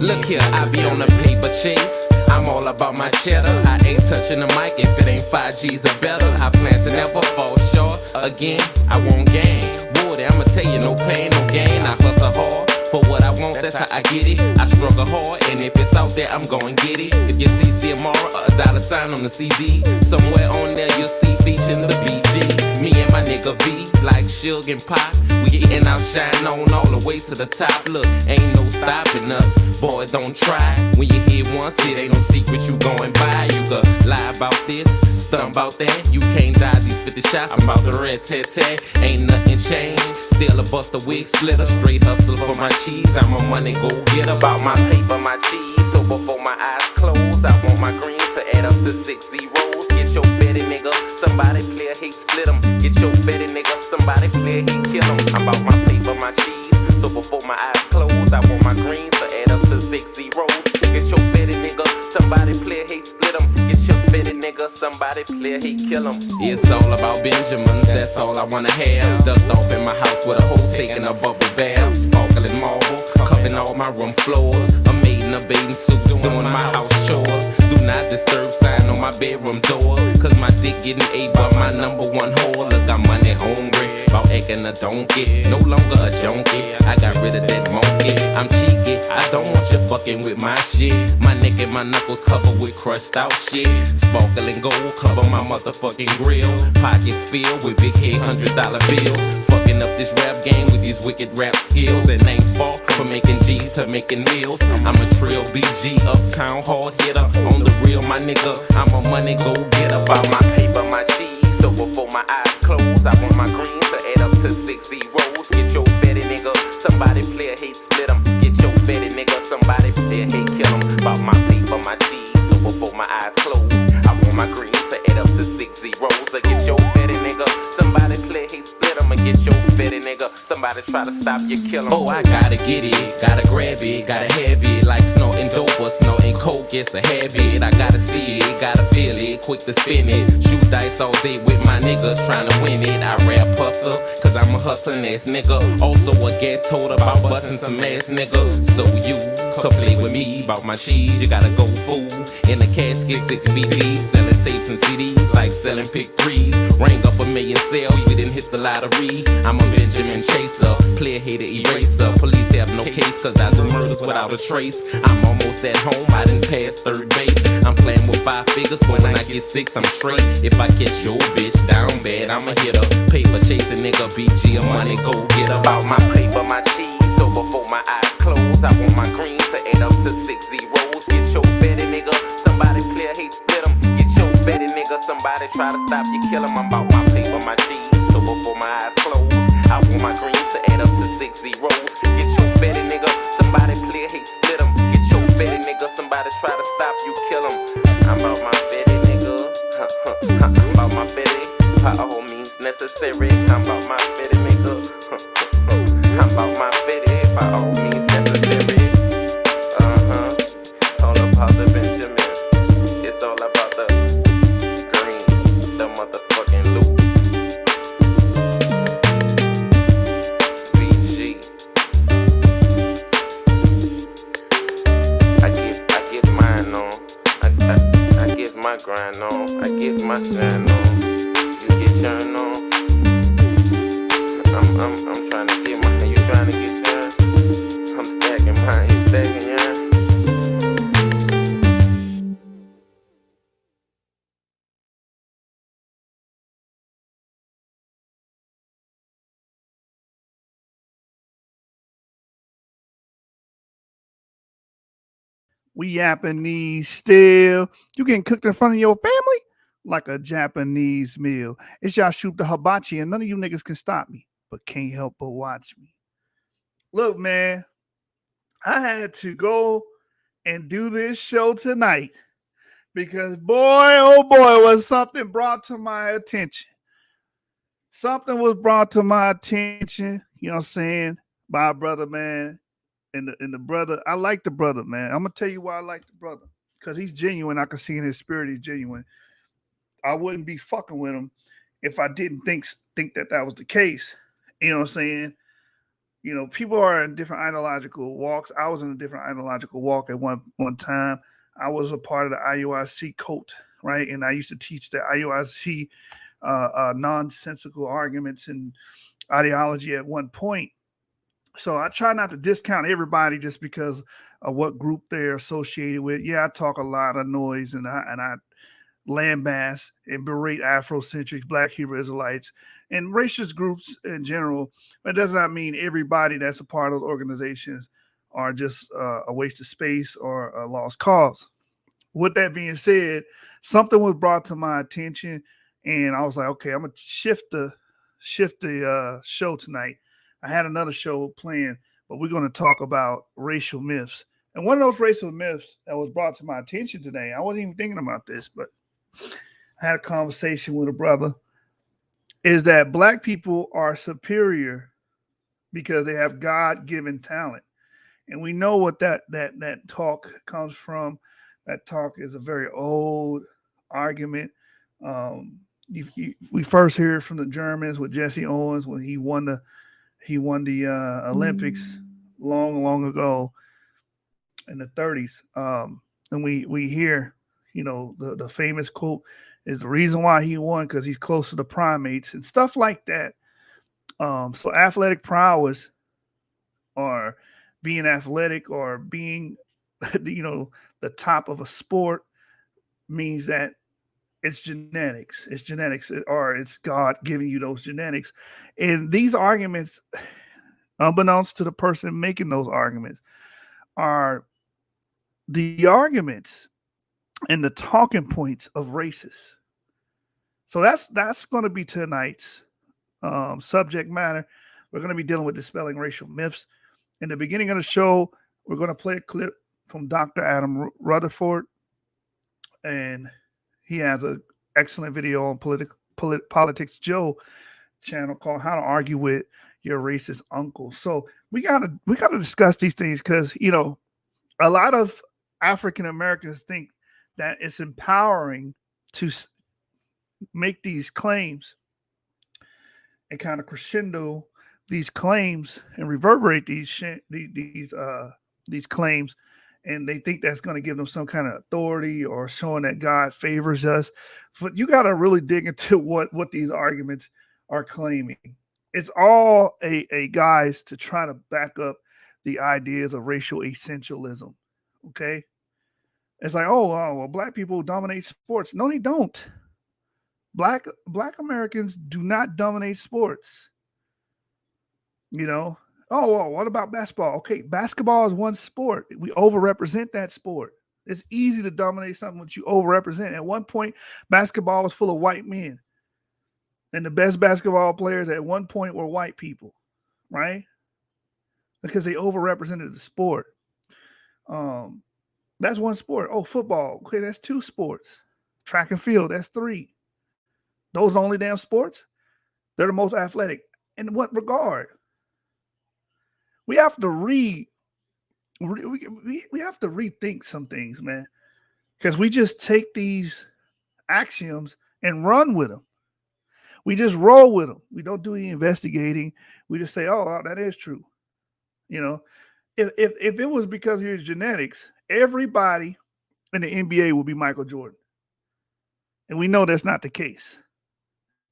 Look here, I be on a paper chase. I'm all about my cheddar. I ain't touching the mic if it ain't 5Gs or better. I plan to never fall short. Again, I won't gain. Boy, I'ma tell you, no pain, no gain. I hustle hard for what I want, that's how I get it. I struggle hard, and if it's out there, I'm gon' get it. If you see Ciamara, a dollar sign on the CD, somewhere on there you'll see featuring the BG. Me and my nigga V, like Suge and Pop, we getting our shine on all the way to the top. Look, ain't no stopping us, boy, don't try. When you hear once, it ain't no secret you going by. You could lie about this, stunt about that. You can't die these 50 shots, I'm about the red tat-tat. Ain't nothing changed, still a bust a wig splitter. Straight hustle for my cheese, I'm a money go get about my paper, my cheese. So before my eyes close, I want my greens to add up to 6 zeros. Get your betty nigga, somebody play a hate split 'em. Get your betty nigga, somebody play a hate kill 'em. I'm about my paper, my cheese. So before my eyes close, I want my greens to add up to 6 zeros. Get your betty nigga, somebody play a hate split 'em. Get your betty nigga, somebody play a hate kill 'em. It's all about Benjamin, that's all I wanna have. Ducked off in my house with a hoe taking a bubble bath. Sparkling marble, covering all my room floors. A maid in a bathing suit doing my house chores. Do not disturb sign on my bedroom door, cause my dick getting ate by my #1 whore. Look, I'm money hungry, about acting a donkey. No longer a junkie, I got rid of that monkey. I'm cheeky, I don't want you fucking with my shit. My neck and my knuckles covered with crushed out shit. Sparkling gold cover my motherfucking grill. Pockets filled with big head $100 bills. Fucking up this rap game with these wicked rap skills. And ain't far from making G's to making meals. I'm a trill BG, uptown hard hitter. On the real, my nigga, I'm a money go getter. About my paper, my cheese. So before my eyes close, I want my greens to add up to 6 zeros. Get your betty nigga, somebody play a hate split 'em. Get your betty nigga, somebody play a hate kill 'em. About my paper, my cheese. So before my eyes close, I want my greens to add up to 6 zeros. So get your betty nigga, somebody play a hate split 'em. And get your betty nigga, somebody try to stop you, kill 'em. Oh, I gotta get it, gotta grab it, gotta have it. Like snorting dope or snorting coke, it's a habit. I gotta see it, gotta feel it, quick to spin it. Shoot dice all day with my niggas trying to win it. I rap hustle, cause I'm a hustling ass nigga. Also a get told about busting some ass nigga. So you could play with me, about my cheese, you gotta go fool. In the casket, 6 feet deep, selling tapes and CDs like selling pick 3s. Rang up 1,000,000 sales, we didn't hit the lottery. I'm a Benjamin chaser, player hater eraser. Police have no case, cause I do murders without a trace. I'm almost at home, I didn't pass third base. I'm playing with 5 figures, but when I get 6, I'm straight. If I catch your bitch down bad, I'ma hit her. Paper chasing nigga, BG, a money go get about my paper, my cheese. So before my eyes close, I want my greens to add up to 6 zeros. Get your betty nigga, somebody play a hate split 'em. Get your betty nigga, somebody try to stop you, kill 'em. I'm about my paper, my cheese. So before my eyes close, I want my greens to add up to 6 zeros. Get your betty nigga, somebody play a hate split 'em. Get your betty nigga, somebody try to stop you, kill 'em. I'm about my betty nigga, I'm about my betty, by all means necessary. I'm about my betty nigga, I'm about my betty, by all means necessary. All about the Benjamin, it's all about the green, the motherfucking loot. BG, I get mine on, I get my grind on, I get my shine on, you get yours on. I'm trying to get mine, you trying to get yours. I'm stacking mine, you stacking yours. We Japanese still. You getting cooked in front of your family like a Japanese meal. It's y'all shoot the hibachi, and none of you niggas can stop me, but can't help but watch me. Look, man, I had to go and do this show tonight because boy, oh boy, was something brought to my attention. Something was brought to my attention, you know what I'm saying, by a brother, man. And the brother, I like the brother, man. I'm gonna tell you why I like the brother. Because he's genuine. I can see in his spirit he's genuine. I wouldn't be fucking with him if I didn't think that was the case. You know what I'm saying? People are in different ideological walks. I was in a different ideological walk at one time. I was a part of the IUIC cult, right? And I used to teach the IUIC nonsensical arguments and ideology at one point. So I try not to discount everybody just because of what group they're associated with. Yeah, I talk a lot of noise and I lambast and berate Afrocentrics, Black Hebrew Israelites, and racist groups in general. But it does not mean everybody that's a part of those organizations are just a waste of space or a lost cause. With that being said, something was brought to my attention, and I was like, okay, I'm gonna shift the show tonight. I had another show planned, but we're gonna talk about racial myths. And one of those racial myths that was brought to my attention today, I wasn't even thinking about this, but I had a conversation with a brother, is that black people are superior because they have God given talent. And we know what that talk comes from. That talk is a very old argument. We first hear it from the Germans with Jesse Owens when he won the Olympics long ago in the 30s. And we hear, the famous quote is the reason why he won because he's close to the primates and stuff like that. So athletic prowess or being athletic or being, the top of a sport means that it's genetics. It's genetics, or it's God giving you those genetics. And these arguments, unbeknownst to the person making those arguments, are the arguments and the talking points of racists. So that's going to be tonight's subject matter. We're going to be dealing with dispelling racial myths. In the beginning of the show, we're going to play a clip from Dr. Adam Rutherford, and he has an excellent video on Politics Joe channel called "How to Argue with Your Racist Uncle." So we gotta discuss these things because a lot of African Americans think that it's empowering to make these claims and kind of crescendo these claims and reverberate these claims, and they think that's going to give them some kind of authority or showing that God favors us. But you got to really dig into what these arguments are claiming. It's all a guise to try to back up the ideas of racial essentialism. Okay, it's like, well, black people dominate sports. No, they don't. Black Americans do not dominate sports. You know, well, what about basketball? Okay, basketball is one sport. We overrepresent that sport. It's easy to dominate something that you overrepresent. At one point, basketball was full of white men, and the best basketball players at one point were white people, right? Because they overrepresented the sport. Um, that's one sport. Oh, football. Okay, that's two sports. Track and field, that's three. Those only damn sports. They're the most athletic. In what regard? We have to we have to rethink some things, man, because we just take these axioms and run with them. We just roll with them. We don't do any investigating. We just say, "Oh, that is true." You know, if it was because of his genetics, everybody in the NBA would be Michael Jordan, and we know that's not the case.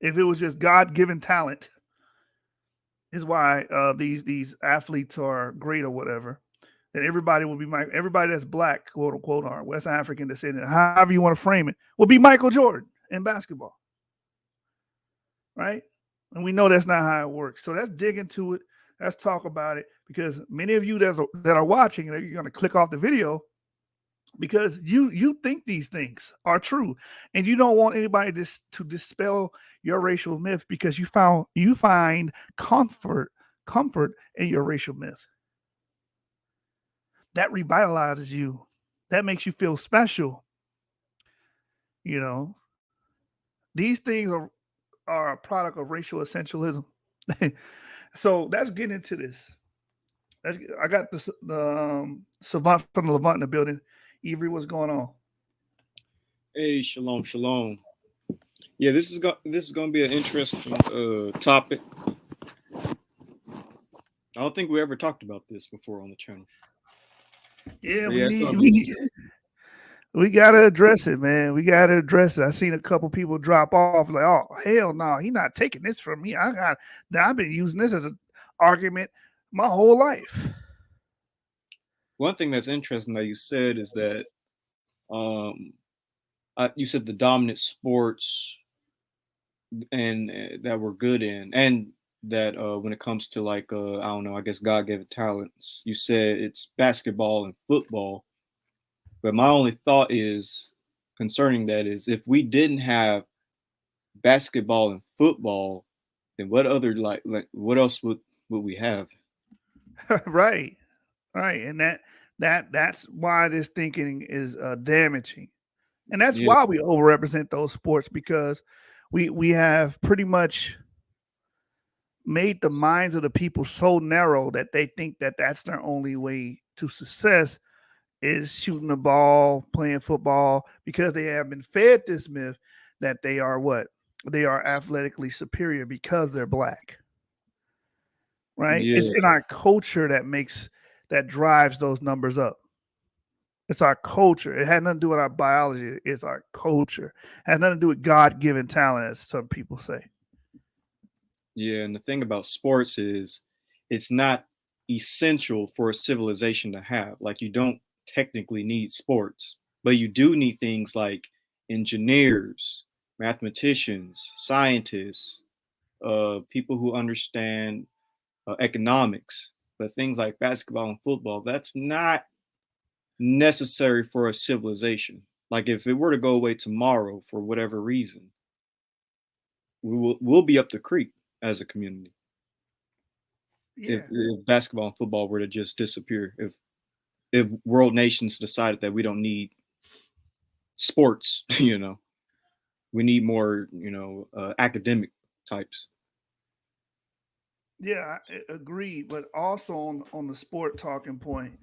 If it was just God given talent, is why these athletes are great or whatever. That everybody will be everybody that's black, quote unquote, or West African descendant, however you want to frame it, will be Michael Jordan in basketball, right? And we know that's not how it works. So let's dig into it. Let's talk about it because many of you that are watching, you're going to click off the video because you think these things are true, and you don't want anybody to dispel your racial myth because you find comfort in your racial myth. That revitalizes you. That makes you feel special. You know, these things are a product of racial essentialism. So let's get into this. I got the savant from the Levant in the building. Avery, what's going on? Hey, shalom, shalom. Yeah, this is going to be an interesting topic. I don't think we ever talked about this before on the channel. Yeah, But we yeah, it's gonna need be we gotta address it, man. We gotta address it. I seen a couple people drop off like, oh hell no, he not taking this from me. I've been using this as an argument my whole life. one thing that's interesting that you said is that um you said the dominant sports and that we're good in, and that when it comes to like I don't know, I guess God given talents, you said it's basketball and football. But my only thought is concerning that is if we didn't have basketball and football, then what other like what else would we have? Right, right, and that's why this thinking is damaging, and that's Yeah, why we overrepresent those sports because we have pretty much made the minds of the people so narrow that they think that that's their only way to success is shooting the ball, playing football, because they have been fed this myth that they are what? They are athletically superior because they're black, right? It's yeah, in our culture that drives those numbers up. It's our culture. It had nothing to do with our biology. It's our culture. It has nothing to do with God given talent, as some people say. yeah. And the thing about sports is it's not essential for a civilization to have. Like you don't technically need sports, but you do need things like engineers, mathematicians, scientists, people who understand economics. But things like basketball and football, that's not necessary for a civilization. Like if it were to go away tomorrow for whatever reason, we'll be up the creek as a community. Yeah. If basketball and football were to just disappear, if world nations decided that we don't need sports, we need more, academic types. Yeah, I agree. But also on the sport talking point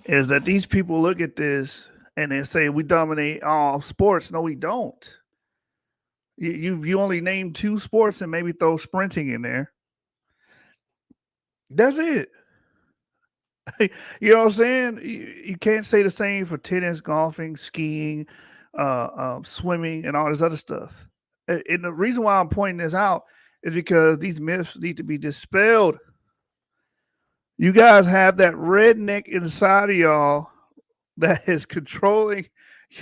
is that these people look at this and they say we dominate all sports. No, we don't. You only name two sports and maybe throw sprinting in there. That's it. You know what I'm saying? You can't say the same for tennis, golfing, skiing, swimming, and all this other stuff. And the reason why I'm pointing this out is because these myths need to be dispelled. You guys have that redneck inside of y'all that is controlling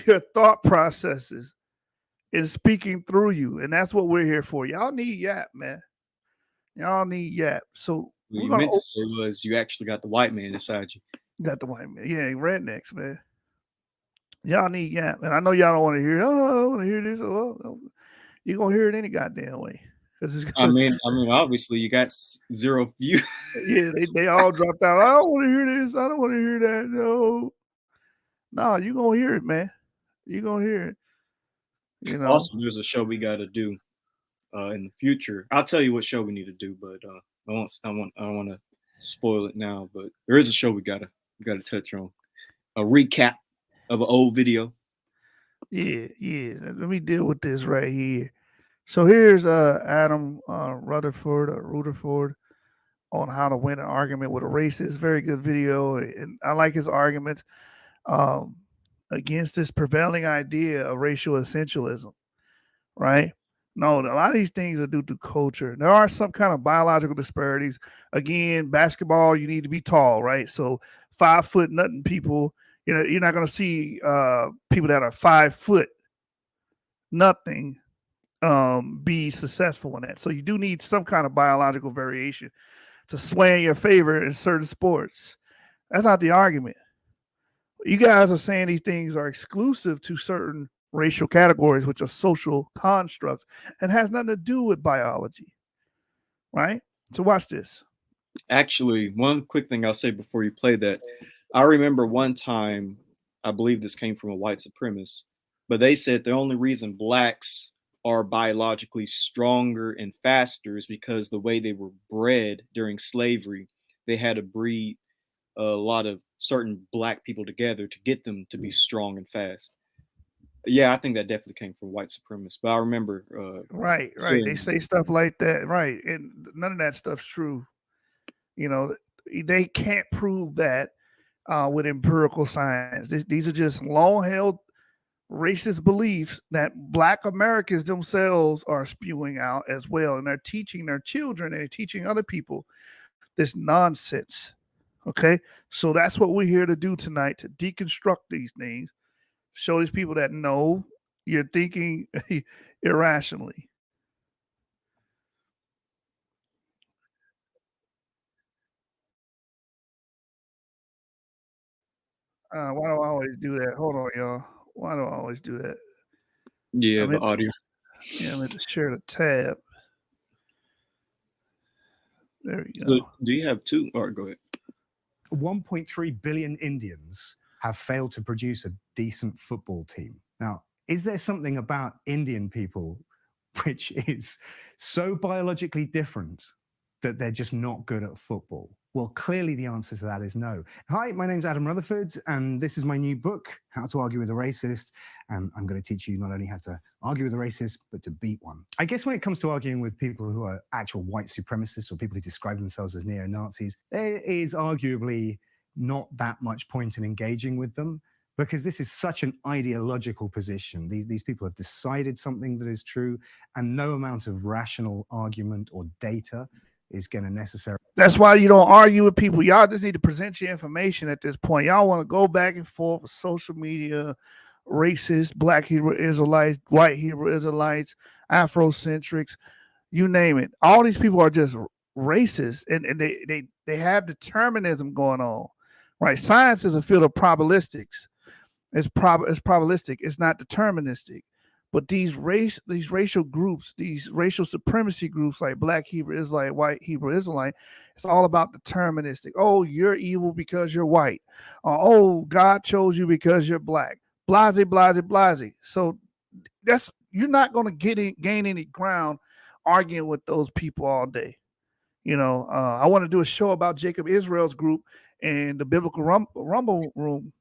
your thought processes and speaking through you. And that's what we're here for. Y'all need Yap, man. Y'all need Yap. So What we're you gonna meant to say was you actually got the white man inside you. got the white man. Yeah, rednecks, man. Y'all need Yap. And I know y'all don't want to hear it. Oh, I don't want to hear this. Oh, you're gonna hear it any goddamn way. Cause it's I gonna, mean, I mean, obviously you got zero views. yeah, they all dropped out. I don't want to hear this. I don't want to hear that. No, you gonna hear it, man. You gonna hear it. You know. Also, there's a show we got to do in the future. I'll tell you what show we need to do, but I don't want to spoil it now. But there is a show we gotta touch on a recap of an old video. Yeah, yeah. Let me deal with this right here. So here's Adam Rutherford on how to win an argument with a racist. Very good video, and I like his arguments um, against this prevailing idea of racial essentialism. Right? No, a lot of these things are due to culture. There are some kind of biological disparities. Again, basketball, you need to be tall, right? So 5 foot nothing people, you're not going to see people that are 5 foot nothing be successful in that. So you do need some kind of biological variation to sway in your favor in certain sports. That's not the argument. You guys are saying these things are exclusive to certain racial categories, which are social constructs, and has nothing to do with biology, right? So watch this. Actually, one quick thing I'll say before you play that, I remember one time, I believe this came from a white supremacist, but they said the only reason blacks are biologically stronger and faster is because the way they were bred during slavery, they had to breed a lot of certain black people together to get them to be strong and fast. Yeah, I think that definitely came from white supremacists. But I remember Right, right. They hearing, say stuff like that, right? And none of that stuff's true. You know, They can't prove that with empirical science. These are just long held racist beliefs that black Americans themselves are spewing out as well. And they're teaching their children and they're teaching other people this nonsense. Okay. So that's what we're here to do tonight, to deconstruct these things, show these people that no, you're thinking irrationally. Why do I always do that? Hold on, y'all. Why do I always do that? Yeah, I the meant, audio. yeah, I meant to share the tab. There we So go. do you have two? All right, go ahead. 1.3 billion Indians have failed to produce a decent football team. Now, is there something about Indian people which is so biologically different that they're just not good at football? Well, clearly the answer to that is no. Hi, my name's Adam Rutherford, and this is my new book, How to Argue with a Racist. And I'm going to teach you not only how to argue with a racist, but to beat one. I guess when it comes to arguing with people who are actual white supremacists or people who describe themselves as neo-Nazis, there is arguably not that much point in engaging with them, because this is such an ideological position. These people have decided something that is true, and no amount of rational argument or data is going to necessarily. That's why you don't argue with people. Y'all just need to present your information at this point. Y'all want to go back and forth with social media, racist, black Hebrew Israelites, white Hebrew Israelites, Afrocentrics, you name it. All these people are just racist, and they have determinism going on. Right? Science is a field of probabilistics. It's probabilistic. It's not deterministic. But these racial groups, these racial supremacy groups like Black Hebrew Israelite, White Hebrew Israelite, it's all about deterministic. Oh, you're evil because you're white. Oh, God chose you because you're black. Blase, blase, blase. So that's you're not going to gain any ground arguing with those people all day. I want to do a show about Jacob Israel's group and the Biblical Rumble Room,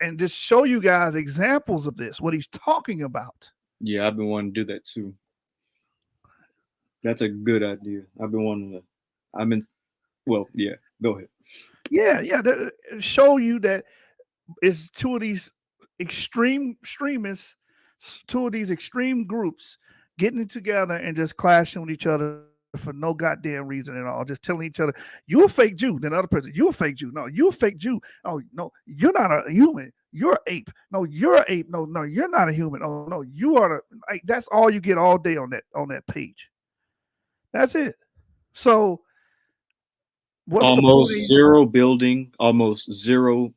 and just show you guys examples of this, what he's talking about. Yeah, I've been wanting to do that too. That's a good idea. I've been wanting to. I've been. Well, yeah. Go ahead. Yeah. Show you that it's two of these extremists, two of these extreme groups getting together and just clashing with each other for no goddamn reason at all. Just telling each other, "You a fake Jew." Then the other person, "You a fake Jew." No, you a fake Jew. Oh no, you're not a human. You're an ape. No, you're an ape. No, you're not a human. Oh no, you are the. Like, that's all you get all day on that page. That's it. So what's the Almost point? zero building, almost zero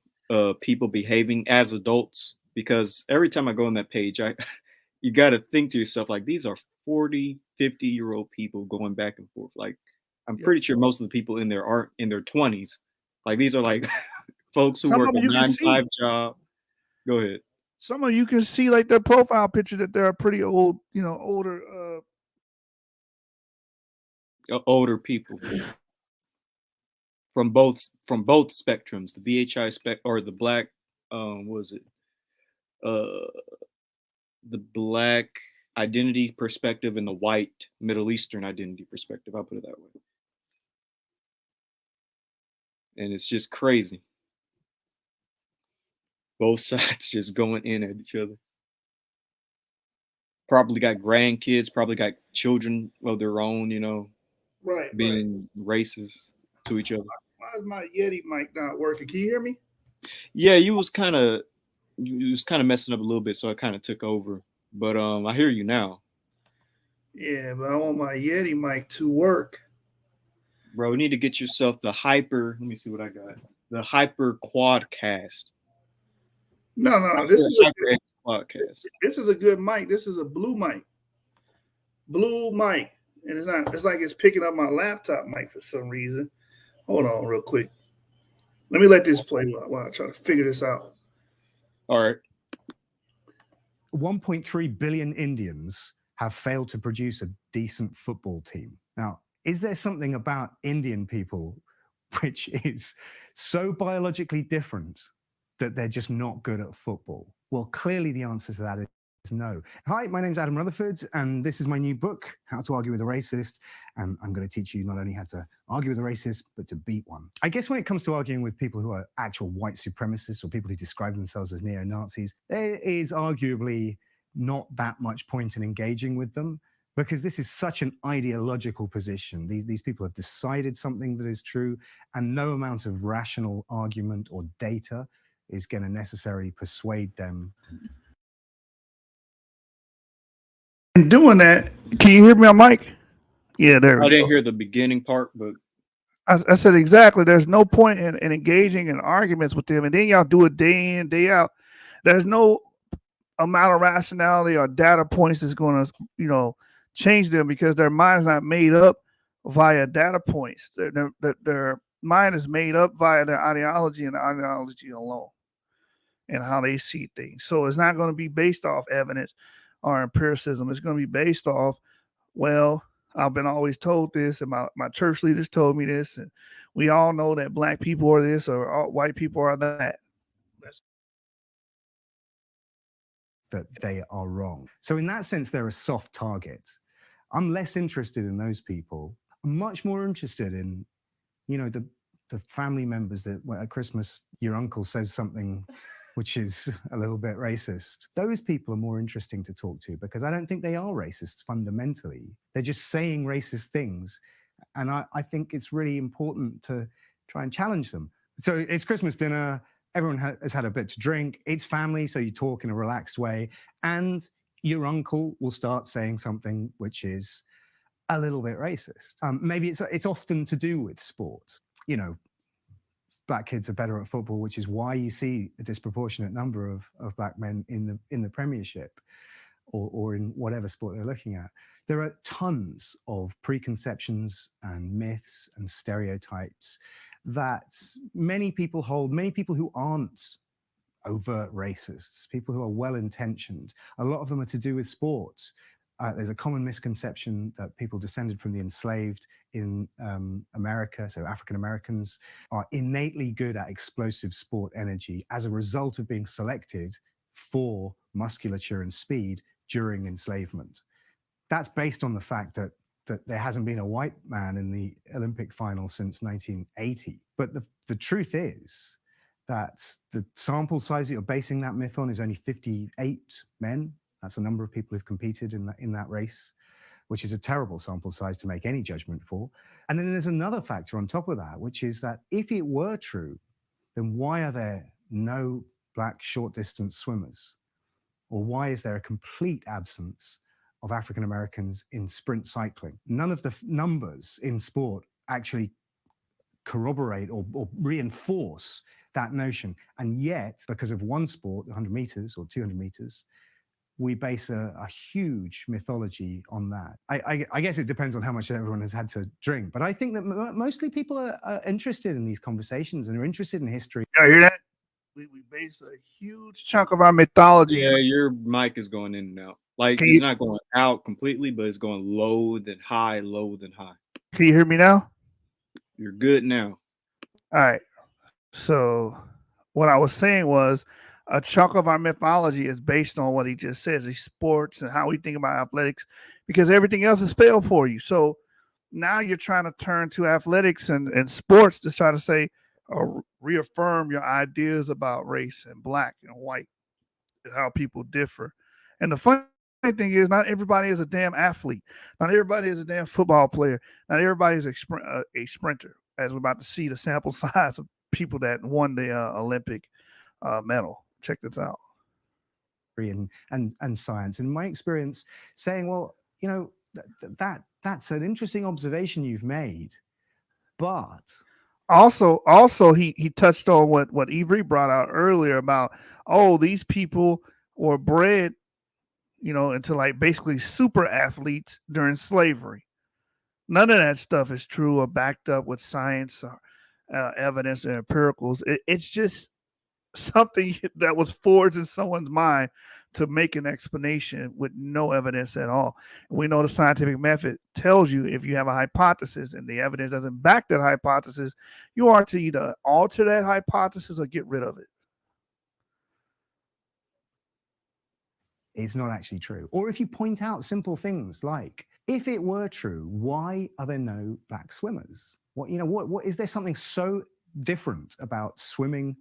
people behaving as adults. Because every time I go on that page, you got to think to yourself, like, these are 40, 50-year-old people going back and forth. Like, I'm pretty sure most of the people in there aren't in their 20s. Like, these are like folks who Some work of them a you can 9 to 5 see. job. Go ahead. Some of you can see like their profile picture that they're pretty old, older. Older people from both spectrums, the BHI spec or the black, what was it? Uh, the black identity perspective and the white Middle Eastern identity perspective. I'll put it that way. And it's just crazy. Both sides just going in at each other. Probably got grandkids, probably got children of their own, Right. being racist to each other. Why is my Yeti mic not working? Can you hear me? Yeah, you was kind of messing up a little bit, so I kind of took over. But I hear you now. Yeah, but I want my Yeti mic to work. Bro, you need to get yourself the hyper. Let me see what I got. The hyper quadcast. No. This is hyper X podcast. This is a good mic. This is a blue mic. Blue mic. And it's like it's picking up my laptop mic for some reason. Hold on real quick. Let me let this play while I try to figure this out. All right. 1.3 billion Indians have failed to produce a decent football team. Now, is there something about Indian people which is so biologically different that they're just not good at football? Well, clearly the answer to that is no. Hi, my name's Adam Rutherford, and this is my new book, How to Argue with a Racist. And I'm going to teach you not only how to argue with a racist, but to beat one. I guess when it comes to arguing with people who are actual white supremacists or people who describe themselves as neo-Nazis, there is arguably not that much point in engaging with them, because this is such an ideological position. These people have decided something that is true, and no amount of rational argument or data is going to necessarily persuade them. And doing that, can you hear me on mic? Yeah, there. I didn't hear the beginning part, but I said exactly. There's no point in engaging in arguments with them, and then y'all do it day in, day out. There's no amount of rationality or data points that's going to, change them, because their mind's not made up via data points. Their mind is made up via their ideology and ideology alone, and how they see things. So it's not going to be based off evidence or empiricism. It's going to be based off, well, I've been always told this, and my church leaders told me this, and we all know that black people are this or all white people are that. That they are wrong. So in that sense, they're a soft target. I'm less interested in those people. I'm much more interested in, the family members that at Christmas, your uncle says something which is a little bit racist. Those people are more interesting to talk to, because I don't think they are racist fundamentally. They're just saying racist things. And I think it's really important to try and challenge them. So it's Christmas dinner. Everyone has had a bit to drink. It's family, so you talk in a relaxed way. And your uncle will start saying something which is a little bit racist. Maybe it's often to do with sport. Black kids are better at football, which is why you see a disproportionate number of black men in the Premiership or in whatever sport they're looking at. There are tons of preconceptions and myths and stereotypes that many people hold, many people who aren't overt racists, people who are well-intentioned. A lot of them are to do with sports. There's a common misconception that people descended from the enslaved in America, so African Americans, are innately good at explosive sport energy as a result of being selected for musculature and speed during enslavement. That's based on the fact that there hasn't been a white man in the Olympic final since 1980. But the truth is that the sample size that you're basing that myth on is only 58 men. That's the number of people who've competed in that race, which is a terrible sample size to make any judgment for. And then there's another factor on top of that, which is that if it were true, then why are there no black short distance swimmers? Or why is there a complete absence of African Americans in sprint cycling? None of the numbers in sport actually corroborate or reinforce that notion. And yet, because of one sport, 100 meters or 200 meters, we base a huge mythology on that. I guess it depends on how much everyone has had to drink, but I think that mostly people are interested in these conversations and are interested in history. You hear that? We base a huge chunk of our mythology. Yeah, your mic is going in and out. Like, it's not going out completely, but it's going low, then high, low, then high. Can you hear me now? You're good now. All right. So what I was saying was a chunk of our mythology is based on what he just says, these sports and how we think about athletics, because everything else has failed for you. So now you're trying to turn to athletics and sports to try to say or reaffirm your ideas about race and black and white and how people differ. And the funny thing is, not everybody is a damn athlete. Not everybody is a damn football player. Not everybody is a sprinter, as we're about to see the sample size of people that won the Olympic medal. Check this out. And science. In my experience, saying, well, that's an interesting observation you've made, but also he touched on what Ivry brought out earlier about, these people were bred, into like basically super athletes during slavery. None of that stuff is true or backed up with science or evidence or empiricals. It's just something that was forged in someone's mind to make an explanation with no evidence at all. We know the scientific method tells you if you have a hypothesis and the evidence doesn't back that hypothesis, you are to either alter that hypothesis or get rid of it. it's not actually true. Or if you point out simple things like, if it were true, why are there no black swimmers? What is there something so different about swimming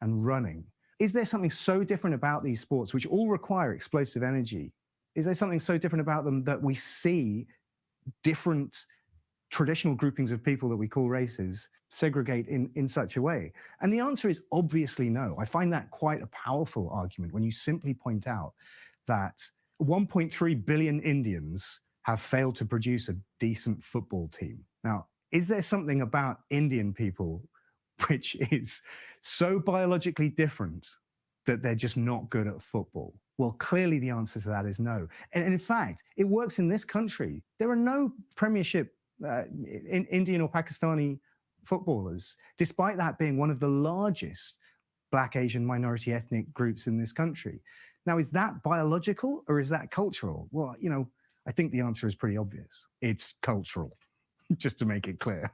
and running? Is there something so different about these sports, which all require explosive energy? Is there something so different about them that we see different traditional groupings of people that we call races segregate in such a way? And the answer is obviously no. I find that quite a powerful argument when you simply point out that 1.3 billion Indians have failed to produce a decent football team. Now, is there something about Indian people which is so biologically different that they're just not good at football? Well, clearly the answer to that is no. And in fact, it works in this country. There are no Premiership in Indian or Pakistani footballers, despite that being one of the largest Black, Asian, minority ethnic groups in this country. Now, is that biological or is that cultural? Well, I think the answer is pretty obvious. It's cultural, just to make it clear.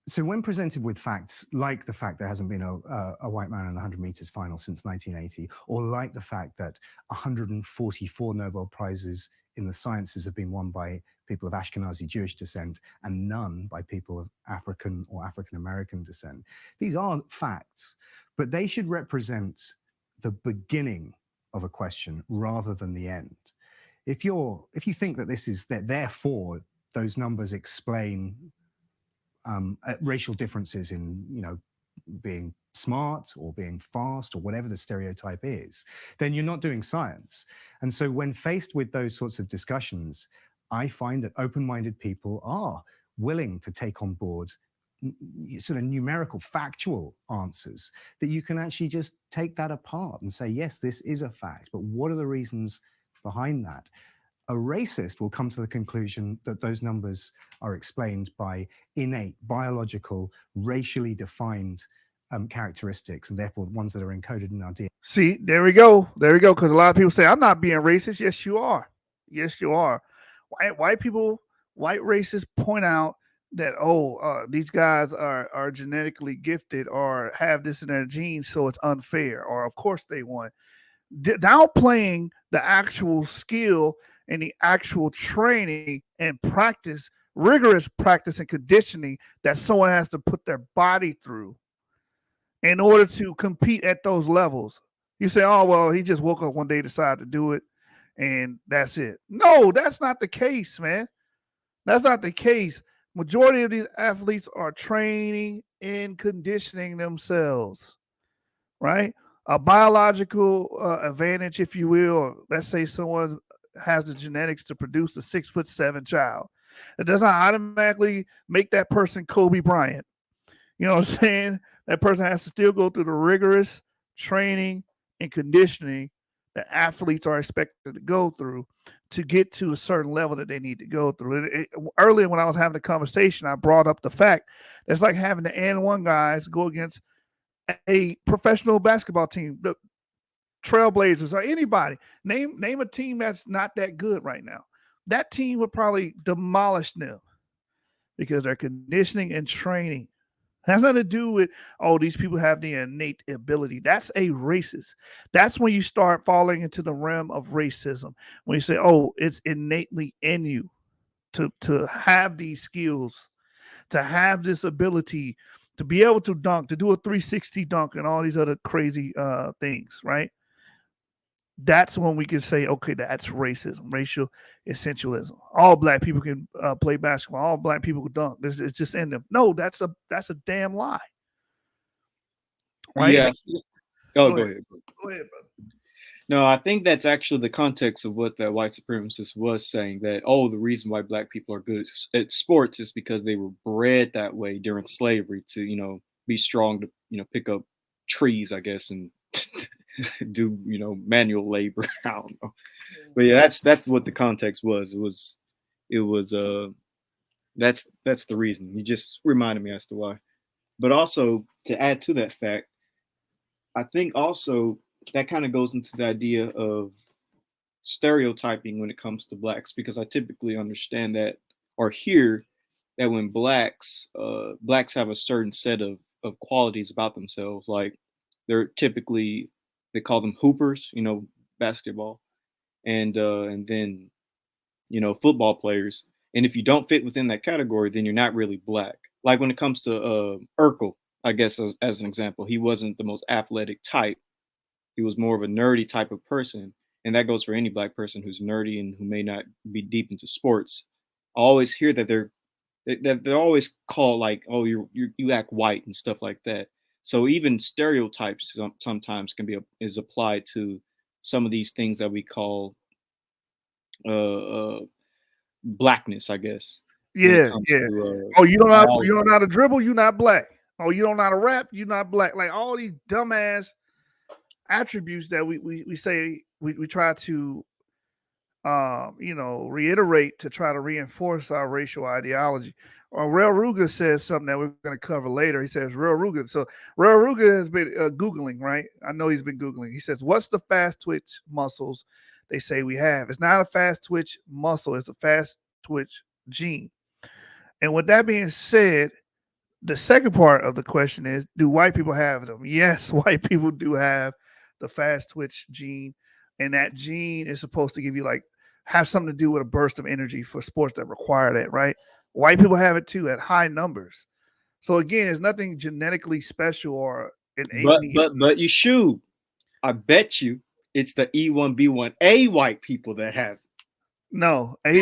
So when presented with facts like the fact there hasn't been a white man in the 100 meters final since 1980, or like the fact that 144 Nobel Prizes in the sciences have been won by people of Ashkenazi Jewish descent and none by people of African or African-American descent, these are facts, but they should represent the beginning of a question rather than the end. If you think that therefore those numbers explain racial differences in, being smart or being fast or whatever the stereotype is, then you're not doing science. And so when faced with those sorts of discussions, I find that open-minded people are willing to take on board sort of numerical, factual answers that you can actually just take that apart and say, yes, this is a fact, but what are the reasons behind that? A racist will come to the conclusion that those numbers are explained by innate, biological, racially defined characteristics, and therefore ones that are encoded in our DNA. See, there we go. Because a lot of people say, I'm not being racist. Yes, you are. White racists point out that, these guys are genetically gifted or have this in their genes, so it's unfair. Or, of course, they won. Downplaying the actual skill and the actual training and practice, rigorous practice and conditioning that someone has to put their body through in order to compete at those levels. You say, oh, well, he just woke up one day, decided to do it, and that's it. No, that's not the case, man. That's not the case. Majority of these athletes are training and conditioning themselves, right? A biological advantage, if you will, or let's say someone has the genetics to produce a 6'7" child. It does not automatically make that person Kobe Bryant. You know what I'm saying? That person has to still go through the rigorous training and conditioning that athletes are expected to go through to get to a certain level that they need to go through. Earlier when I was having the conversation, I brought up the fact that it's like having the N1 guys go against a professional basketball team, the Trailblazers or anybody. Name a team that's not that good right now. That team would probably demolish them because their conditioning and training has nothing to do with, these people have the innate ability. That's a racist. That's when you start falling into the realm of racism. When you say, it's innately in you to have these skills, to have this ability, to be able to dunk, to do a 360 dunk and all these other crazy things, right? That's when we can say, okay, that's racism, racial essentialism. All black people can play basketball. All black people can dunk. It's just in them. No, that's a damn lie. Right? Yeah. Oh, Go go ahead. ahead. Go ahead, brother. No, I think that's actually the context of what that white supremacist was saying, that, the reason why black people are good at sports is because they were bred that way during slavery to, be strong to, pick up trees, I guess, and do, manual labor. I don't know. But yeah, that's what the context was. It was that's the reason. You just reminded me as to why. But also, to add to that fact, I think also that kind of goes into the idea of stereotyping when it comes to blacks, because I typically understand that or hear that when blacks have a certain set of qualities about themselves, like they call them hoopers, basketball, and then football players. And if you don't fit within that category, then you're not really black. Like when it comes to Urkel, I guess as an example, he wasn't the most athletic type. He was more of a nerdy type of person, and that goes for any black person who's nerdy and who may not be deep into sports. I always hear that they're always called like, oh, you act white and stuff like that. So even stereotypes sometimes is applied to some of these things that we call uh, blackness, I guess, when it Yeah, comes yeah. to Oh, you don't biology. know how to dribble, you not black. Oh, you don't know how to rap, you not black. Like all these dumbass attributes that we say we try to reiterate to try to reinforce our racial ideology. Real Ruga says something that we're going to cover later. He says, Real Ruga. So Real Ruga has been Googling, right? I know he's been Googling. He says, what's the fast twitch muscles they say we have? It's not a fast twitch muscle, it's a fast twitch gene. And with that being said, the second part of the question is, do white people have them? Yes, white people do have the fast twitch gene. And that gene is supposed to give you have something to do with a burst of energy for sports that require that, right? White people have it too at high numbers. So again, it's nothing genetically special or innately. But you should. I bet you it's the E1B1A white people that have it. No, I'm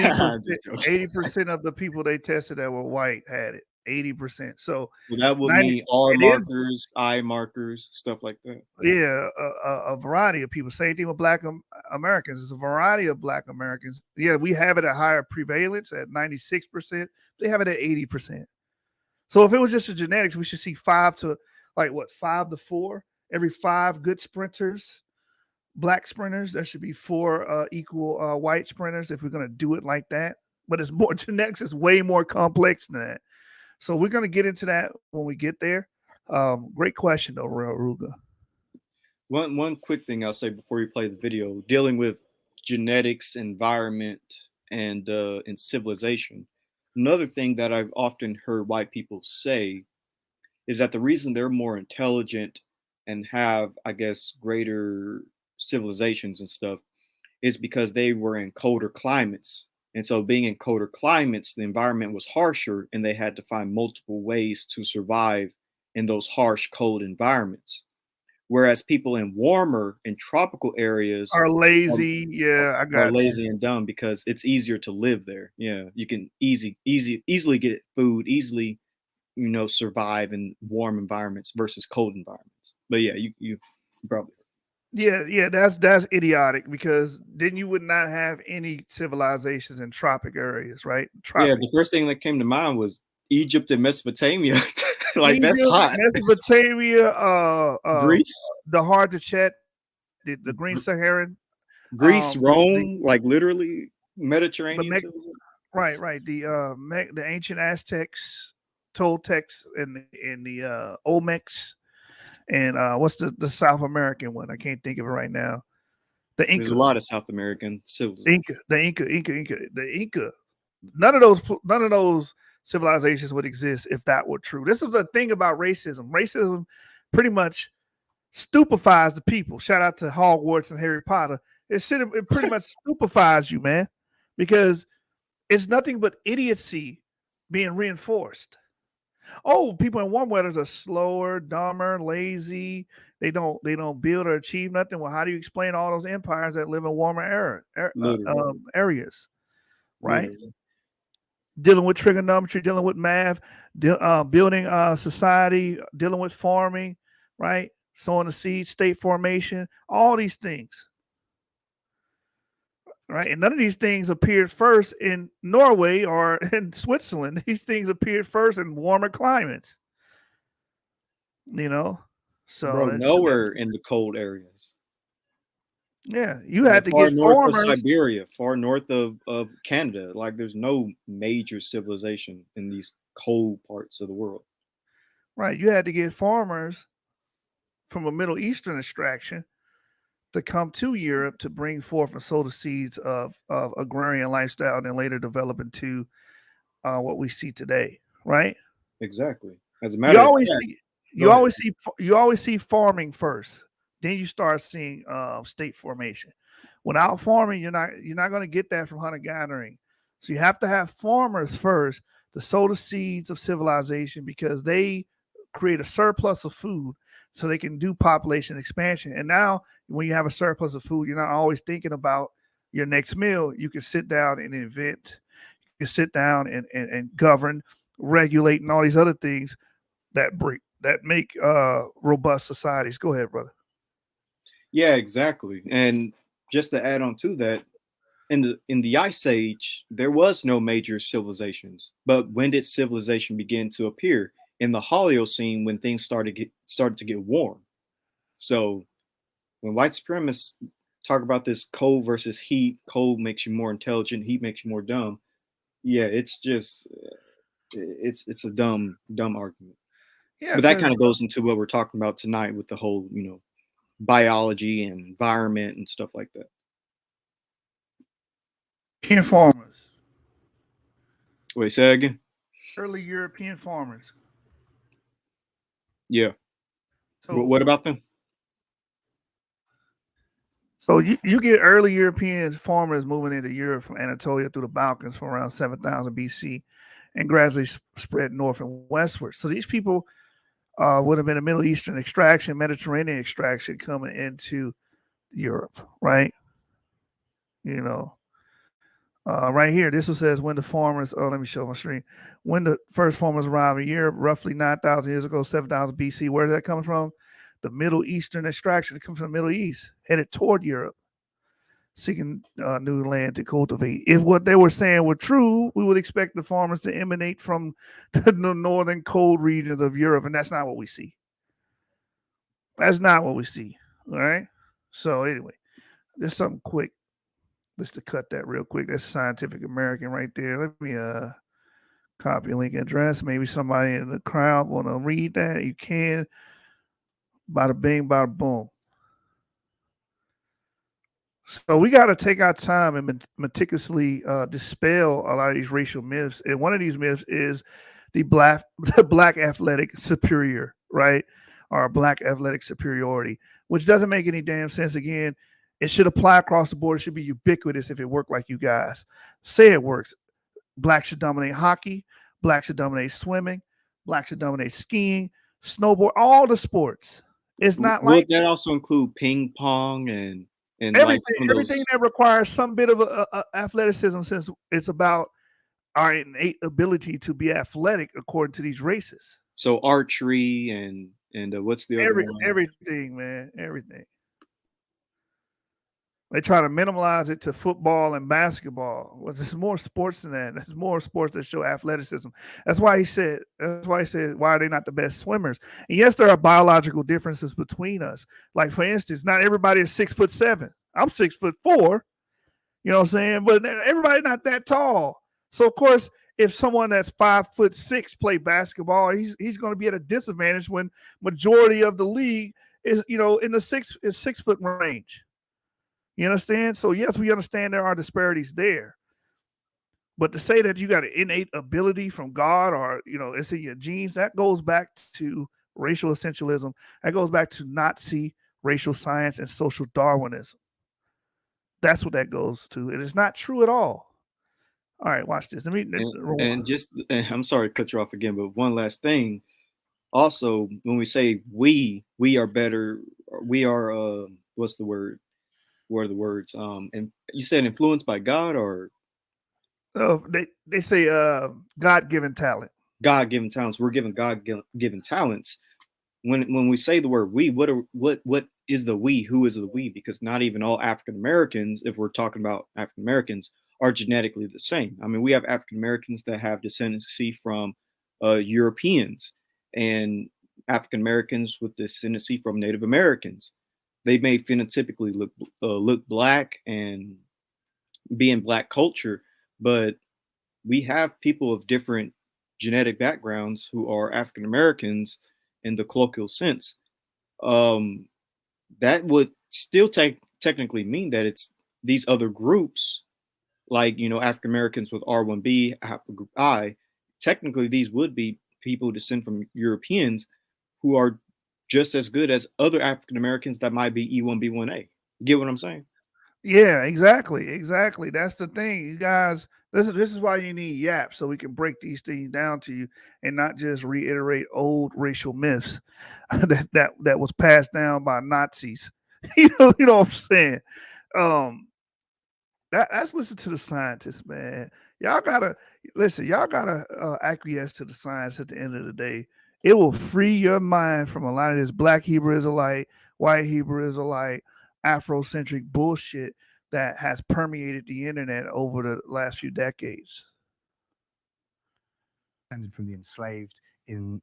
just joking. 80% of the people they tested that were white had it. 80%. So So that would 90, mean R it is, markers, eye markers, stuff like that. yeah, a variety of people. Same thing with Black Americans. It's a variety of Black Americans. Yeah, we have it at higher prevalence at 96%. They have it at 80%. So if it was just a genetics, we should see 5 to 4 every 5 good sprinters, black sprinters. There should be 4 equal white sprinters if we're going to do it like that. But it's more genetics is way more complex than that. So we're going to get into that when we get there. Great question though, Real Ruga. One quick thing I'll say before you play the video, dealing with genetics, environment, and civilization. Another thing that I've often heard white people say is that the reason they're more intelligent and have, I guess, greater civilizations and stuff is because they were in colder climates. And so, being in colder climates, the environment was harsher and they had to find multiple ways to survive in those harsh, cold environments. Whereas people in warmer and tropical areas Are are, lazy. Yeah, I are got you. lazy and dumb because it's easier to live there. Yeah, you can easily get food, easily survive in warm environments versus cold environments. But yeah, you probably. Yeah, that's idiotic because then you would not have any civilizations in tropic areas, right? Yeah, Tropic. the first thing that came to mind was Egypt and Mesopotamia. Like that's Egypt, hot. Mesopotamia, Greece, the hard to chat, the Green Saharan, Greece, the Rome, like literally Mediterranean Mex civilization. right, the ancient Aztecs, Toltecs, and the Olmecs, and what's the South American one? I can't think of it right now. The There's a Inca, lot of South American civilizations. the Inca. None of those civilizations would exist if that were true. This is the thing about racism. Racism pretty much stupefies the people. Shout out to Hogwarts and Harry Potter. It pretty much stupefies you, man, because it's nothing but idiocy being reinforced. Oh, people in warm weathers are slower, dumber, lazy. They don't build or achieve nothing. Well, how do you explain all those empires that live in warmer areas, right? Literally. Dealing with trigonometry, dealing with math, building society, dealing with farming, right? Sowing the seed, state formation, all these things, right? And none of these things appeared first in Norway or in Switzerland. These things appeared first in warmer climates, So, Bro, nowhere in the cold areas. Yeah, you had to Far get north farmers. of Siberia, far north of Canada. Like there's no major civilization in these cold parts of the world. Right, you had to get farmers from a Middle Eastern extraction to come to Europe to bring forth and sow the seeds of agrarian lifestyle, and then later develop into what we see today. Right? Exactly. As a matter of fact, you always see farming first Then you start seeing state formation. Without farming, you're not going to get that from hunter gathering. So you have to have farmers first to sow the seeds of civilization because they create a surplus of food so they can do population expansion. And now, when you have a surplus of food, you're not always thinking about your next meal. You can sit down and invent, you can sit down and govern, regulate, and all these other things that make robust societies. Go ahead, brother. Yeah, exactly. And just to add on to that, in the Ice Age, there was no major civilizations. But when did civilization begin to appear? In the Holocene, when things started to get warm. So when white supremacists talk about this cold versus heat, cold makes you more intelligent, heat makes you more dumb. Yeah, it's just it's a dumb argument. Yeah, But that because kind of goes into what we're talking about tonight with the whole, biology and environment and stuff like that. European farmers, Wait, say that again? early European farmers. Yeah. So, What about them? so you get early European farmers moving into Europe from Anatolia through the Balkans from around 7,000 BC and gradually spread north and westward. So these people would have been a Middle Eastern extraction, Mediterranean extraction coming into Europe, right? You know, right here, this one says when the farmers, oh, let me show my screen. When the first farmers arrived in Europe, roughly 9,000 years ago, 7,000 BC, where is that coming from? The Middle Eastern extraction. It comes from the Middle East, headed toward Europe, seeking new land to cultivate. If what they were saying were true, we would expect the farmers to emanate from the northern cold regions of Europe, and that's not what we see. That's not what we see. All right. So anyway, there's something quick. Just to cut that real quick. That's Scientific American right there. Let me copy link address. Maybe somebody in the crowd want to read that. You can. Bada bing, bada boom. So we got to take our time and meticulously dispel a lot of these racial myths. And one of these myths is the black athletic superior, right? Or black athletic superiority, which doesn't make any damn sense. Again, it should apply across the board. It should be ubiquitous if it worked like you guys say it works. Black should dominate hockey. Black should dominate swimming. Black should dominate skiing, snowboard, all the sports. It's not like Would that also include ping pong and like everything. some of Everything those? that requires some bit of athleticism, since it's about our innate ability to be athletic, according to these races. So archery and what's the other one? Everything, man, everything. They try to minimize it to football and basketball. Well, there's more sports than that. There's more sports that show athleticism. That's why he said. Why are they not the best swimmers? And yes, there are biological differences between us. Like for instance, not everybody is 6'7". I'm 6'4". You know what I'm saying? But everybody's not that tall. So of course, if someone that's 5'6" play basketball, he's going to be at a disadvantage when majority of the league is in the 6 foot range. You understand? So yes, we understand there are disparities there. But to say that you got an innate ability from God or it's in your genes, that goes back to racial essentialism. That goes back to Nazi racial science and social Darwinism. That's what that goes to. And it's not true at all. All right, watch this. Let me And I'm sorry to cut you off again, but one last thing. Also, when we say we are better, we are what's the word? What are the words? And you said influenced by God or they say God-given talent. God-given talents. We're given God-given talents. When we say the word we, what is the we? Who is the we? Because not even all African Americans, if we're talking about African Americans, are genetically the same. I mean, we have African Americans that have descendancy from Europeans and African Americans with descendancy from Native Americans. They may phenotypically look black and be in black culture, but we have people of different genetic backgrounds who are African Americans in the colloquial sense. That would still technically mean that it's these other groups, like African Americans with R1B, haplogroup I. Technically, these would be people who descend from Europeans who are just as good as other African Americans that might be E1, B1A. You get what I'm saying? Yeah, exactly. That's the thing, you guys. This is why you need Yap, so we can break these things down to you and not just reiterate old racial myths that was passed down by Nazis. You know what I'm saying? Um, that's listen to the scientists, man. Y'all gotta listen. Y'all gotta acquiesce to the science. At the end of the day, it will free your mind from a lot of this Black Hebrew Israelite, white Hebrew Israelite, Afrocentric bullshit that has permeated the internet over the last few decades. Descended from the enslaved in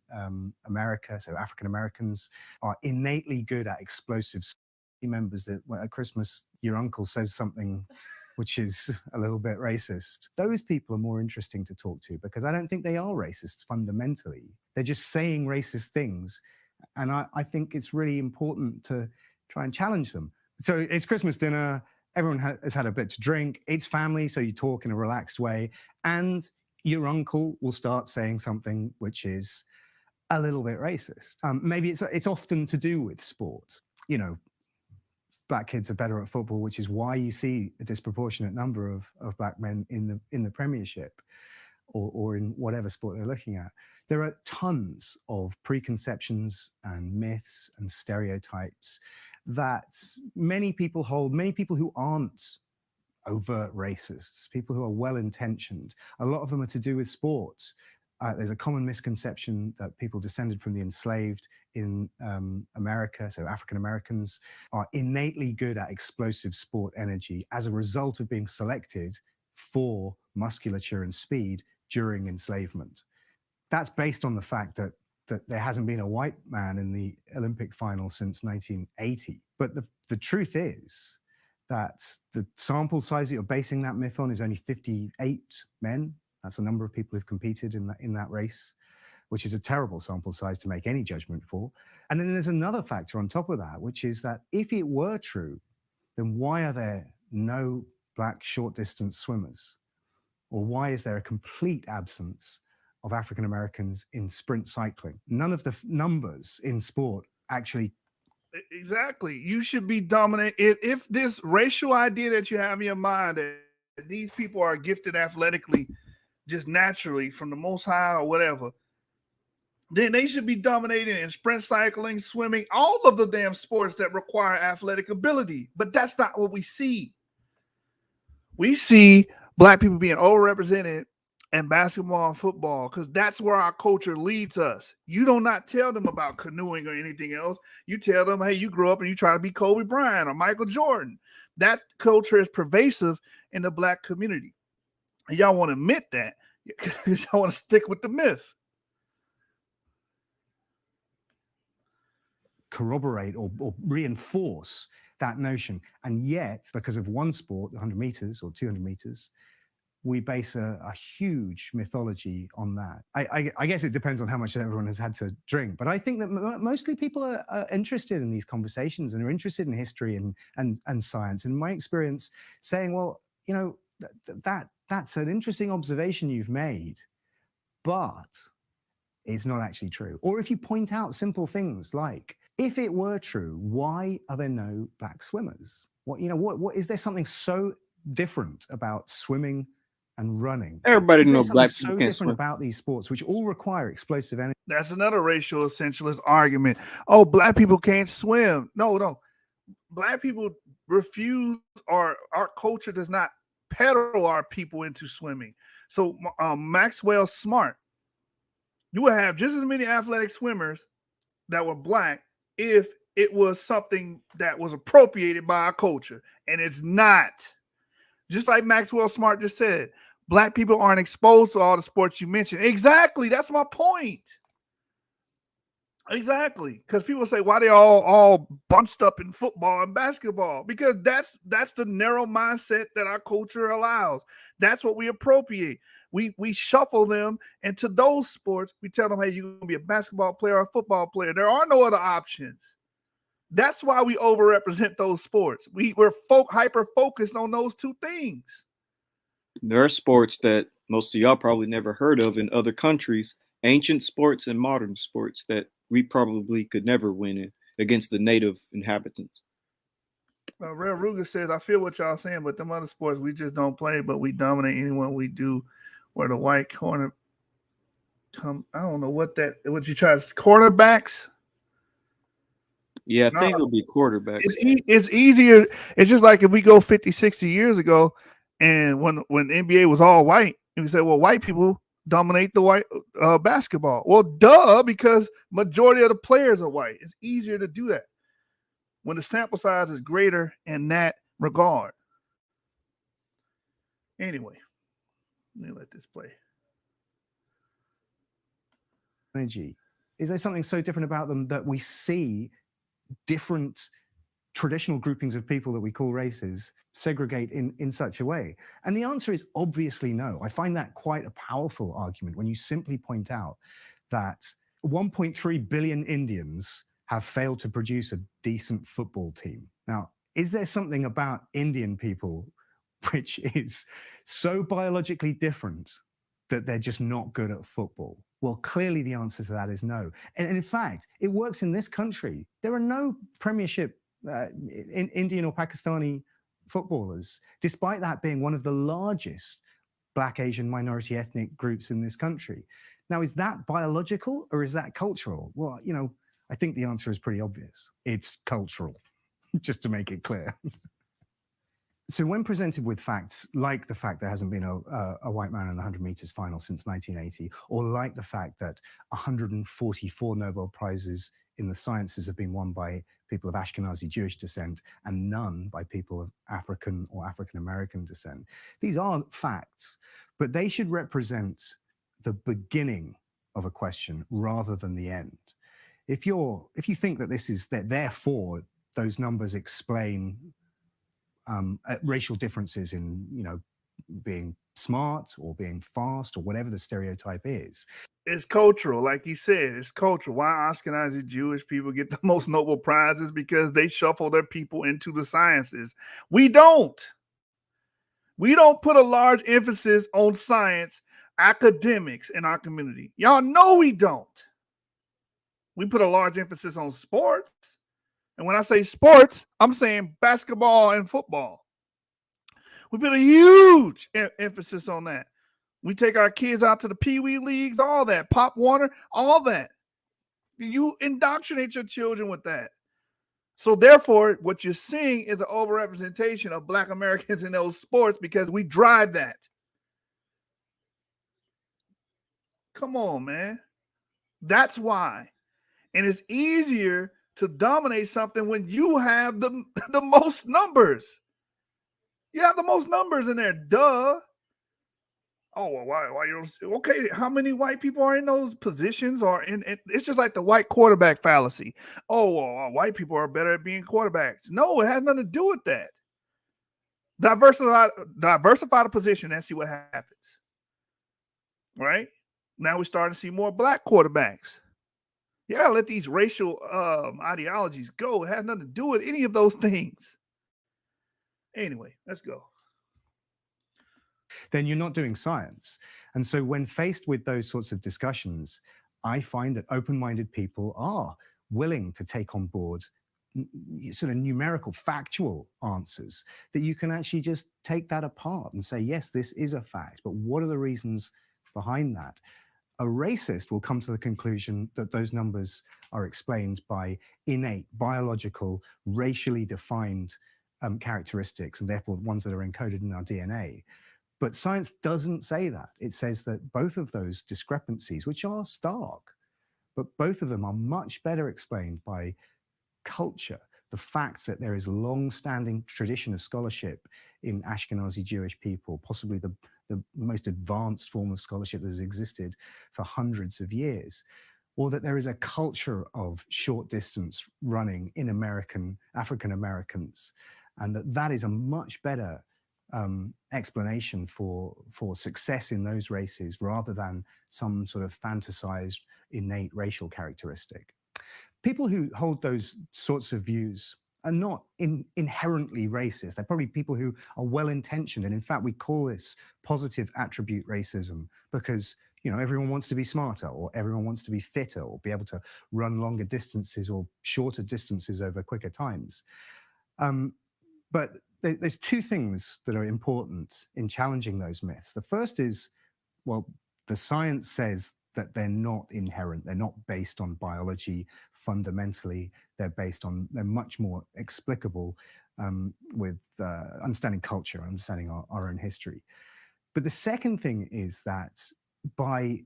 America, so African Americans are innately good at explosives. Remembers that at Christmas, your uncle says something which is a little bit racist. Those people are more interesting to talk to because I don't think they are racist fundamentally. They're just saying racist things. And I think it's really important to try and challenge them. So it's Christmas dinner. Everyone has had a bit to drink. It's family, so you talk in a relaxed way. And your uncle will start saying something which is a little bit racist. Maybe it's often to do with sport. You know, Black kids are better at football, which is why you see a disproportionate number of Black men in the Premiership or in whatever sport they're looking at. There are tons of preconceptions and myths and stereotypes that many people hold, many people who aren't overt racists, people who are well-intentioned. A lot of them are to do with sports. There's a common misconception that people descended from the enslaved in America, so African Americans, are innately good at explosive sport energy as a result of being selected for musculature and speed during enslavement. That's based on the fact that there hasn't been a white man in the Olympic final since 1980. But the truth is that the sample size that you're basing that myth on is only 58 men. That's the number of people who've competed in that race, which is a terrible sample size to make any judgment for. And then there's another factor on top of that, which is that if it were true, then why are there no Black short distance swimmers? Or why is there a complete absence of African Americans in sprint cycling? None of the numbers in sport actually. Exactly. You should be dominant. If this racial idea that you have in your mind that these people are gifted athletically, just naturally from the Most High or whatever, then they should be dominating in sprint cycling, swimming, all of the damn sports that require athletic ability. But that's not what we see. We see Black people being overrepresented in basketball and football because that's where our culture leads us. You do not tell them about canoeing or anything else. You tell them, hey, you grew up and you try to be Kobe Bryant or Michael Jordan. That culture is pervasive in the Black community. And y'all want to admit that because y'all want to stick with the myth. Corroborate or reinforce that notion. And yet, because of one sport, 100 meters or 200 meters, we base a huge mythology on that. I guess it depends on how much everyone has had to drink, but I think that mostly people are interested in these conversations and are interested in history and science. And in my experience, saying, well, you know, that's an interesting observation you've made, but it's not actually true. Or if you point out simple things like, if it were true, why are there no Black swimmers? What is there something so different about swimming and running? Everybody knows Black so people can't different swim. about these sports, which all require explosive energy. That's another racial essentialist argument. Oh, Black people can't swim. No. Black people refuse, or our culture does not pedal our people into swimming. So Maxwell Smart, you would have just as many athletic swimmers that were Black if it was something that was appropriated by our culture, and it's not. Just like Maxwell Smart just said, Black people aren't exposed to all the sports you mentioned. Exactly, that's my point. Exactly, because people say, why they all bunched up in football and basketball? Because that's the narrow mindset that our culture allows. That's what we appropriate. We shuffle them into those sports. We tell them, hey, you're gonna be a basketball player or a football player. There are no other options. That's why we overrepresent those sports. We're hyper focused on those two things. There are sports that most of y'all probably never heard of in other countries, ancient sports and modern sports that we probably could never win it against the native inhabitants. Real Ruger says, I feel what y'all saying, but them other sports we just don't play, but we dominate anyone we do. Where the white corner come, I don't know what you try quarterbacks. Yeah, I No, think it'll be quarterbacks. it's easier. It's just like if we go 50, 60 years ago, and when NBA was all white, and we said, well, white people dominate the white basketball. Well, duh, because majority of the players are white. It's easier to do that when the sample size is greater in that regard. Anyway, let me let this play. Energy. Is there something so different about them that we see different traditional groupings of people that we call races segregate in such a way? And the answer is obviously no. I find that quite a powerful argument when you simply point out that 1.3 billion Indians have failed to produce a decent football team. Now, is there something about Indian people which is so biologically different that they're just not good at football? Well, clearly the answer to that is no. And in fact, it works in this country. There are no Premiership Indian or Pakistani footballers, despite that being one of the largest Black, Asian, minority ethnic groups in this country. Now, is that biological or is that cultural? Well, I think the answer is pretty obvious. It's cultural, just to make it clear. So when presented with facts like the fact there hasn't been a white man in the 100 meters final since 1980, or like the fact that 144 Nobel Prizes in the sciences have been won by people of Ashkenazi Jewish descent and none by people of African or African-American descent, these aren't facts, but they should represent the beginning of a question rather than the end. If you think that therefore those numbers explain racial differences in, being smart or being fast or whatever the stereotype is. It's cultural, like you said. It's cultural. Why Ashkenazi Jewish people get the most Nobel Prizes? Because they shuffle their people into the sciences. We don't. We don't put a large emphasis on science, academics in our community. Y'all know we don't. We put a large emphasis on sports. And when I say sports, I'm saying basketball and football. We put a huge emphasis on that. We take our kids out to the Pee Wee leagues, all that, Pop Warner, all that. You indoctrinate your children with that. So therefore, what you're seeing is an overrepresentation of Black Americans in those sports because we drive that. Come on, man. That's why. And it's easier to dominate something when you have the most numbers. You have the most numbers in there, duh. Oh, well, why you don't? Okay, how many white people are in those positions? Or it's just like the white quarterback fallacy. Oh, well, white people are better at being quarterbacks. No, it has nothing to do with that. Diversify the position and see what happens. Right? Now we're starting to see more Black quarterbacks. You gotta let these racial ideologies go. It has nothing to do with any of those things. Anyway, let's go. Then you're not doing science. And so when faced with those sorts of discussions, I find that open-minded people are willing to take on board sort of numerical, factual answers that you can actually just take that apart and say, yes, this is a fact, but what are the reasons behind that? A racist will come to the conclusion that those numbers are explained by innate, biological, racially defined characteristics, and therefore ones that are encoded in our DNA. But science doesn't say that. It says that both of those discrepancies, which are stark, but both of them are much better explained by culture. The fact that there is a long-standing tradition of scholarship in Ashkenazi Jewish people, possibly the most advanced form of scholarship that has existed for hundreds of years, or that there is a culture of short distance running in African Americans, and that is a much better explanation for success in those races rather than some sort of fantasized innate racial characteristic. People who hold those sorts of views are not inherently racist. They're probably people who are well-intentioned. And in fact, we call this positive attribute racism because everyone wants to be smarter, or everyone wants to be fitter, or be able to run longer distances or shorter distances over quicker times. But there's two things that are important in challenging those myths. The first is, well, the science says that they're not inherent, they're not based on biology fundamentally, they're much more explicable with understanding culture, understanding our own history. But the second thing is that by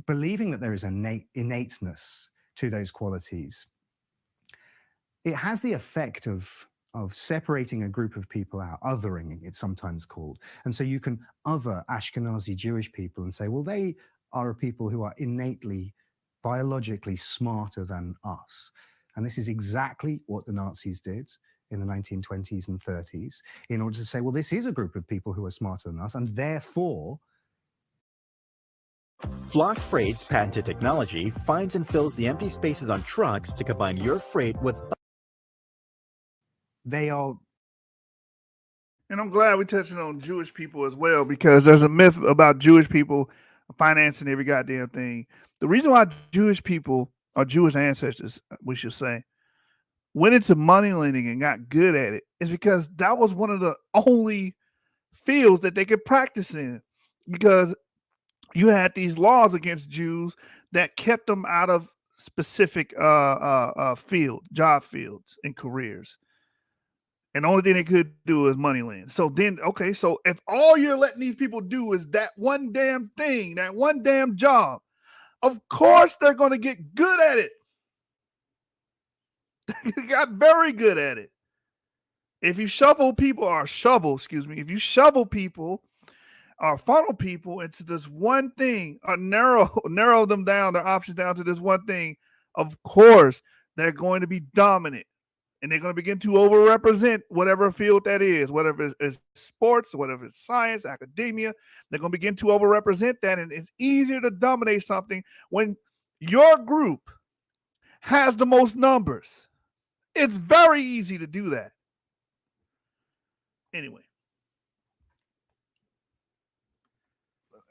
believing that there is an innateness to those qualities, it has the effect of separating a group of people out, othering, it's sometimes called. And so you can other Ashkenazi Jewish people and say, well, they are people who are innately, biologically smarter than us. And this is exactly what the Nazis did in the 1920s and 30s, in order to say, well, this is a group of people who are smarter than us, and therefore... Flock Freight's patented technology finds and fills the empty spaces on trucks to combine your freight with... They are... And I'm glad we're touching on Jewish people as well, because there's a myth about Jewish people financing every goddamn thing. The reason why Jewish people, or Jewish ancestors, we should say, went into money lending and got good at it is because that was one of the only fields that they could practice in, because you had these laws against Jews that kept them out of specific job fields and careers. And the only thing they could do is money lend. So then, okay, so if all you're letting these people do is that one damn thing, that one damn job, of course they're going to get good at it. They got very good at it. If you shovel people or if you shovel people or funnel people into this one thing, or narrow them down, their options down to this one thing, of course they're going to be dominant. And they're going to begin to overrepresent whatever field that is, whatever it's sports, whatever it's science, academia. They're going to begin to overrepresent that. And it's easier to dominate something when your group has the most numbers. It's very easy to do that. Anyway.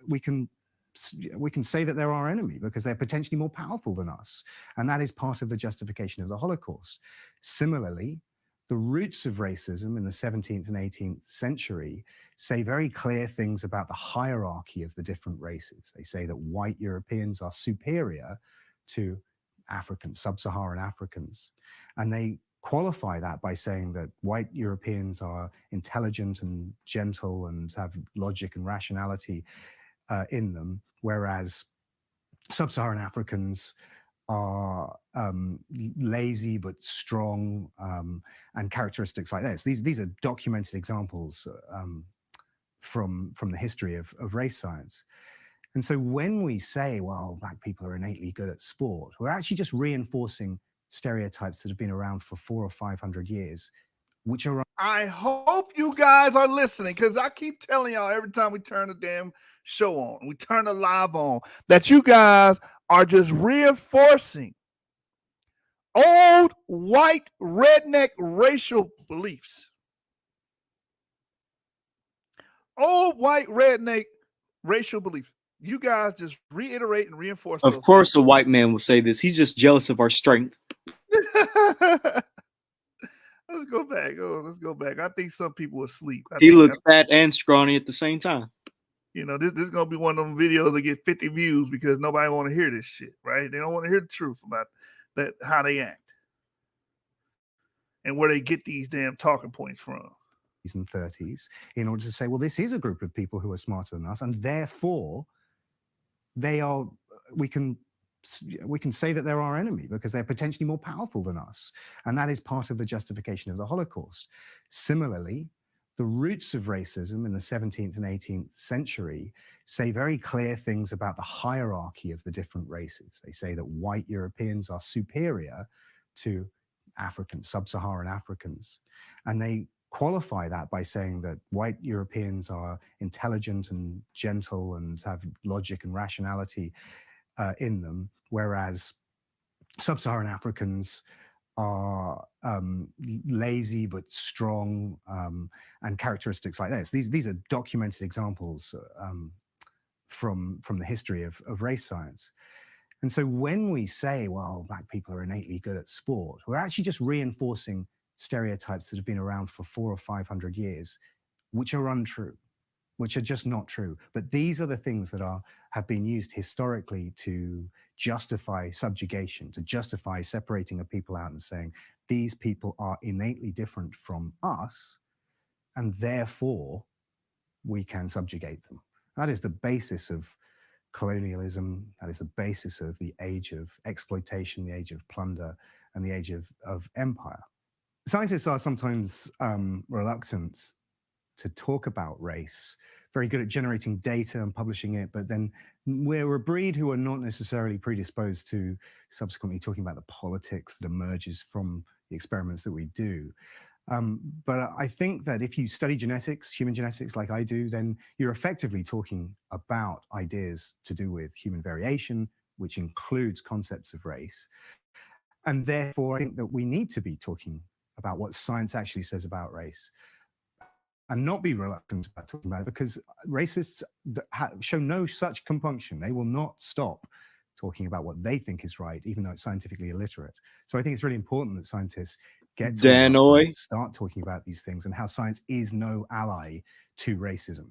We can say that they're our enemy because they're potentially more powerful than us. And that is part of the justification of the Holocaust. Similarly, the roots of racism in the 17th and 18th century say very clear things about the hierarchy of the different races. They say that white Europeans are superior to sub-Saharan Africans. And they qualify that by saying that white Europeans are intelligent and gentle and have logic and rationality in them, whereas sub-Saharan Africans are lazy but strong, and characteristics like this. These are documented examples from the history of race science. And so when we say, well, black people are innately good at sport, we're actually just reinforcing stereotypes that have been around for 400 or 500 years, which are... I hope you guys are listening, because I keep telling y'all every time we turn the damn show on, we turn the live on, that you guys are just reinforcing old white redneck racial beliefs. Old white redneck racial beliefs. You guys just reiterate and reinforce. Of course, a white man will say this. He's just jealous of our strength. Let's go back. Let's go back. I think some people are asleep. He looks fat and scrawny at the same time. You know, this is gonna be one of them videos that get 50 views because nobody want to hear this shit, right? They don't want to hear the truth about that, how they act, and where they get these damn talking points from. And 30s, in order to say, well, this is a group of people who are smarter than us, and therefore they are. We can say that they're our enemy because they're potentially more powerful than us. And that is part of the justification of the Holocaust. Similarly, the roots of racism in the 17th and 18th century say very clear things about the hierarchy of the different races. They say that white Europeans are superior to sub-Saharan Africans. And they qualify that by saying that white Europeans are intelligent and gentle and have logic and rationality in them, whereas sub-Saharan Africans are lazy but strong, and characteristics like this. These are documented examples from the history of race science. And so when we say, well, Black people are innately good at sport, we're actually just reinforcing stereotypes that have been around for 400 or 500 years, which are untrue, which are just not true. But these are the things that have been used historically to justify subjugation, to justify separating a people out and saying, these people are innately different from us, and therefore we can subjugate them. That is the basis of colonialism. That is the basis of the age of exploitation, the age of plunder, and the age of empire. Scientists are sometimes reluctant to talk about race, very good at generating data and publishing it, but then we're a breed who are not necessarily predisposed to subsequently talking about the politics that emerges from the experiments that we do. But I think that if you study genetics, human genetics, like I do, then you're effectively talking about ideas to do with human variation, which includes concepts of race. And therefore, I think that we need to be talking about what science actually says about race and not be reluctant about talking about it, because racists show no such compunction. They will not stop talking about what they think is right, even though it's scientifically illiterate. So I think it's really important that scientists get to start talking about these things and how science is no ally to racism.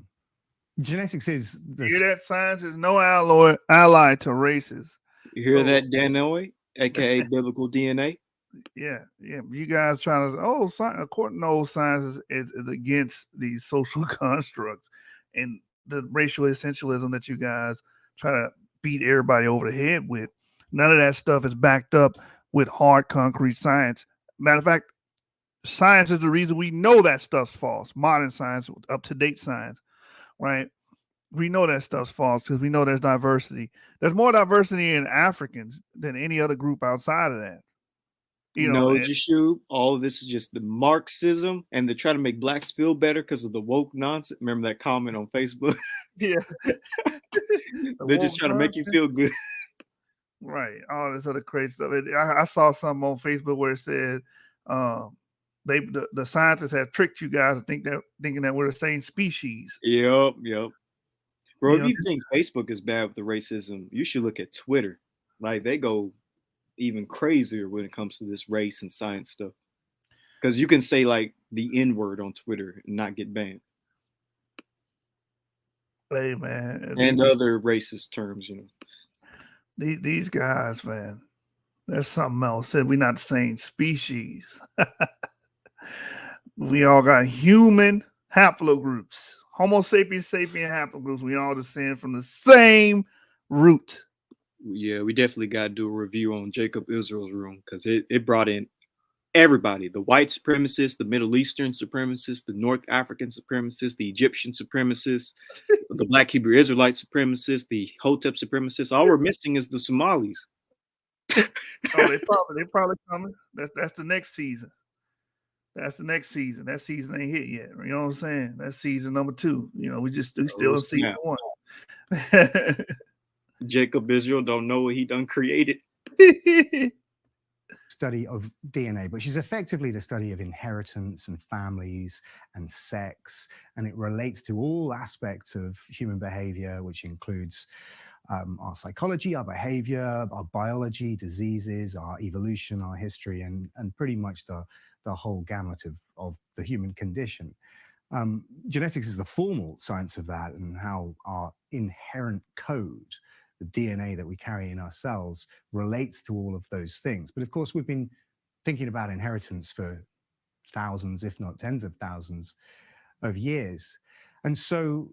Genetics is You hear that? Science is no ally to races. You hear that, Danoy, aka biblical DNA? Yeah. You guys trying to according to old science is against these social constructs and the racial essentialism that you guys try to beat everybody over the head with. None of that stuff is backed up with hard concrete science. Matter of fact, science is the reason we know that stuff's false. Modern science, up-to-date science, right? We know that stuff's false because we know there's diversity. There's more diversity in Africans than any other group outside of that. Jashub, all of this is just the Marxism, and they try to make blacks feel better because of the woke nonsense. Remember that comment on Facebook? Yeah. They're just trying to make you feel good. Right. All this other crazy stuff. I saw something on Facebook where it said the scientists have tricked you guys to thinking that we're the same species. Yep. Bro, if you think Facebook is bad with the racism, you should look at Twitter. Like, they go even crazier when it comes to this race and science stuff. Because you can say like the N-word on Twitter and not get banned. Hey, man. And other racist terms, These guys, man, there's something else. Said we're not the same species. We all got human haplogroups. Homo sapiens sapien haplogroups. We all descend from the same root. Yeah, we definitely got to do a review on Jacob Israel's room because it brought in everybody: the white supremacists, the Middle Eastern supremacists, the North African supremacists, the Egyptian supremacists, the Black Hebrew Israelite supremacists, the Hotep supremacists. All we're missing is the Somalis. They probably coming. That's the next season. That's the next season. That season ain't hit yet. You know what I'm saying? That's season number 2. We still in season 1. Jacob Israel don't know what he done created. Study of DNA, which is effectively the study of inheritance and families and sex, and it relates to all aspects of human behavior, which includes our psychology, our behavior, our biology, diseases, our evolution, our history, and pretty much the whole gamut of the human condition. Genetics is the formal science of that, and how our inherent code, the DNA that we carry in our cells, relates to all of those things. But of course, we've been thinking about inheritance for thousands, if not tens of thousands of years. And so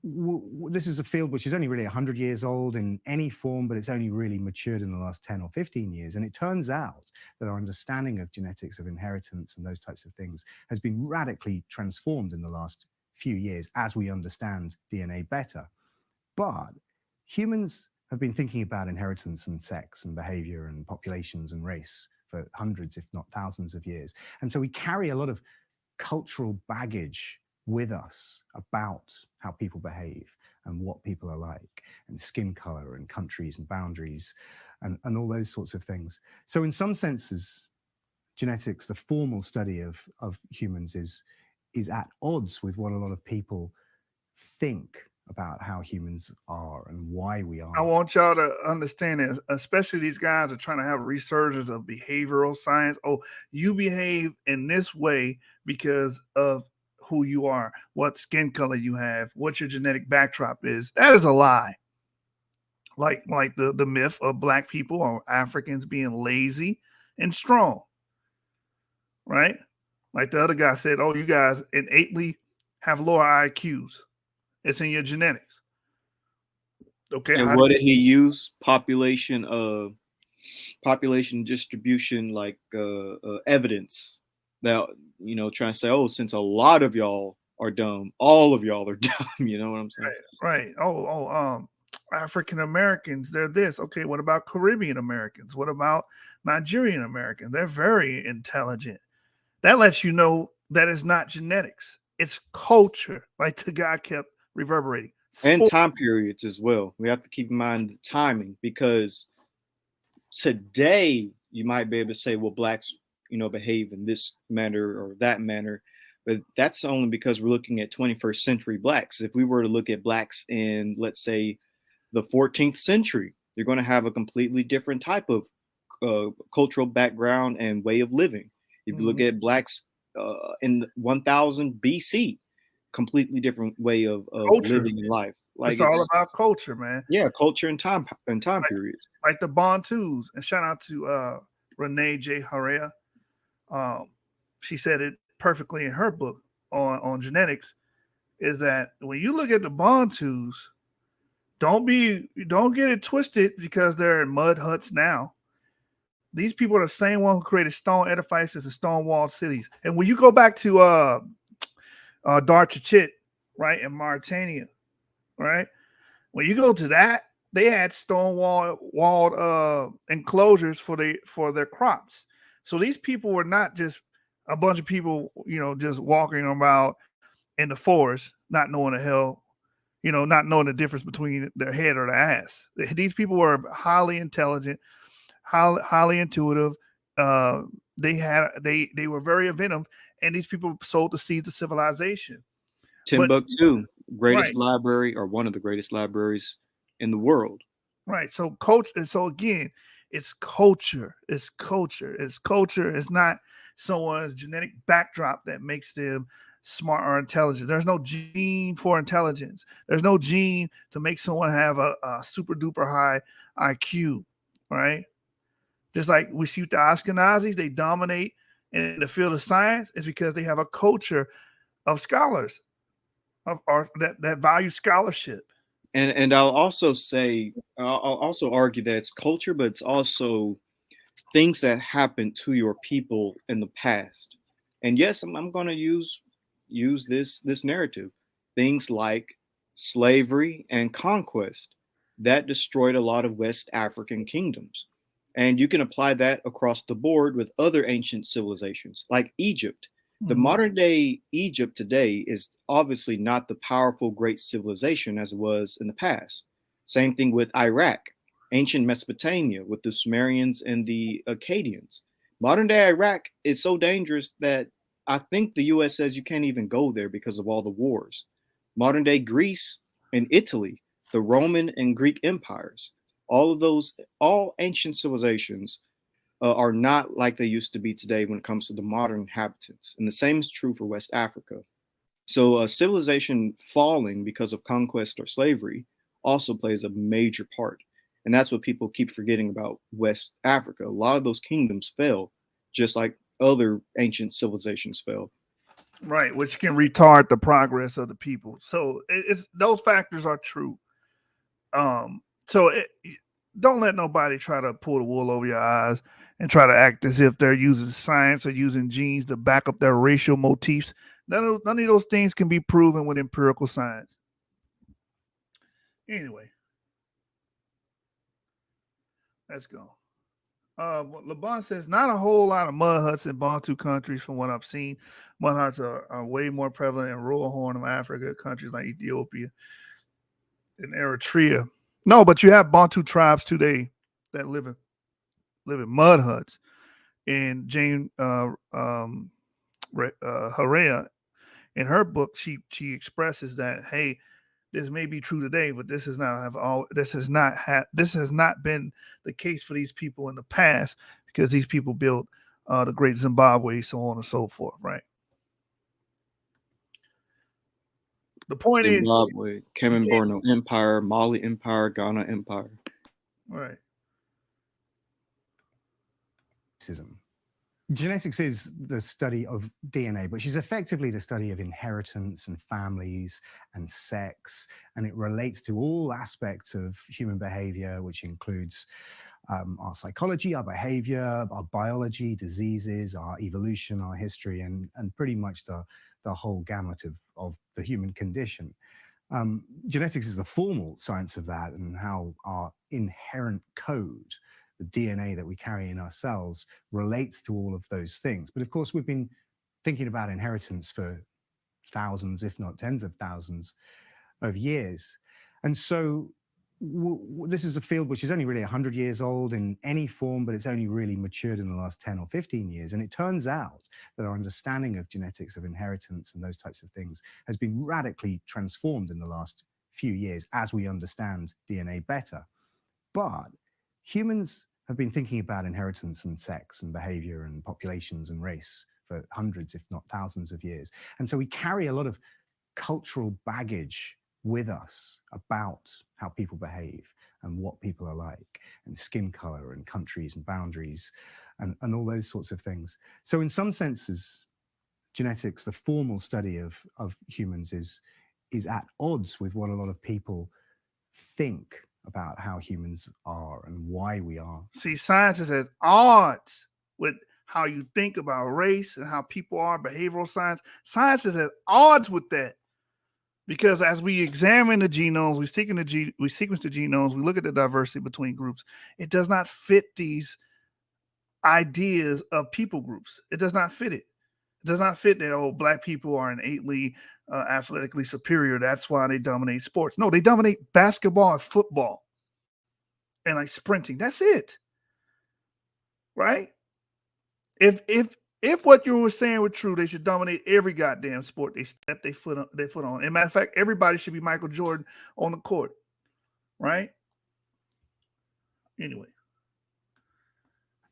this is a field which is only really 100 years old in any form, but it's only really matured in the last 10 or 15 years. And it turns out that our understanding of genetics, of inheritance and those types of things has been radically transformed in the last few years as we understand DNA better. But humans have been thinking about inheritance and sex and behavior and populations and race for hundreds, if not thousands of years. And so we carry a lot of cultural baggage with us about how people behave and what people are like, and skin color and countries and boundaries and all those sorts of things. So in some senses, genetics, the formal study of humans, is at odds with what a lot of people think about how humans are and why we are. I want y'all to understand it, especially these guys are trying to have a resurgence of behavioral science. Oh, you behave in this way because of who you are, what skin color you have, what your genetic backdrop is. That is a lie. Like the myth of black people or Africans being lazy and strong, right? Like the other guy said, oh, you guys innately have lower IQs. It's in your genetics. Okay, And how what did did he use? Population distribution, like evidence that, trying to say, oh, since a lot of y'all are dumb, all of y'all are dumb. You know what I'm saying? right? African Americans, they're this. Okay, what about Caribbean Americans? What about Nigerian Americans? They're very intelligent. That lets you know that it's not genetics, it's culture. Like the guy kept reverberating. And Sport. time periods as well. We have to keep in mind the timing, because today you might be able to say, well, blacks, behave in this manner or that manner, but that's only because we're looking at 21st century blacks. If we were to look at blacks in, let's say, the 14th century, you're going to have a completely different type of cultural background and way of living. If you look at blacks in 1000 BC, completely different way of Culture. living in life. Like It's all about culture, man. yeah, culture and time periods. Like the Bantus. And shout out to Renee J. Harea. She said it perfectly in her book on genetics. Is that when you look at the Bantus, don't get it twisted because they're in mud huts now. These people are the same one who created stone edifices and stone walled cities. And when you go back to Dar Chachit, right, in Mauritania, right, when you go to that, they had stone walled enclosures for their crops. So these people were not just a bunch of people, just walking about in the forest, not knowing the hell, not knowing the difference between their head or their ass. These people were highly intelligent, highly intuitive. They were very inventive, and these people sowed the seeds of civilization. But Timbuktu, greatest right, library, or one of the greatest libraries in the world. right. So coach, and so again, it's culture. It's culture. It's culture. It's not someone's genetic backdrop that makes them smart or intelligent. There's no gene for intelligence. There's no gene to make someone have a super duper high IQ, right? Just like we see with the Ashkenazis, they dominate in the field of science. It's because they have a culture of scholars that value scholarship. And I'll also say, I'll also argue that it's culture, but it's also things that happened to your people in the past. And yes, I'm going to use this narrative. Things like slavery and conquest that destroyed a lot of West African kingdoms. And you can apply that across the board with other ancient civilizations like Egypt. The Mhm. modern day Egypt today is obviously not the powerful great civilization as it was in the past. Same thing with Iraq, ancient Mesopotamia with the Sumerians and the Akkadians. Modern day Iraq is so dangerous that I think the US says you can't even go there because of all the wars. Modern day Greece and Italy, the Roman and Greek empires, all of those, all ancient civilizations are not like they used to be today when it comes to the modern inhabitants. And the same is true for West Africa. So civilization falling because of conquest or slavery also plays a major part. And that's what people keep forgetting about West Africa. A lot of those kingdoms fell, just like other ancient civilizations fell. Right, which can retard the progress of the people. So it's those factors are true. So don't let nobody try to pull the wool over your eyes and try to act as if they're using science or using genes to back up their racial motifs. None of those things can be proven with empirical science. Anyway, let's go. LeBron says not a whole lot of mud huts in Bantu countries from what I've seen. Mud huts are way more prevalent in rural Horn of Africa, countries like Ethiopia and Eritrea. No, but you have Bantu tribes today that live in mud huts. And Jane Harea, in her book, she expresses that, hey, This may be true today, but this has not been the case for these people in the past, because these people built the Great Zimbabwe, so on and so forth, right? The point is, Zimbabwe, Cameroon Empire, Mali Empire, Ghana Empire. right? Genetics is the study of DNA, which is effectively the study of inheritance and families and sex, and it relates to all aspects of human behavior, which includes our psychology, our behavior, our biology, diseases, our evolution, our history, and pretty much the whole gamut of the human condition. Genetics is the formal science of that, and how our inherent code, the DNA that we carry in our cells, relates to all of those things. But of course, we've been thinking about inheritance for thousands, if not tens of thousands of years. And so this is a field which is only really 100 years old in any form, but it's only really matured in the last 10 or 15 years. And it turns out that our understanding of genetics, of inheritance, and those types of things has been radically transformed in the last few years as we understand DNA better. But humans have been thinking about inheritance and sex and behavior and populations and race for hundreds, if not thousands of years. And so we carry a lot of cultural baggage with us about how people behave and what people are like, and skin color and countries and boundaries and all those sorts of things. So in some senses, genetics, the formal study of humans, is at odds with what a lot of people think about how humans are and why we are. See, science is at odds with how you think about race and how people are. Behavioral science, science is at odds with that, because as we examine the genomes, we sequence the genomes, we look at the diversity between groups, it does not fit these ideas of people groups. It does not fit it. It does not fit that, oh, black people are innately athletically superior, that's why they dominate sports. No, they dominate basketball and football and like sprinting. That's it, right? If what you were saying were true, they should dominate every goddamn sport they step their foot on. As a matter of fact, everybody should be Michael Jordan on the court, right? Anyway,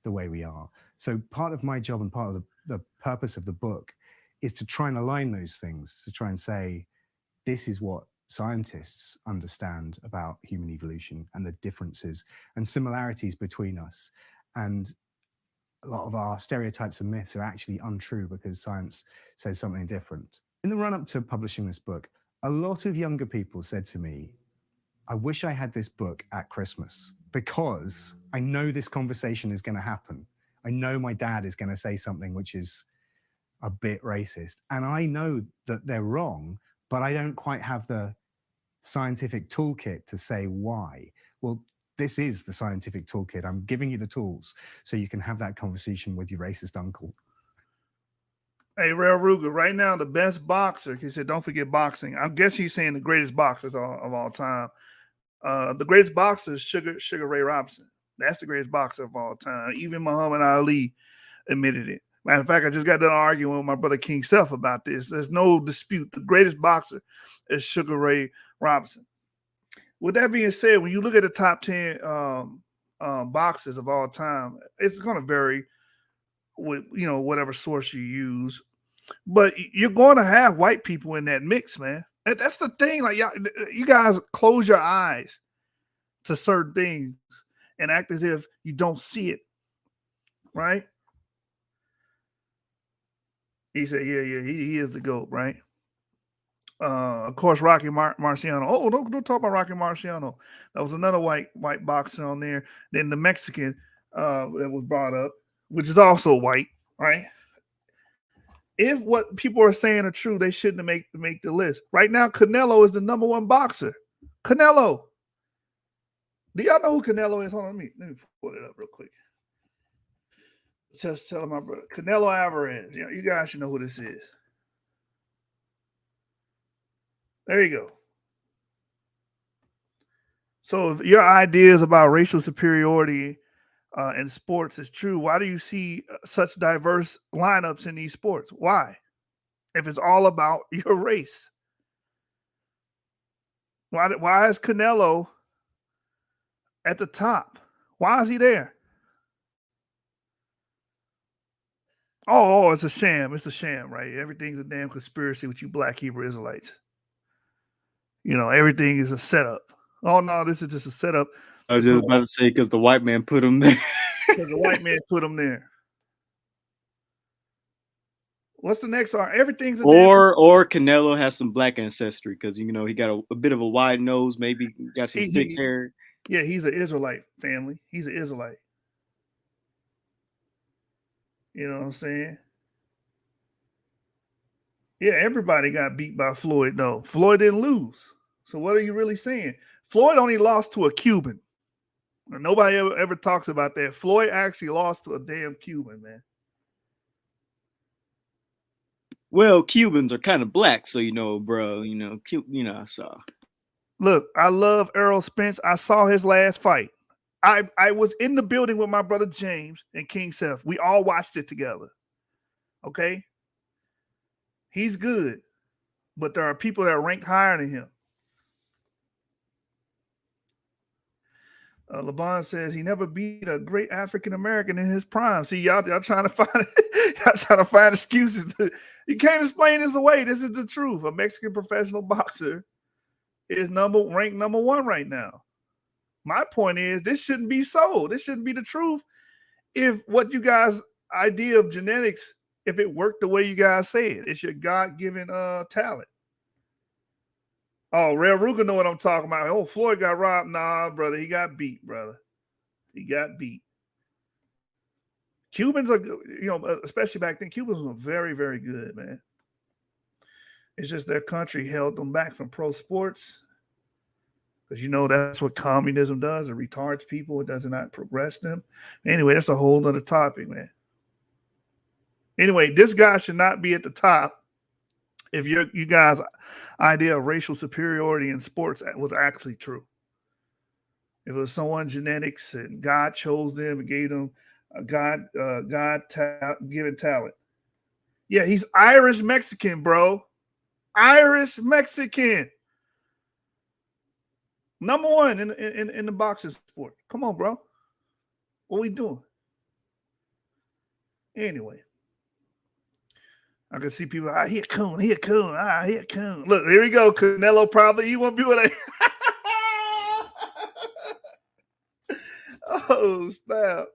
the way we are. So part of my job and part of the purpose of the book is to try and align those things, to try and say, this is what scientists understand about human evolution and the differences and similarities between us. And a lot of our stereotypes and myths are actually untrue because science says something different. In the run-up to publishing this book, a lot of younger people said to me, I wish I had this book at Christmas, because I know this conversation is going to happen. I know my dad is going to say something which is a bit racist, and I know that they're wrong, but I don't quite have the scientific toolkit to say why. Well, this is the scientific toolkit. I'm giving you the tools so you can have that conversation with your racist uncle. Hey, Rail Ruger, right now the best boxer, he said, don't forget boxing. I guess he's saying the greatest boxers of all time. The greatest boxer is Sugar Ray Robinson. That's the greatest boxer of all time. Even Muhammad Ali admitted it. Matter of fact, I just got done arguing with my brother King Self about this. There's no dispute. The greatest boxer is Sugar Ray Robinson. With that being said, when you look at the top 10 boxers of all time, it's going to vary with, whatever source you use. But you're going to have white people in that mix, man. That's the thing. Like, you guys close your eyes to certain things and act as if you don't see it, right? He said, yeah, he is the GOAT, right? Of course, Rocky Marciano. Oh, don't talk about Rocky Marciano. That was another white boxer on there. Then the Mexican that was brought up, which is also white, right? If what people are saying are true, they shouldn't make the list. Right now, Canelo is the number one boxer. Canelo. Do y'all know who Canelo is? Hold on, let me pull it up real quick. Just tell my brother. Canelo Alvarez. You guys should know who this is. There you go. So if your ideas about racial superiority in sports is true, why do you see such diverse lineups in these sports? Why? If it's all about your race. Why is Canelo at the top? Why is he there? Oh, it's a sham. It's a sham, right? Everything's a damn conspiracy with you black Hebrew Israelites. You know, everything is a setup. Oh no, this is just a setup. I was just about to say because the white man put him there. Because the white man put him there. What's the next art? Everything's a or Canelo has some black ancestry because you know he got a bit of a wide nose, maybe got some thick hair. Yeah, he's an Israelite family. He's an Israelite. You know what I'm saying? Yeah, everybody got beat by Floyd, though. Floyd didn't lose. So what are you really saying? Floyd only lost to a Cuban. Nobody ever talks about that. Floyd actually lost to a damn Cuban, man. Well, Cubans are kind of black, so you know, bro. You know, so. Look, I love Errol Spence. I saw his last fight. I was in the building with my brother James and King Seth. We all watched it together. Okay? He's good, but there are people that are ranked higher than him. LeBron says he never beat a great African American in his prime. See, y'all trying to find y'all trying to find excuses. You can't explain this away. This is the truth. A Mexican professional boxer is ranked number 1 right now. My point is, this shouldn't be so. This shouldn't be the truth. If what you guys' idea of genetics, if it worked the way you guys say it, it's your God-given talent. Oh, Real Ruger know what I'm talking about. Oh, Floyd got robbed. Nah, brother, he got beat, brother. He got beat. Cubans are, you know, especially back then, Cubans were very, very good, man. It's just their country held them back from pro sports. Because you know that's what communism does. It retards people. It does not progress them. Anyway, that's a whole other topic, man. Anyway, this guy should not be at the top if you guys' idea of racial superiority in sports was actually true. If it was someone's genetics and God chose them and gave them a God-given talent. Yeah, he's Irish Mexican, bro. Irish Mexican. Number 1 in the boxing sport. Come on, bro. What we doing? Anyway. I can see people, here Coon. Look, here we go. Canelo probably, you want to be with a oh, snap.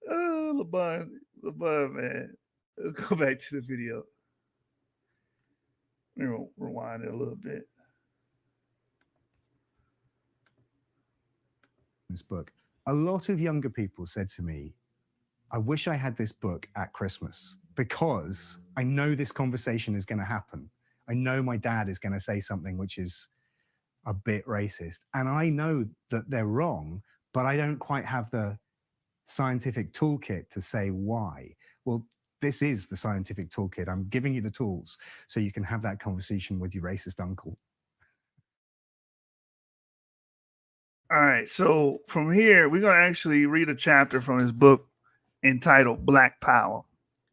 Oh, LeBron, man. Let's go back to the video. Let me rewind it a little bit. This book. A lot of younger people said to me, I wish I had this book at Christmas because I know this conversation is going to happen. I know my dad is going to say something which is a bit racist. And I know that they're wrong, but I don't quite have the scientific toolkit to say why. Well, this is the scientific toolkit. I'm giving you the tools so you can have that conversation with your racist uncle. All right, so from here, we're going to actually read a chapter from his book entitled Black Power,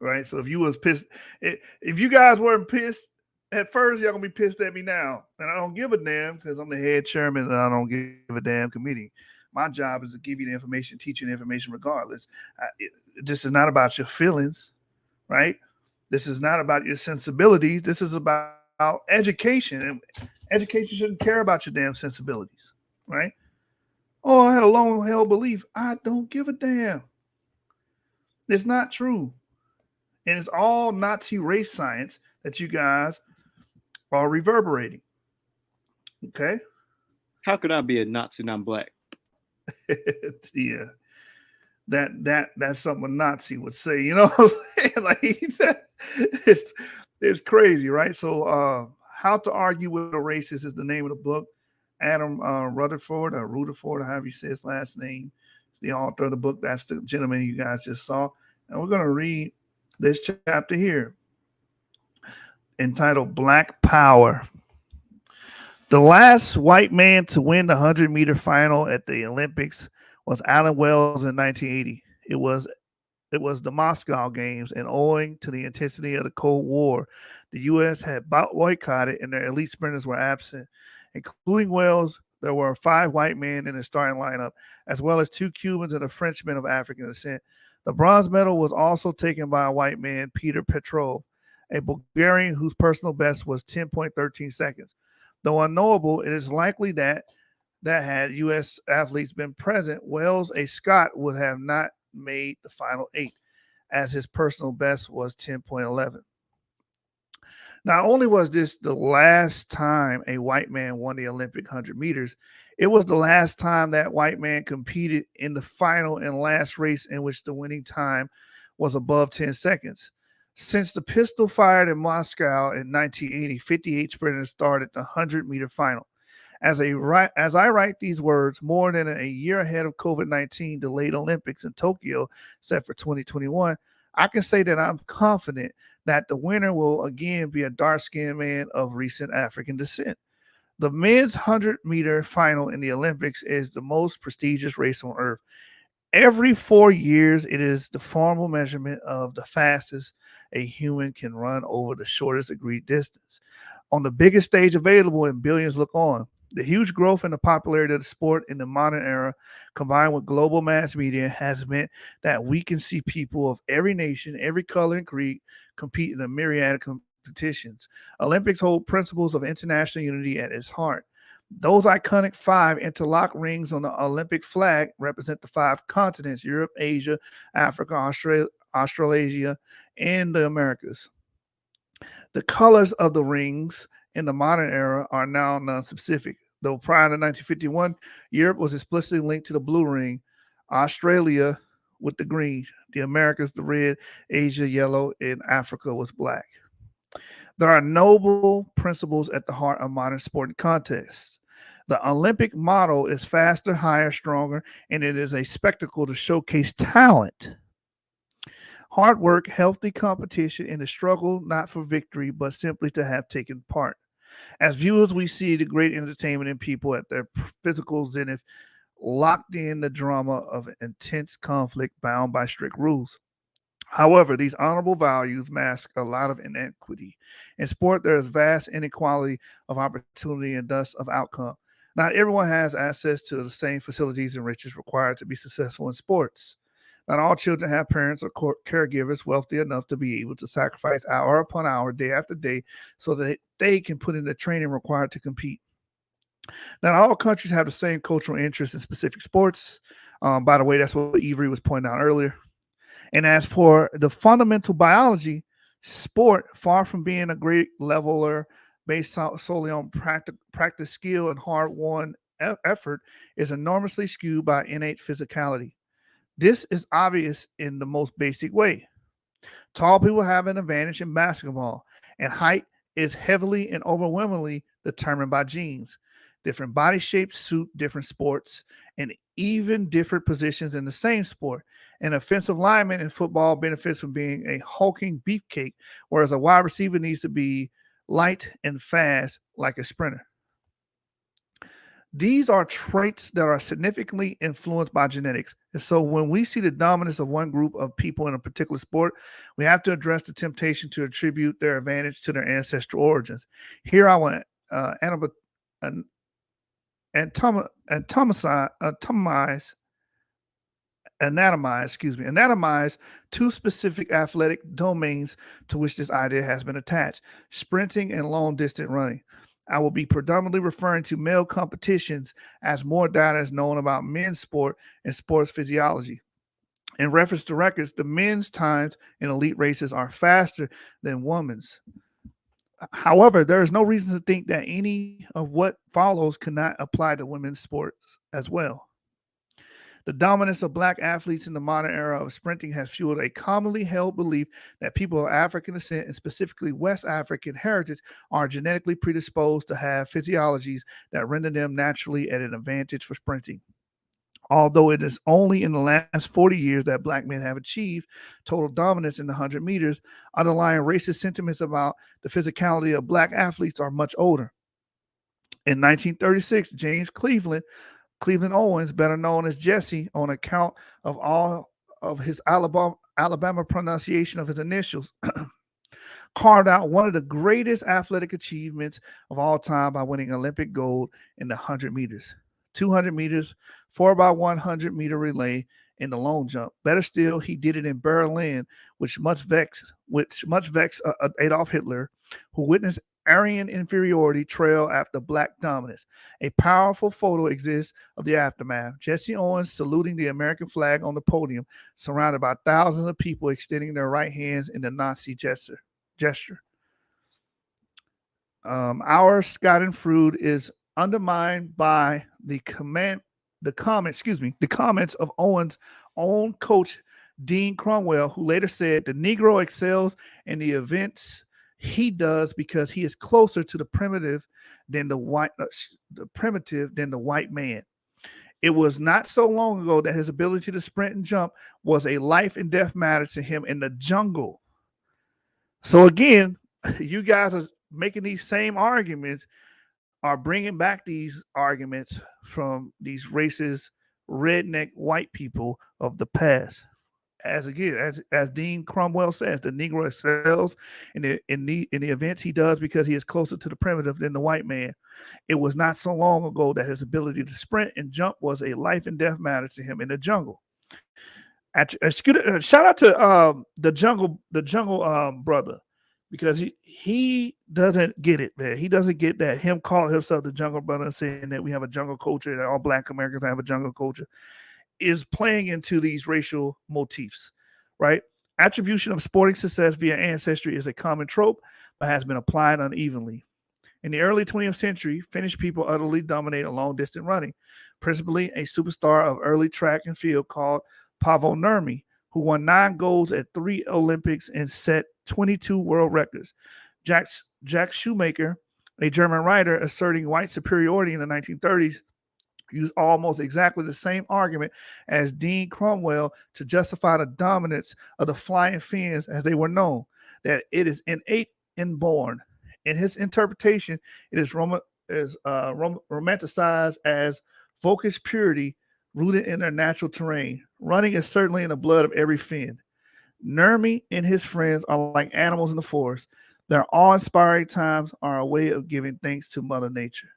right? So if you was pissed, if you guys weren't pissed at first, y'all going to be pissed at me now. And I don't give a damn because I'm the head chairman and I don't give a damn committee. My job is to give you the information, teach you the information regardless. This is not about your feelings, right? This is not about your sensibilities. This is about education. And education shouldn't care about your damn sensibilities, right? Oh, I had a long held belief. I don't give a damn. It's not true. And it's all Nazi race science that you guys are reverberating. Okay? How could I be a Nazi and I'm black? Yeah. That's something a Nazi would say, you know what I'm saying? Like it's crazy, right? So How to Argue with a Racist is the name of the book. Adam Rutherford, or Rutherford, or however you say his last name, is the author of the book. That's the gentleman you guys just saw. And we're going to read this chapter here entitled Black Power. The last white man to win the 100-meter final at the Olympics was Alan Wells in 1980. It was the Moscow Games, and owing to the intensity of the Cold War, the U.S. had boycotted and their elite sprinters were absent. Including Wells, there were 5 white men in the starting lineup, as well as 2 Cubans and a Frenchman of African descent. The bronze medal was also taken by a white man, Peter Petrov, a Bulgarian whose personal best was 10.13 seconds. Though unknowable, it is likely that had U.S. athletes been present, Wells, a Scot, would have not made the final 8, as his personal best was 10.11. Not only was this the last time a white man won the Olympic 100 meters, it was the last time that white man competed in the final and last race in which the winning time was above 10 seconds. Since the pistol fired in Moscow in 1980, 58 sprinters started the 100-meter final. As I write these words, more than a year ahead of COVID-19 delayed Olympics in Tokyo set for 2021, I can say that I'm confident that the winner will again be a dark-skinned man of recent African descent. The men's 100-meter final in the Olympics is the most prestigious race on earth. Every 4 years, it is the formal measurement of the fastest a human can run over the shortest agreed distance. On the biggest stage available, and billions look on. The huge growth in the popularity of the sport in the modern era, combined with global mass media, has meant that we can see people of every nation, every color and creed compete in a myriad of competitions. Olympics hold principles of international unity at its heart. Those iconic 5 interlocked rings on the Olympic flag represent the 5 continents: Europe, Asia, Africa, Australasia, and the Americas. The colors of the rings in the modern era are now non-specific. Though prior to 1951, Europe was explicitly linked to the blue ring, Australia with the green, the Americas the red, Asia yellow, and Africa was black. There are noble principles at the heart of modern sporting contests. The Olympic motto is faster, higher, stronger, and it is a spectacle to showcase talent. Hard work, healthy competition, and the struggle not for victory, but simply to have taken part. As viewers, we see the great entertainment in people at their physical zenith, locked in the drama of intense conflict bound by strict rules. However, these honorable values mask a lot of inequity. In sport, there is vast inequality of opportunity and thus of outcome. Not everyone has access to the same facilities and riches required to be successful in sports. Not all children have parents or caregivers wealthy enough to be able to sacrifice hour upon hour, day after day, so that they can put in the training required to compete. Not all countries have the same cultural interest in specific sports. By the way, that's what Avery was pointing out earlier. And as for the fundamental biology, sport, far from being a great leveler based solely on practice skill and hard-won effort, is enormously skewed by innate physicality. This is obvious in the most basic way. Tall people have an advantage in basketball, and height is heavily and overwhelmingly determined by genes. Different body shapes suit different sports and even different positions in the same sport. An offensive lineman in football benefits from being a hulking beefcake, whereas a wide receiver needs to be light and fast like a sprinter. These are traits that are significantly influenced by genetics. And so when we see the dominance of one group of people in a particular sport, we have to address the temptation to attribute their advantage to their ancestral origins. Here I want to anatomize 2 specific athletic domains to which this idea has been attached: sprinting and long distance running. I will be predominantly referring to male competitions, as more data is known about men's sport and sports physiology. In reference to records, the men's times in elite races are faster than women's. However, there is no reason to think that any of what follows cannot apply to women's sports as well. The dominance of black athletes in the modern era of sprinting has fueled a commonly held belief that people of African descent, and specifically West African heritage, are genetically predisposed to have physiologies that render them naturally at an advantage for sprinting. Although it is only in the last 40 years that black men have achieved total dominance in the 100 meters, underlying racist sentiments about the physicality of black athletes are much older. In 1936, James Cleveland Owens, better known as Jesse, on account of all of his Alabama pronunciation of his initials, carved out one of the greatest athletic achievements of all time by winning Olympic gold in the 100 meters, 200 meters, 4x100 meter relay, in the long jump. Better still, he did it in Berlin, which much vexed Adolf Hitler, who witnessed Aryan inferiority trail after black dominance. A powerful photo exists of the aftermath. Jesse Owens saluting the American flag on the podium, surrounded by thousands of people extending their right hands in the Nazi gesture. Our Schadenfreude is undermined by the comments of Owens' own coach, Dean Cromwell, who later said the Negro excels in the events he does because he is closer to the primitive than the white man. It was not so long ago that his ability to sprint and jump was a life and death matter to him in the jungle. So again, you guys are making these same arguments, are bringing back these arguments from these racist, redneck white people of the past. As Dean Cromwell says, the Negro excels in the events he does because he is closer to the primitive than the white man. It was not so long ago that his ability to sprint and jump was a life and death matter to him in the jungle. Shout out to the jungle brother, because he doesn't get it, man. He doesn't get that him calling himself the jungle brother and saying that we have a jungle culture, that all black Americans have a jungle culture, is playing into these racial motifs, right? Attribution of sporting success via ancestry is a common trope, but has been applied unevenly. In the early 20th century, Finnish people utterly dominated long distance running, principally a superstar of early track and field called Paavo Nurmi, who won 9 golds at 3 Olympics and set 22 world records. Jack Shoemaker, a German writer asserting white superiority in the 1930s, used almost exactly the same argument as Dean Cromwell to justify the dominance of the Flying Finns as they were known, that it is innate and born. In his interpretation, it is romanticized as folkish purity rooted in their natural terrain. Running is certainly in the blood of every Finn. Nurmi and his friends are like animals in the forest. Their awe-inspiring times are a way of giving thanks to Mother Nature.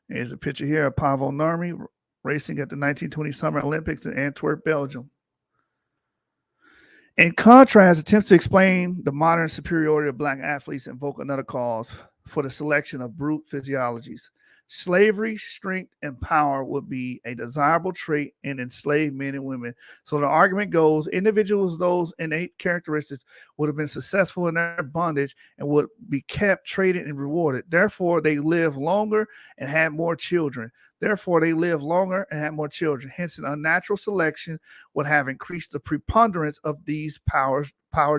Here's a picture here of Paavo Nurmi racing at the 1920 Summer Olympics in Antwerp, Belgium. In contrast, attempts to explain the modern superiority of black athletes invoke another cause for the selection of brute physiologies. Slavery, strength, and power would be a desirable trait in enslaved men and women. So the argument goes, individuals, those innate characteristics would have been successful in their bondage and would be kept, traded, and rewarded. Therefore, they live longer and had more children. Hence, an unnatural selection would have increased the preponderance of these power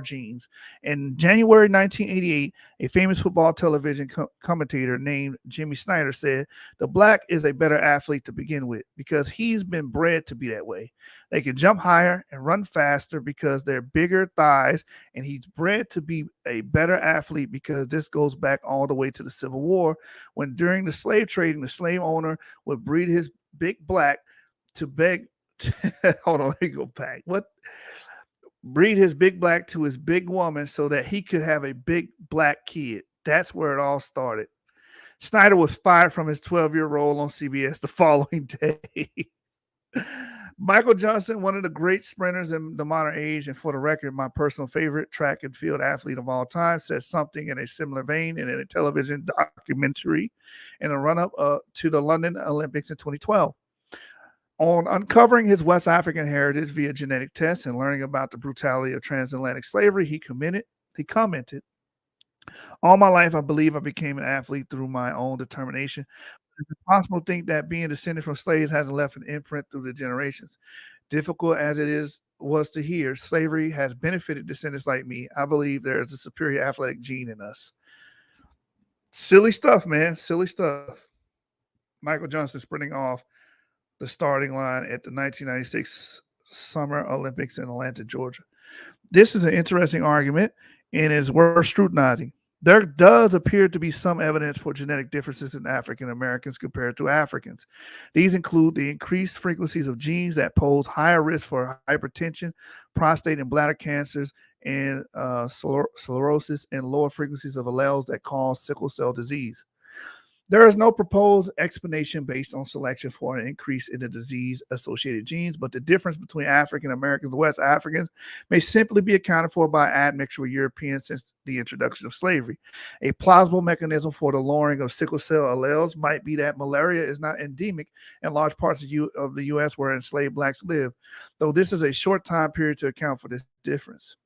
genes. In January 1988, a famous football television commentator named Jimmy Snyder said, the black is a better athlete to begin with because he's been bred to be that way. They can jump higher and run faster because they're bigger thighs, and he's bred to be a better athlete because this goes back all the way to the Civil War, when during the slave trading, the slave owner would breed his big black to beg. Hold on, let me go back. Breed his big black to his big woman so that he could have a big black kid. That's where it all started. Snyder was fired from his 12-year role on CBS the following day. Michael Johnson, one of the great sprinters in the modern age, and for the record, my personal favorite track and field athlete of all time, said something in a similar vein in a television documentary in a run-up to the London Olympics in 2012. On uncovering his West African heritage via genetic tests and learning about the brutality of transatlantic slavery, he commented, all my life, I believe I became an athlete through my own determination. It's impossible to think that being descended from slaves hasn't left an imprint through the generations. Difficult as it was to hear, slavery has benefited descendants like me. I believe there is a superior athletic gene in us. Silly stuff, man. Silly stuff. Michael Johnson sprinting off the starting line at the 1996 Summer Olympics in Atlanta, Georgia. This is an interesting argument and is worth scrutinizing. There does appear to be some evidence for genetic differences in African Americans compared to Africans. These include the increased frequencies of genes that pose higher risk for hypertension, prostate and bladder cancers, and sclerosis and lower frequencies of alleles that cause sickle cell disease. There is no proposed explanation based on selection for an increase in the disease-associated genes, but the difference between African Americans and West Africans may simply be accounted for by admixture with Europeans since the introduction of slavery. A plausible mechanism for the lowering of sickle cell alleles might be that malaria is not endemic in large parts of the U.S. where enslaved blacks live, though this is a short time period to account for this difference.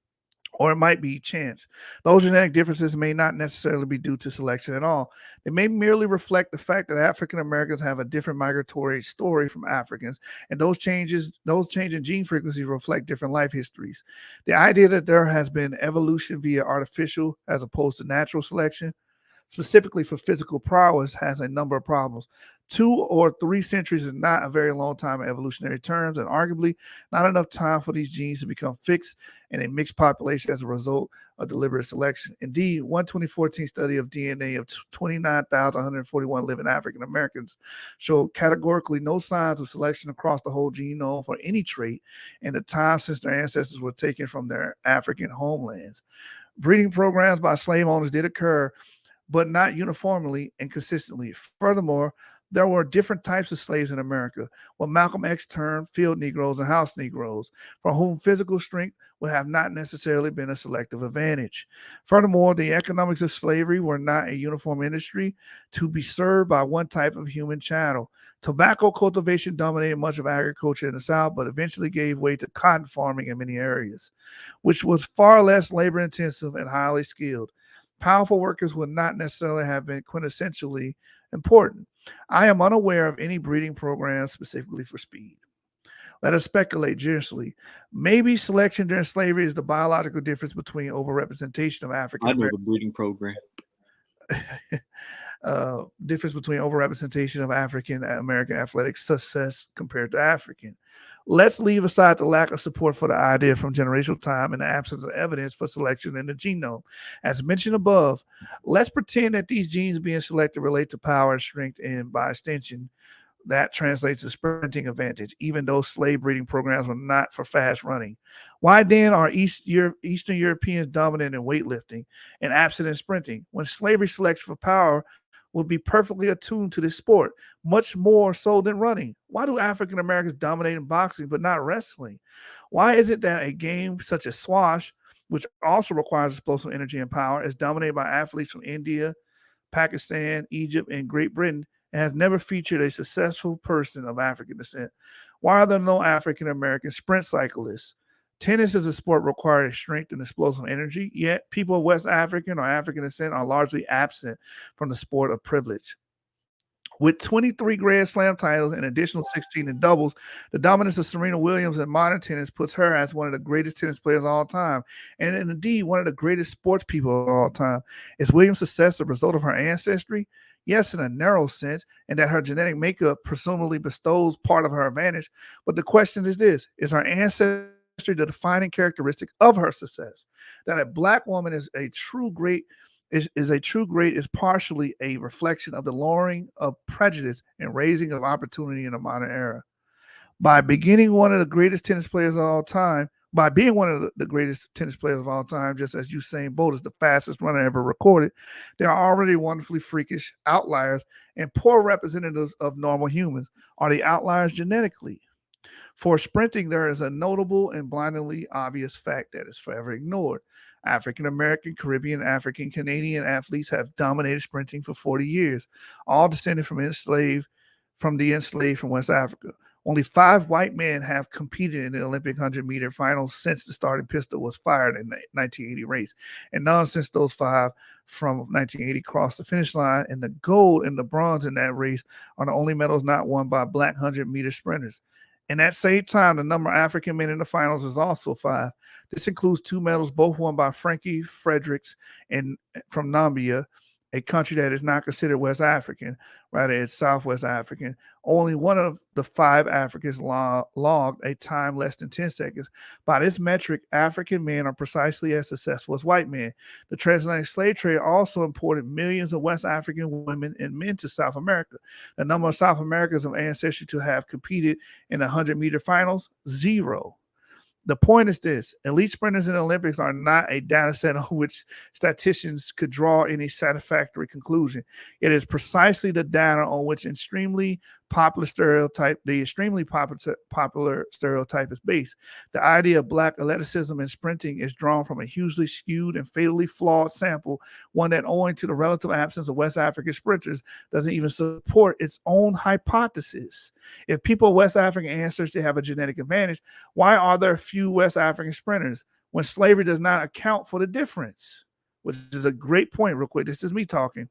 Or it might be chance. Those genetic differences may not necessarily be due to selection at all. They may merely reflect the fact that African Americans have a different migratory story from Africans, and those changes in gene frequencies reflect different life histories. The idea that there has been evolution via artificial as opposed to natural selection, specifically for physical prowess, has a number of problems. 2 or 3 centuries is not a very long time in evolutionary terms, and arguably not enough time for these genes to become fixed in a mixed population as a result of deliberate selection. Indeed, one 2014 study of DNA of 29,141 living African Americans showed categorically no signs of selection across the whole genome for any trait in the time since their ancestors were taken from their African homelands. Breeding programs by slave owners did occur, but not uniformly and consistently. Furthermore, there were different types of slaves in America, what Malcolm X termed field Negroes and house Negroes, for whom physical strength would have not necessarily been a selective advantage. Furthermore, the economics of slavery were not a uniform industry to be served by one type of human chattel. Tobacco cultivation dominated much of agriculture in the South, but eventually gave way to cotton farming in many areas, which was far less labor intensive and highly skilled. Powerful workers would not necessarily have been quintessentially important. I am unaware of any breeding programs specifically for speed. Let us speculate generously. Maybe selection during slavery is the biological difference between overrepresentation of African I know the Americans. breeding program. Difference between overrepresentation of African American athletic success compared to African. Let's leave aside the lack of support for the idea from generational time and the absence of evidence for selection in the genome. As mentioned above, let's pretend that these genes being selected relate to power and strength, and by extension, that translates to sprinting advantage, even though slave breeding programs were not for fast running. Why then are Eastern Europeans dominant in weightlifting and absent in sprinting, when slavery selection for power would be perfectly attuned to this sport, much more so than running? Why do African Americans dominate in boxing but not wrestling? Why is it that a game such as squash, which also requires explosive energy and power, is dominated by athletes from India, Pakistan, Egypt, and Great Britain, and has never featured a successful person of African descent? Why are there no African American sprint cyclists? Tennis is a sport requiring strength and explosive energy, yet people of West African or African descent are largely absent from the sport of privilege. With 23 Grand Slam titles and additional 16 in doubles, the dominance of Serena Williams in modern tennis puts her as one of the greatest tennis players of all time, and indeed one of the greatest sports people of all time. Is Williams' success a result of her ancestry? Yes, in a narrow sense, and that her genetic makeup presumably bestows part of her advantage. But the question is this: is her ancestry the defining characteristic of her success? That a black woman is a true great is partially a reflection of the lowering of prejudice and raising of opportunity in the modern era. By beginning one of the greatest tennis players of all time, by being one of the greatest tennis players of all time, just as Usain Bolt is the fastest runner ever recorded, they are already wonderfully freakish outliers and poor representatives of normal humans. Are the outliers genetically? For sprinting, there is a notable and blindingly obvious fact that is forever ignored. African American, Caribbean, African, Canadian athletes have dominated sprinting for 40 years, all descended from the enslaved from West Africa. Only 5 white men have competed in the Olympic 100-meter finals since the starting pistol was fired in the 1980 race, and none since those 5 from 1980 crossed the finish line. And the gold and the bronze in that race are the only medals not won by black 100-meter sprinters. In that same time, the number of African men in the finals is also 5. This includes 2 medals, both won by Frankie Fredericks from Namibia, a country that is not considered West African, rather it's Southwest African. Only one of the 5 Africans logged a time less than 10 seconds. By this metric, African men are precisely as successful as white men. The transatlantic slave trade also imported millions of West African women and men to South America. The number of South Americans of ancestry to have competed in the 100-meter finals, 0. The point is this: elite sprinters in the Olympics are not a data set on which statisticians could draw any satisfactory conclusion. It is precisely the data on which the extremely popular stereotype is based. The idea of black athleticism in sprinting is drawn from a hugely skewed and fatally flawed sample, one that, owing to the relative absence of West African sprinters, doesn't even support its own hypothesis. If people of West African ancestry have a genetic advantage, why are there few West African sprinters when slavery does not account for the difference? Which is a great point, real quick. This is me talking.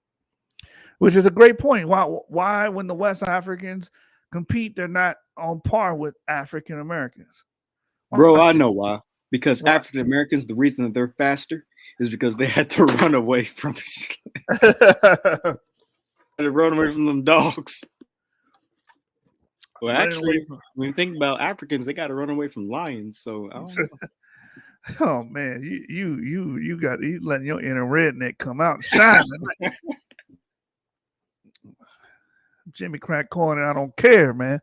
Which is a great point. Why when the West Africans compete, they're not on par with African Americans? Bro, I know why. Because African Americans, the reason that they're faster is because they had to run away from they run away from them dogs. Well, actually, when you think about Africans, they got to run away from lions. So, I don't know. Oh man, you got you letting your inner redneck come out and shine. Jimmy Crack Corner, I don't care, man.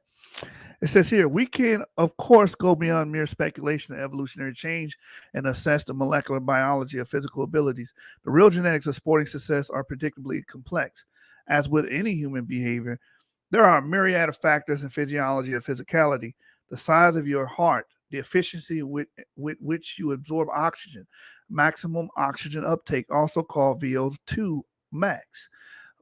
It says here, we can, of course, go beyond mere speculation of evolutionary change and assess the molecular biology of physical abilities. The real genetics of sporting success are predictably complex. As with any human behavior, there are a myriad of factors in physiology of physicality: the size of your heart, the efficiency with which you absorb oxygen, maximum oxygen uptake, also called VO2 max,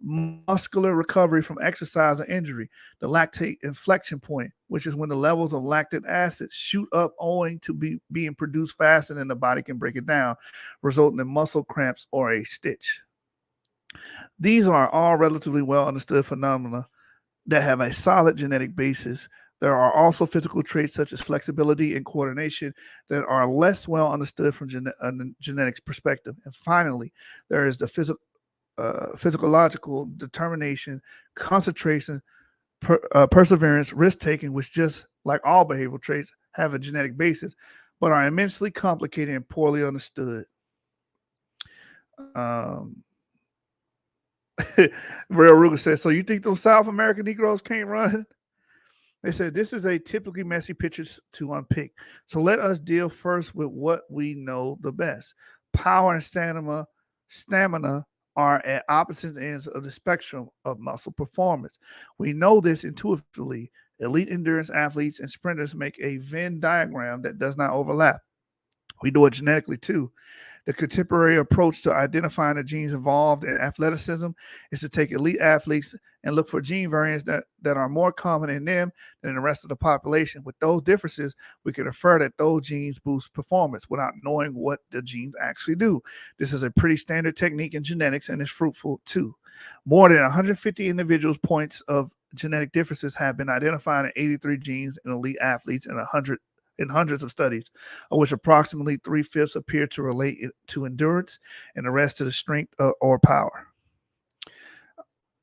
muscular recovery from exercise or injury, the lactate inflection point, which is when the levels of lactic acid shoot up owing to being produced faster than the body can break it down, resulting in muscle cramps or a stitch. These are all relatively well understood phenomena that have a solid genetic basis. There are also physical traits such as flexibility and coordination that are less well understood from a genetics perspective. And finally, there is the physiological determination, concentration, perseverance, risk-taking, which, just like all behavioral traits, have a genetic basis, but are immensely complicated and poorly understood. Real Ruger says, so you think those South American Negroes can't run? They said, this is a typically messy picture to unpick. So let us deal first with what we know the best. Power and stamina are at opposite ends of the spectrum of muscle performance. We know this intuitively. Elite endurance athletes and sprinters make a Venn diagram that does not overlap. We do it genetically too. The contemporary approach to identifying the genes involved in athleticism is to take elite athletes and look for gene variants that are more common in them than in the rest of the population. With those differences, we can infer that those genes boost performance without knowing what the genes actually do. This is a pretty standard technique in genetics and is fruitful too. More than 150 individuals' points of genetic differences have been identified in 83 genes in elite athletes and hundreds of studies, of which approximately 3/5 appear to relate to endurance and the rest to the strength or power.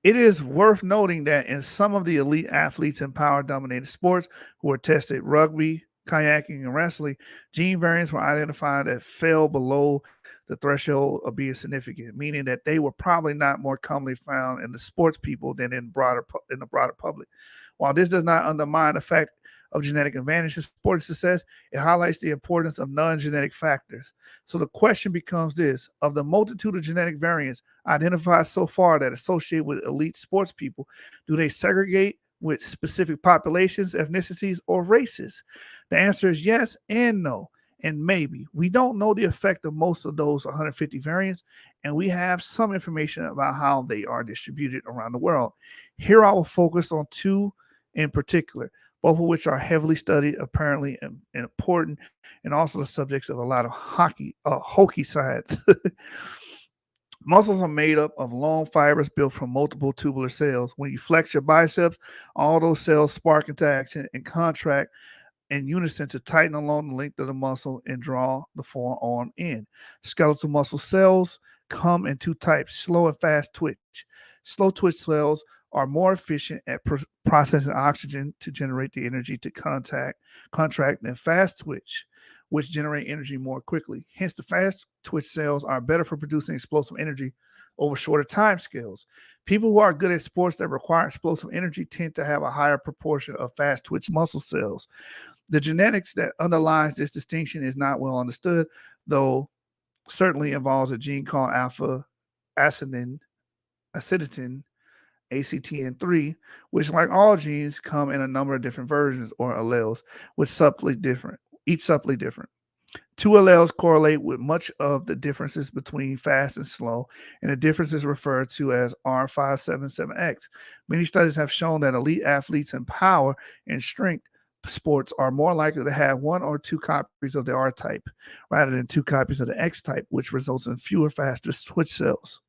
It is worth noting that in some of the elite athletes in power-dominated sports who were tested, rugby, kayaking, and wrestling, gene variants were identified that fell below the threshold of being significant, meaning that they were probably not more commonly found in the sports people than in the broader public. While this does not undermine the fact of genetic advantage in sporting success, it highlights the importance of non-genetic factors. So the question becomes this: of the multitude of genetic variants identified so far that associate with elite sports people, do they segregate with specific populations, ethnicities, or races? The answer is yes and no, and maybe. We don't know the effect of most of those 150 variants, and we have some information about how they are distributed around the world. Here I will focus on two in particular, both of which are heavily studied, apparently, and important, and also the subjects of a lot of hokey science. Muscles are made up of long fibers built from multiple tubular cells. When you flex your biceps, all those cells spark into action and contract in unison to tighten along the length of the muscle and draw the forearm in. Skeletal muscle cells come in two types: slow and fast twitch. Slow twitch cells are more efficient at processing oxygen to generate the energy to contract than fast twitch, which generate energy more quickly. Hence, the fast twitch cells are better for producing explosive energy over shorter time scales. People who are good at sports that require explosive energy tend to have a higher proportion of fast twitch muscle cells. The genetics that underlies this distinction is not well understood, though certainly involves a gene called alpha acetinin, ACTN3, which, like all genes, come in a number of different versions or alleles, each subtly different. Two alleles correlate with much of the differences between fast and slow, and the difference is referred to as R577X. Many studies have shown that elite athletes in power and strength sports are more likely to have one or two copies of the R type rather than two copies of the X type, which results in fewer faster switch cells.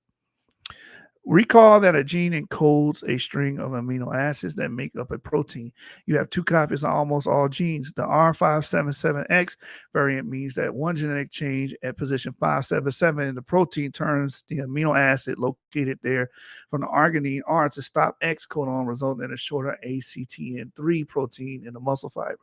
Recall that a gene encodes a string of amino acids that make up a protein. You have two copies of almost all genes. The R577X variant means that one genetic change at position 577 in the protein turns the amino acid located there from the arginine R to stop X codon, resulting in a shorter ACTN3 protein in the muscle fiber.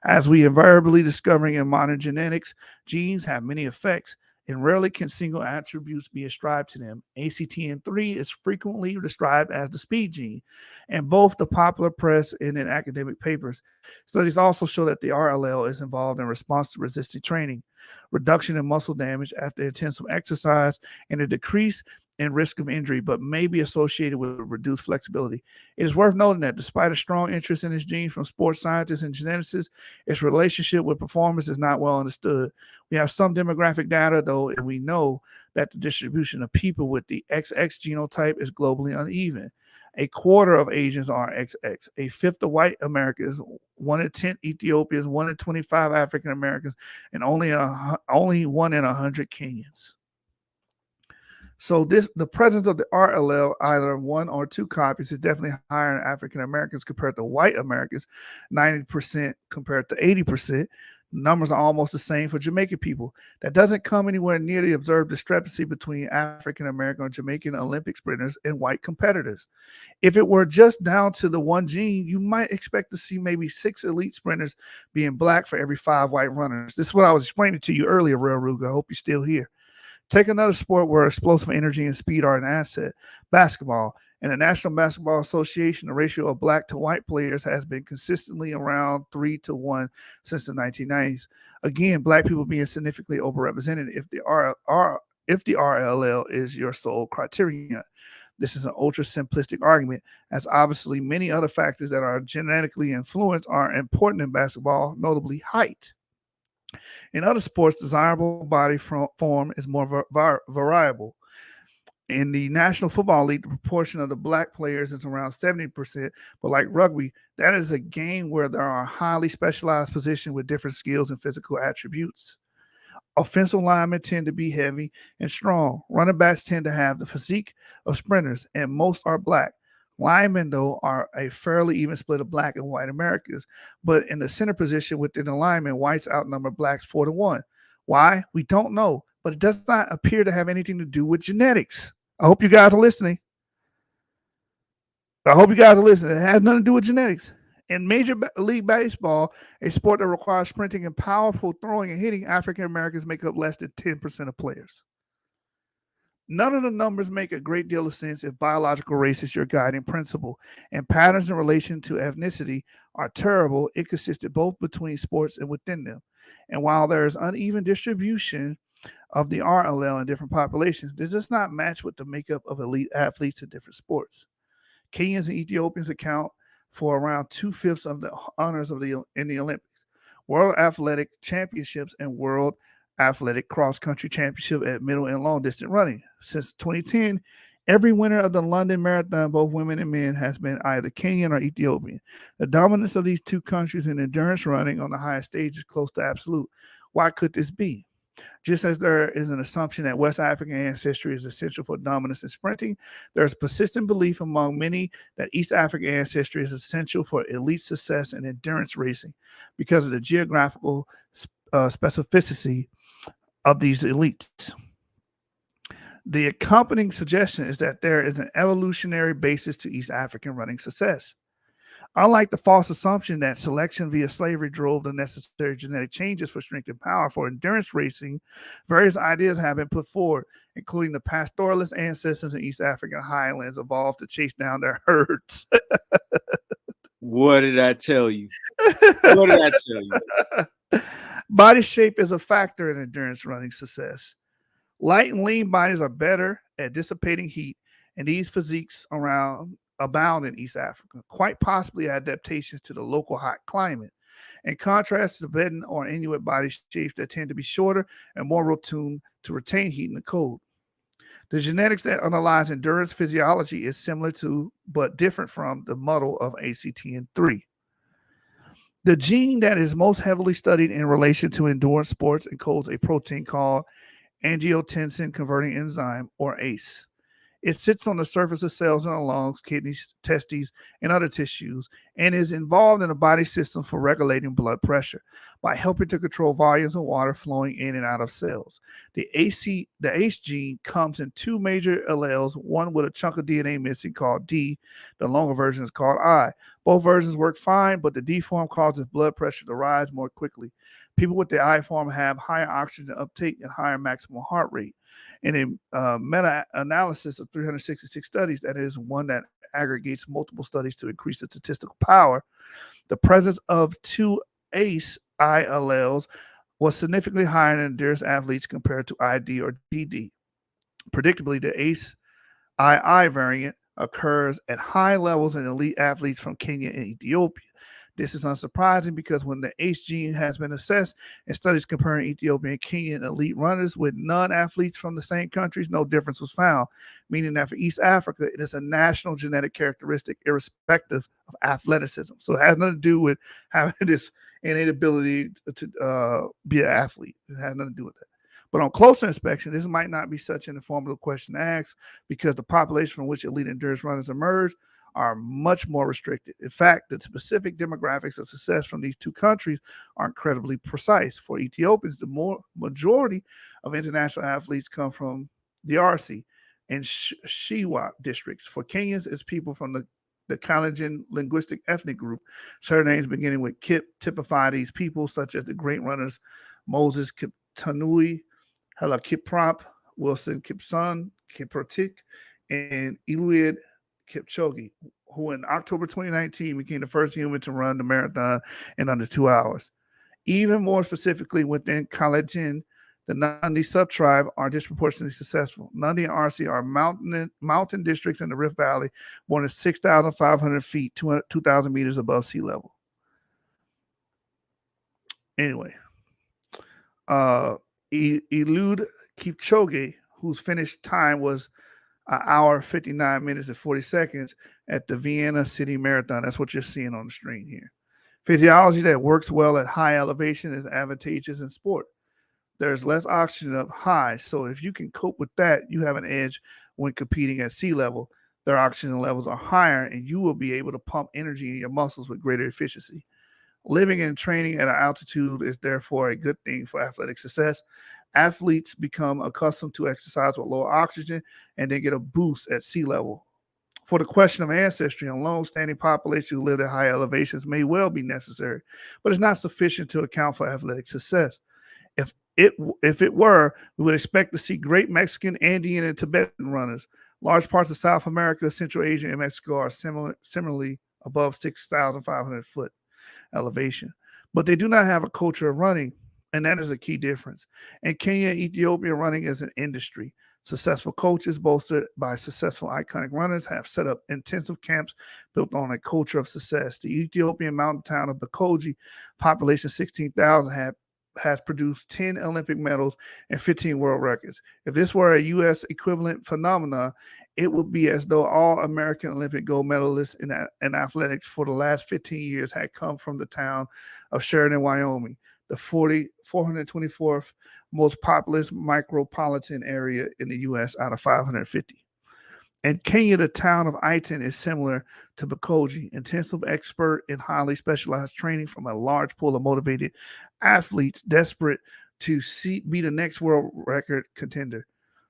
As we invariably discovering in modern genetics, genes have many effects, and rarely can single attributes be ascribed to them. ACTN3 is frequently described as the speed gene, and both the popular press and in academic papers. Studies also show that the R allele is involved in response to resistant training, reduction in muscle damage after intensive exercise, and a decrease in risk of injury, but may be associated with reduced flexibility. It is worth noting that despite a strong interest in this gene from sports scientists and geneticists, its relationship with performance is not well understood. We have some demographic data, though, and we know that the distribution of people with the XX genotype is globally uneven. A quarter of Asians are XX, a fifth of white Americans, 1 in 10 Ethiopians, 1 in 25 African Americans, and only 1 in 100 Kenyans. So the presence of the R allele, either one or two copies, is definitely higher in African Americans compared to white Americans, 90% compared to 80%. Numbers are almost the same for Jamaican people. That doesn't come anywhere near the observed discrepancy between African American or Jamaican Olympic sprinters and white competitors. If it were just down to the one gene, you might expect to see maybe 6 elite sprinters being black for every 5 white runners. This is what I was explaining to you earlier, Real Ruga. I hope you're still here. Take another sport where explosive energy and speed are an asset, basketball. In the National Basketball Association, the ratio of black to white players has been consistently around 3-1 since the 1990s. Again, black people being significantly overrepresented if the RLL is your sole criterion. This is an ultra-simplistic argument, as obviously many other factors that are genetically influenced are important in basketball, notably height. In other sports, desirable body form is more variable. In the National Football League, the proportion of the black players is around 70%. But like rugby, that is a game where there are highly specialized positions with different skills and physical attributes. Offensive linemen tend to be heavy and strong. Running backs tend to have the physique of sprinters, and most are black. Linemen, though, are a fairly even split of black and white Americans. But in the center position within the linemen, whites outnumber blacks 4-1. Why? We don't know, but it does not appear to have anything to do with genetics. I hope you guys are listening. It has nothing to do with genetics. In Major League Baseball, a sport that requires sprinting and powerful throwing and hitting, African Americans make up less than 10% of players. None of the numbers make a great deal of sense if biological race is your guiding principle, and patterns in relation to ethnicity are terrible, inconsistent both between sports and within them. And while there is uneven distribution of the R allele in different populations, this does not match with the makeup of elite athletes in different sports. Kenyans and Ethiopians account for around 2/5 of the honors in the Olympics, World Athletic Championships, and World Athletic Cross Country Championship at middle and long distance running. Since 2010, every winner of the London Marathon, both women and men, has been either Kenyan or Ethiopian. The dominance of these two countries in endurance running on the highest stage is close to absolute. Why could this be? Just as there is an assumption that West African ancestry is essential for dominance in sprinting, there is persistent belief among many that East African ancestry is essential for elite success in endurance racing because of the geographical specificity of these elites. The accompanying suggestion is that there is an evolutionary basis to East African running success. Unlike the false assumption that selection via slavery drove the necessary genetic changes for strength and power for endurance racing, various ideas have been put forward, including the pastoralist ancestors in East African highlands evolved to chase down their herds. What did I tell you? What did I tell you? Body shape is a factor in endurance running success. Light and lean bodies are better at dissipating heat, and these physiques abound in East Africa, quite possibly adaptations to the local hot climate. In contrast to Tibetan or Inuit body shapes that tend to be shorter and more rotund to retain heat in the cold. The genetics that underlies endurance physiology is similar to, but different from, the model of ACTN3. The gene that is most heavily studied in relation to endurance sports encodes a protein called angiotensin converting enzyme, or ACE. It sits on the surface of cells in the lungs, kidneys, testes, and other tissues, and is involved in the body system for regulating blood pressure by helping to control volumes of water flowing in and out of cells. The ACE gene comes in two major alleles, one with a chunk of DNA missing called D. The longer version is called I. Both versions work fine, but the D form causes blood pressure to rise more quickly. People with the I form have higher oxygen uptake and higher maximum heart rate. In a meta-analysis of 366 studies, that is one that aggregates multiple studies to increase the statistical power, the presence of two ACE I alleles was significantly higher in endurance athletes compared to ID or DD. Predictably, the ACE II variant occurs at high levels in elite athletes from Kenya and Ethiopia. This is unsurprising because when the ACE gene has been assessed in studies comparing Ethiopian and Kenyan elite runners with non-athletes from the same countries, no difference was found, meaning that for East Africa, it is a national genetic characteristic irrespective of athleticism. So it has nothing to do with having this innate ability to be an athlete. It has nothing to do with that. But on closer inspection, this might not be such an informative question to ask because the population from which elite endurance runners emerge are much more restricted. In fact, the specific demographics of success from these two countries are incredibly precise. For Ethiopians, the majority of international athletes come from the RC and Shiwa districts. For Kenyans, it's people from the Kalenjin linguistic ethnic group. Surnames beginning with Kip typify these people, such as the great runners Moses Kiptanui, Hela Kiprop, Wilson Kipson, Kiprotik, and Eliud Kipchoge, who in October 2019 became the first human to run the marathon in under 2 hours. Even more specifically, within Kalenjin, the Nandi subtribe are disproportionately successful. Nandi and RC are mountain districts in the Rift Valley, more than 6,500 feet, 2,000 meters above sea level. Anyway, Eliud Kipchoge, whose finished time was an hour, 59 minutes, and 40 seconds at the Vienna City Marathon. That's what you're seeing on the screen here. Physiology that works well at high elevation is advantageous in sport. There's less oxygen up high, so if you can cope with that, you have an edge when competing at sea level. Their oxygen levels are higher, and you will be able to pump energy in your muscles with greater efficiency. Living and training at an altitude is therefore a good thing for athletic success. Athletes become accustomed to exercise with lower oxygen and then get a boost at sea level. For the question of ancestry, a long-standing population who live at high elevations may well be necessary, but it's not sufficient to account for athletic success. If it were, we would expect to see great Mexican, Andean, and Tibetan runners. Large parts of South America, Central Asia, and Mexico are similarly above 6,500 foot elevation, but they do not have a culture of running, and that is a key difference. In Kenya and Ethiopia, running is an industry. Successful coaches, bolstered by successful iconic runners, have set up intensive camps built on a culture of success. The Ethiopian mountain town of Bakoji, population 16,000, has produced 10 Olympic medals and 15 world records. If this were a U.S. equivalent phenomenon, it would be as though all American Olympic gold medalists in athletics for the last 15 years had come from the town of Sheridan, Wyoming, the 424th most populous micropolitan area in the U.S. out of 550. In Kenya, the town of Iton is similar to Bakoji, intensive expert and highly specialized training from a large pool of motivated athletes desperate to be the next world record contender.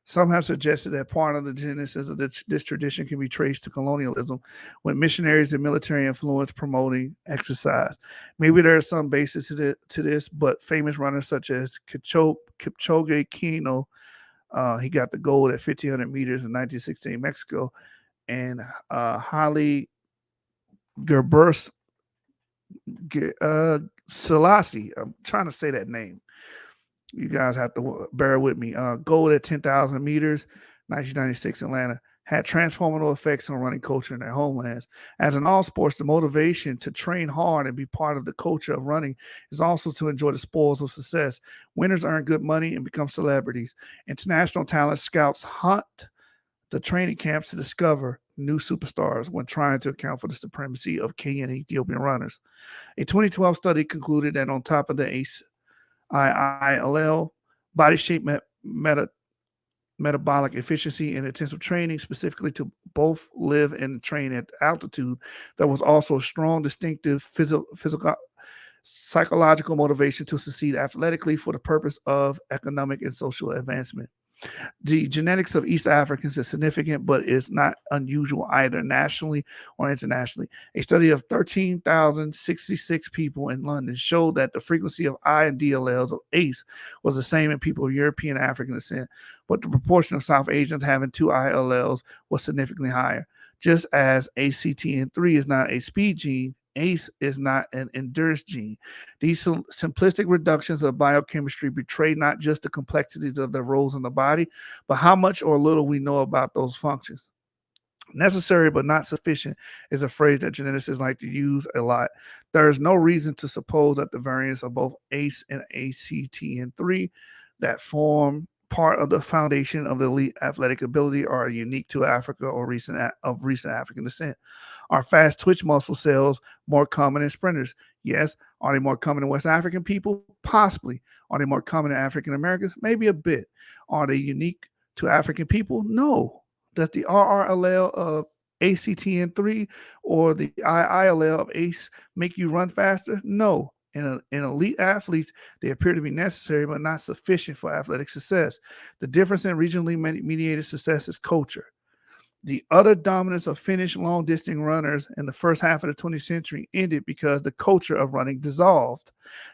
Some have suggested that part of the genesis of this tradition can be traced to colonialism, with missionaries and military influence promoting exercise. Maybe there is some basis to this, but famous runners such as Kipchoge Kino, he got the gold at 1,500 meters in 1916 Mexico, and Haile Gerbers Selassie. I'm trying to say that name. You guys have to bear with me. Gold at 10,000 meters, 1996 Atlanta, had transformative effects on running culture in their homelands. As in all sports, the motivation to train hard and be part of the culture of running is also to enjoy the spoils of success. Winners earn good money and become celebrities. International talent scouts hunt the training camps to discover new superstars when trying to account for the supremacy of Kenyan and Ethiopian runners. A 2012 study concluded that on top of the ACE IILL, body shape metabolic efficiency and intensive training, specifically to both live and train at altitude, there was also a strong, distinctive physical, psychological motivation to succeed athletically for the purpose of economic and social advancement. The genetics of East Africans is significant, but is not unusual either nationally or internationally. A study of 13,066 people in London showed that the frequency of I and D alleles of ACE was the same in people of European African descent, but the proportion of South Asians having two I alleles was significantly higher. Just as ACTN3 is not a speed gene, ACE is not an endurance gene. These simplistic reductions of biochemistry betray not just the complexities of their roles in the body, but how much or little we know about those functions. Necessary but not sufficient is a phrase that geneticists like to use a lot. There is no reason to suppose that the variants of both ACE and ACTN3 that form part of the foundation of the elite athletic ability are unique to Africa or recent African descent. Are fast twitch muscle cells more common in sprinters? Yes. Are they more common in West African people? Possibly. Are they more common in African Americans? Maybe a bit. Are they unique to African people? No. Does the RR allele of ACTN3 or the II allele of ACE make you run faster? No. In elite athletes, they appear to be necessary but not sufficient for athletic success. The difference in regionally mediated success is culture. The other dominance of Finnish long-distance runners in the first half of the 20th century ended because the culture of running dissolved.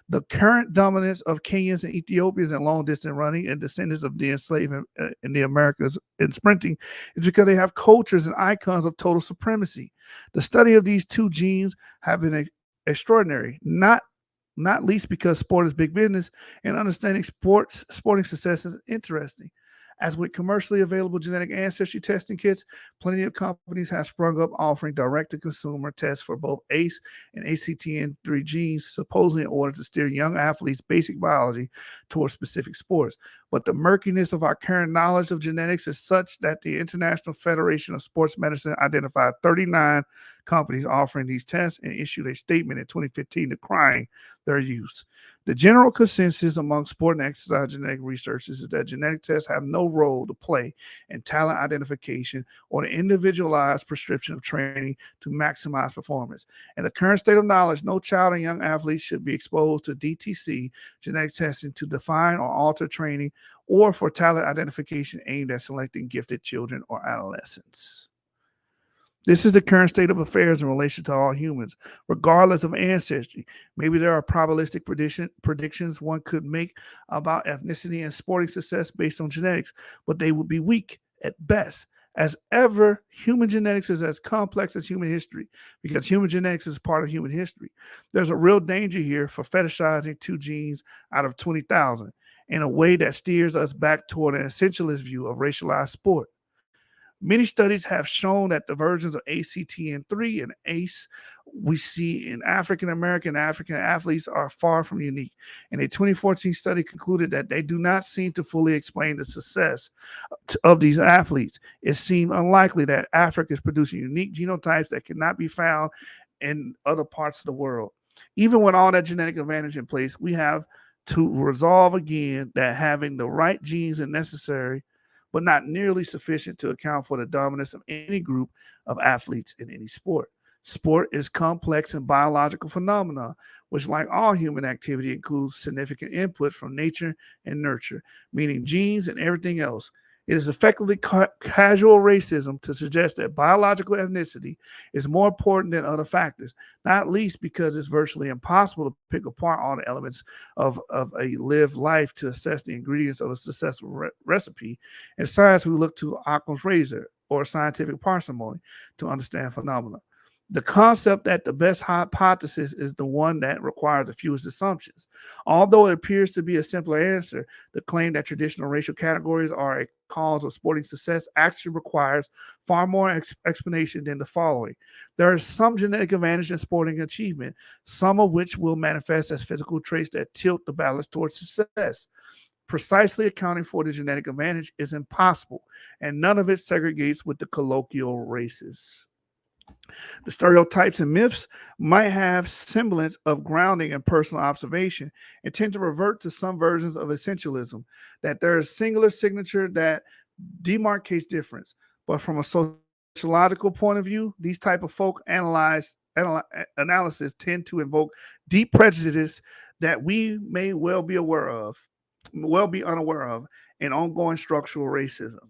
The current dominance of Kenyans and Ethiopians in long-distance running and descendants of the enslaved in the Americas in sprinting is because they have cultures and icons of total supremacy. The study of these two genes have been extraordinary, not least because sport is big business and understanding sporting success is interesting. As with commercially available genetic ancestry testing kits, plenty of companies have sprung up offering direct-to-consumer tests for both ACE and ACTN3 genes, supposedly in order to steer young athletes' basic biology towards specific sports. But the murkiness of our current knowledge of genetics is such that the International Federation of Sports Medicine identified 39 companies offering these tests and issued a statement in 2015 decrying their use. The general consensus among sport and exercise genetic researchers is that genetic tests have no role to play in talent identification or the individualized prescription of training to maximize performance. In the current state of knowledge, no child and young athlete should be exposed to DTC genetic testing to define or alter training or for talent identification aimed at selecting gifted children or adolescents. This is the current state of affairs in relation to all humans, regardless of ancestry. Maybe there are probabilistic predictions one could make about ethnicity and sporting success based on genetics, but they would be weak at best. As ever, human genetics is as complex as human history because human genetics is part of human history. There's a real danger here for fetishizing two genes out of 20,000 in a way that steers us back toward an essentialist view of racialized sport. Many studies have shown that the versions of ACTN3 and ACE we see in African American and African athletes are far from unique. And a 2014 study concluded that they do not seem to fully explain the success of these athletes. It seemed unlikely that Africa is producing unique genotypes that cannot be found in other parts of the world. Even with all that genetic advantage in place, we have to resolve again that having the right genes is necessary, but not nearly sufficient to account for the dominance of any group of athletes in any sport. Sport is complex and biological phenomena, which, like all human activity, includes significant input from nature and nurture, meaning genes and everything else. It is effectively casual racism to suggest that biological ethnicity is more important than other factors, not least because it's virtually impossible to pick apart all the elements of a lived life to assess the ingredients of a successful recipe. In science, we look to Occam's razor or scientific parsimony to understand phenomena. The concept that the best hypothesis is the one that requires the fewest assumptions. Although it appears to be a simpler answer, the claim that traditional racial categories are a cause of sporting success actually requires far more explanation than the following. There is some genetic advantage in sporting achievement, some of which will manifest as physical traits that tilt the balance towards success. Precisely accounting for the genetic advantage is impossible, and none of it segregates with the colloquial races. The stereotypes and myths might have semblance of grounding in personal observation and tend to revert to some versions of essentialism, that there is singular signature that demarcates difference. But from a sociological point of view, these type of folk analysis tend to invoke deep prejudice that we may well be unaware of, and ongoing structural racism.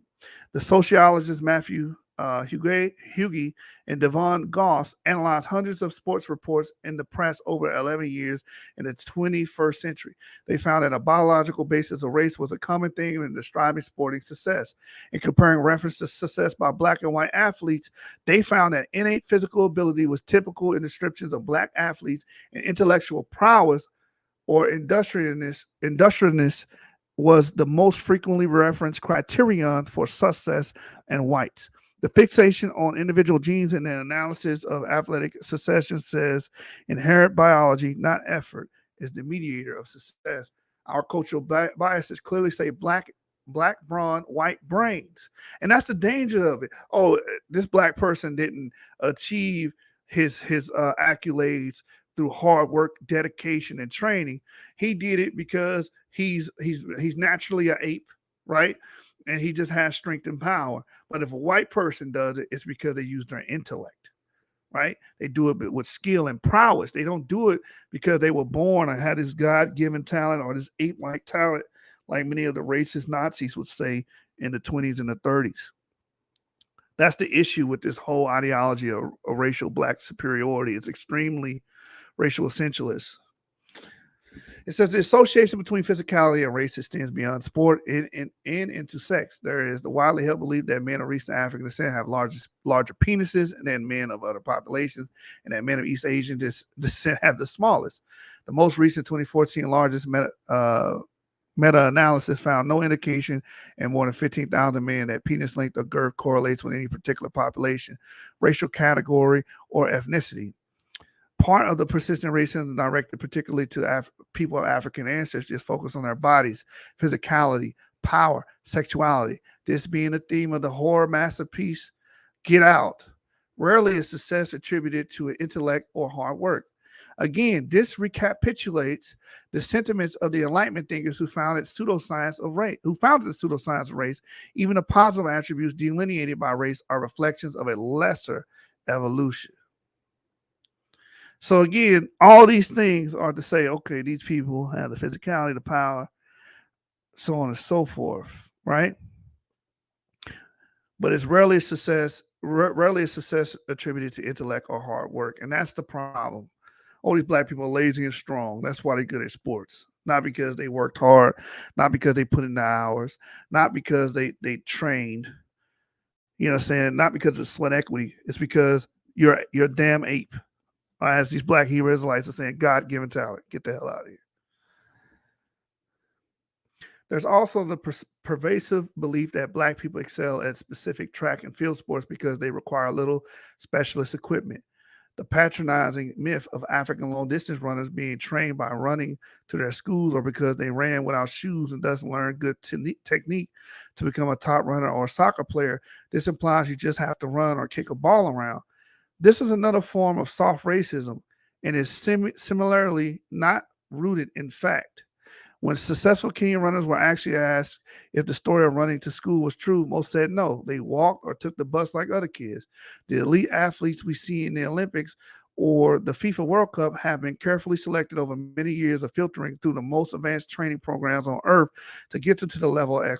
The sociologist Matthew Hughey and Devon Goss analyzed hundreds of sports reports in the press over 11 years in the 21st century. They found that a biological basis of race was a common theme in describing sporting success. In comparing reference to success by black and white athletes, they found that innate physical ability was typical in descriptions of black athletes, and intellectual prowess or industriousness was the most frequently referenced criterion for success in whites. The fixation on individual genes and the analysis of athletic succession says inherent biology, not effort, is the mediator of success. Our cultural biases clearly say black brawn, white brains. And that's the danger of it. Oh, this black person didn't achieve his accolades through hard work, dedication, and training. He did it because he's naturally an ape, right? And he just has strength and power. But if a white person does it, it's because they use their intellect, right? They do it with skill and prowess. They don't do it because they were born or had this God-given talent or this ape-like talent, like many of the racist Nazis would say in the 20s and the 30s. That's the issue with this whole ideology of racial black superiority. It's extremely racial essentialist. It says the association between physicality and race extends beyond sport and into sex. There is the widely held belief that men of recent African descent have larger penises than men of other populations, and that men of East Asian descent have the smallest. The most recent 2014 largest meta-analysis found no indication in more than 15,000 men that penis length or girth correlates with any particular population, racial category, or ethnicity. Part of the persistent racism directed particularly to people of African ancestry is focused on their bodies, physicality, power, sexuality. This being the theme of the horror masterpiece, Get Out. Rarely is success attributed to an intellect or hard work. Again, this recapitulates the sentiments of the Enlightenment thinkers who founded the pseudoscience of race. Even the positive attributes delineated by race are reflections of a lesser evolution. So again, all these things are to say, okay, these people have the physicality, the power, so on and so forth, right? But it's rarely a success attributed to intellect or hard work. And that's the problem. All these black people are lazy and strong. That's why they're good at sports. Not because they worked hard, not because they put in the hours, not because they trained, you know what I'm saying? Not because of sweat equity. It's because you're a damn ape. As these black Hebrew Israelites are saying, God-given talent. Get the hell out of here. There's also the pervasive belief that black people excel at specific track and field sports because they require little specialist equipment. The patronizing myth of African long-distance runners being trained by running to their schools or because they ran without shoes and thus learn good technique to become a top runner or a soccer player. This implies you just have to run or kick a ball around. This is another form of soft racism and is similarly not rooted in fact. When successful Kenyan runners were actually asked if the story of running to school was true, most said no. They walked or took the bus like other kids. The elite athletes we see in the Olympics or the FIFA World Cup have been carefully selected over many years of filtering through the most advanced training programs on earth to get to the level of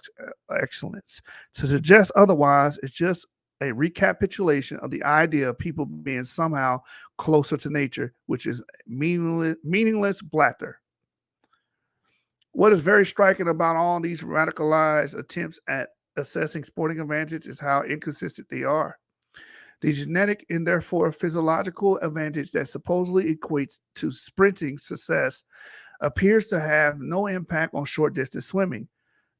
excellence. To suggest otherwise is just a recapitulation of the idea of people being somehow closer to nature, which is meaningless blather. What is very striking about all these radicalized attempts at assessing sporting advantage is how inconsistent they are. The genetic and therefore physiological advantage that supposedly equates to sprinting success appears to have no impact on short distance swimming.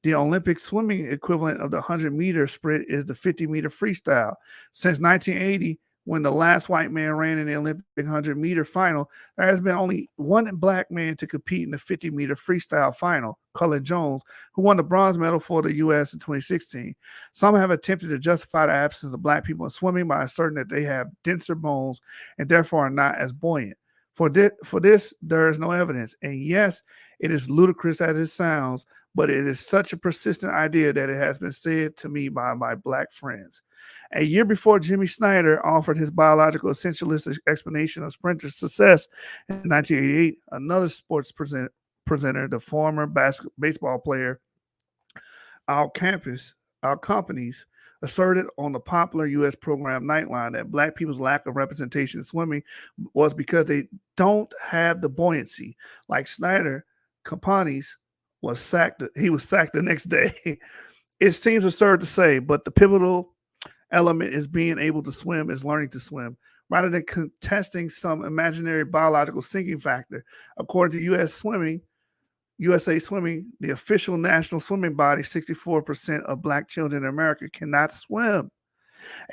The Olympic swimming equivalent of the 100-meter sprint is the 50-meter freestyle. Since 1980, when the last white man ran in the Olympic 100-meter final, there has been only one black man to compete in the 50-meter freestyle final, Cullen Jones, who won the bronze medal for the U.S. in 2016. Some have attempted to justify the absence of black people in swimming by asserting that they have denser bones and therefore are not as buoyant. For this, there is no evidence. And yes, it is ludicrous as it sounds, but it is such a persistent idea that it has been said to me by my black friends. A year before Jimmy Snyder offered his biological essentialist explanation of sprinters' success in 1988, another sports presenter, the former baseball player Al Companies, asserted on the popular U.S. program Nightline that black people's lack of representation in swimming was because they don't have the buoyancy. Like Snyder, Companies was sacked. He was sacked the next day. It seems absurd to say, but the pivotal element is being able to swim, is learning to swim, rather than contesting some imaginary biological sinking factor. According to USA Swimming, the official national swimming body, 64% of black children in America cannot swim.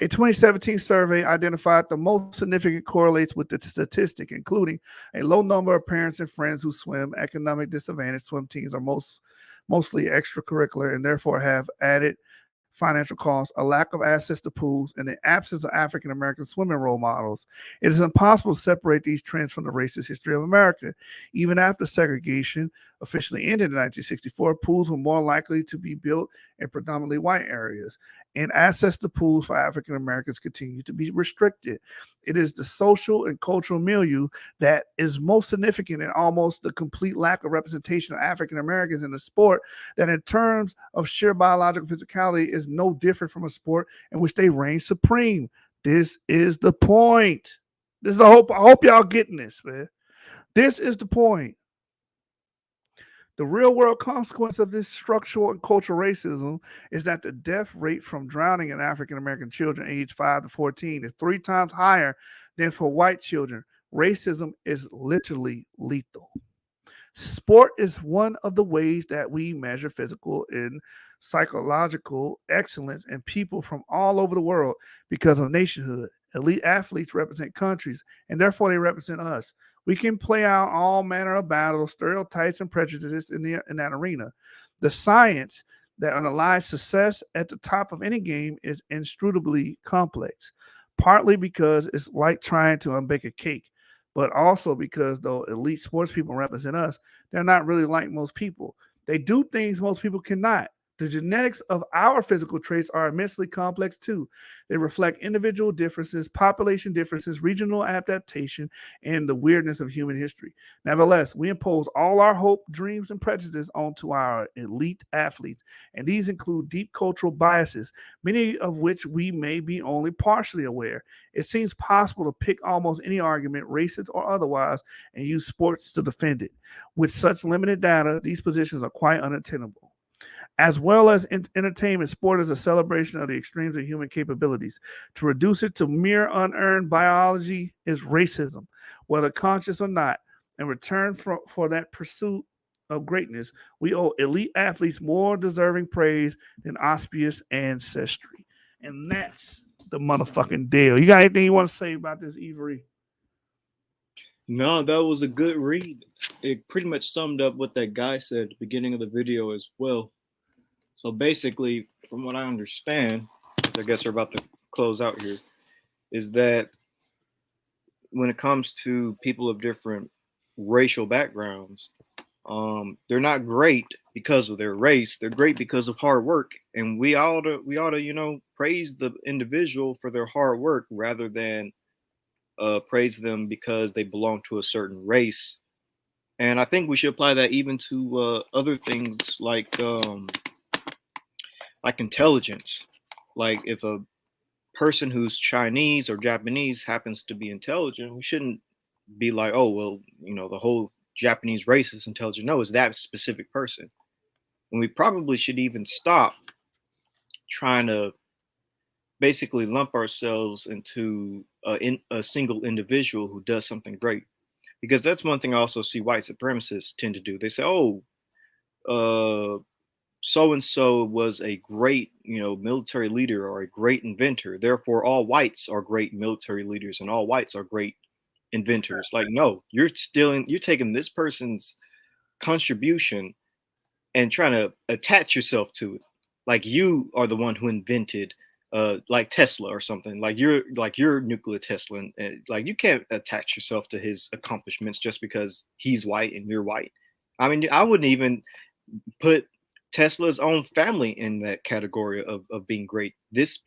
A 2017 survey identified the most significant correlates with the statistic, including a low number of parents and friends who swim, economic disadvantage swim teams are mostly extracurricular and therefore have added financial costs, a lack of access to pools, and the absence of African American swimming role models. It is impossible to separate these trends from the racist history of America. Even after segregation officially ended in 1964, pools were more likely to be built in predominantly white areas, and access to pools for African Americans continued to be restricted. It is the social and cultural milieu that is most significant in almost the complete lack of representation of African Americans in the sport, that in terms of sheer biological physicality is no different from a sport in which they reign supreme. This is the point. This is the hope. I hope y'all getting this, man. This is the point. The real world consequence of this structural and cultural racism is that the death rate from drowning in African American children aged 5 to 14 is 3 times higher than for white children. Racism is literally lethal. Sport is one of the ways that we measure physical and psychological excellence in people from all over the world because of nationhood. Elite athletes represent countries, and therefore they represent us. We can play out all manner of battles, stereotypes, and prejudices in that arena. The science that underlies success at the top of any game is inscrutably complex, partly because it's like trying to unbake a cake, but also because though elite sports people represent us, they're not really like most people. They do things most people cannot. The genetics of our physical traits are immensely complex too. They reflect individual differences, population differences, regional adaptation, and the weirdness of human history. Nevertheless, we impose all our hope, dreams, and prejudices onto our elite athletes, and these include deep cultural biases, many of which we may be only partially aware. It seems possible to pick almost any argument, racist or otherwise, and use sports to defend it. With such limited data, these positions are quite unattainable. As well as entertainment, sport is a celebration of the extremes of human capabilities. To reduce it to mere unearned biology is racism, whether conscious or not. In return for that pursuit of greatness, we owe elite athletes more deserving praise than auspicious ancestry. And that's the motherfucking deal. You got anything you want to say about this, Avery? No, that was a good read. It pretty much summed up what that guy said at the beginning of the video as well. So basically, from what I understand, I guess we're about to close out here, is that when it comes to people of different racial backgrounds, they're not great because of their race. They're great because of hard work, and we ought to praise the individual for their hard work rather than praise them because they belong to a certain race. And I think we should apply that even to other things like intelligence. Like if a person who's Chinese or Japanese happens to be intelligent, we shouldn't be like, oh, well, the whole Japanese race is intelligent. No, it's that specific person. And we probably should even stop trying to basically lump ourselves into a single individual who does something great. Because that's one thing I also see white supremacists tend to do. They say, oh, so and so was a great, military leader or a great inventor. Therefore, all whites are great military leaders and all whites are great inventors. Like, no, you're taking this person's contribution and trying to attach yourself to it. Like you are the one who invented like Tesla or something. Like you're Nikola Tesla, and like you can't attach yourself to his accomplishments just because he's white and you're white. I mean, I wouldn't even put Tesla's own family in that category of being great. This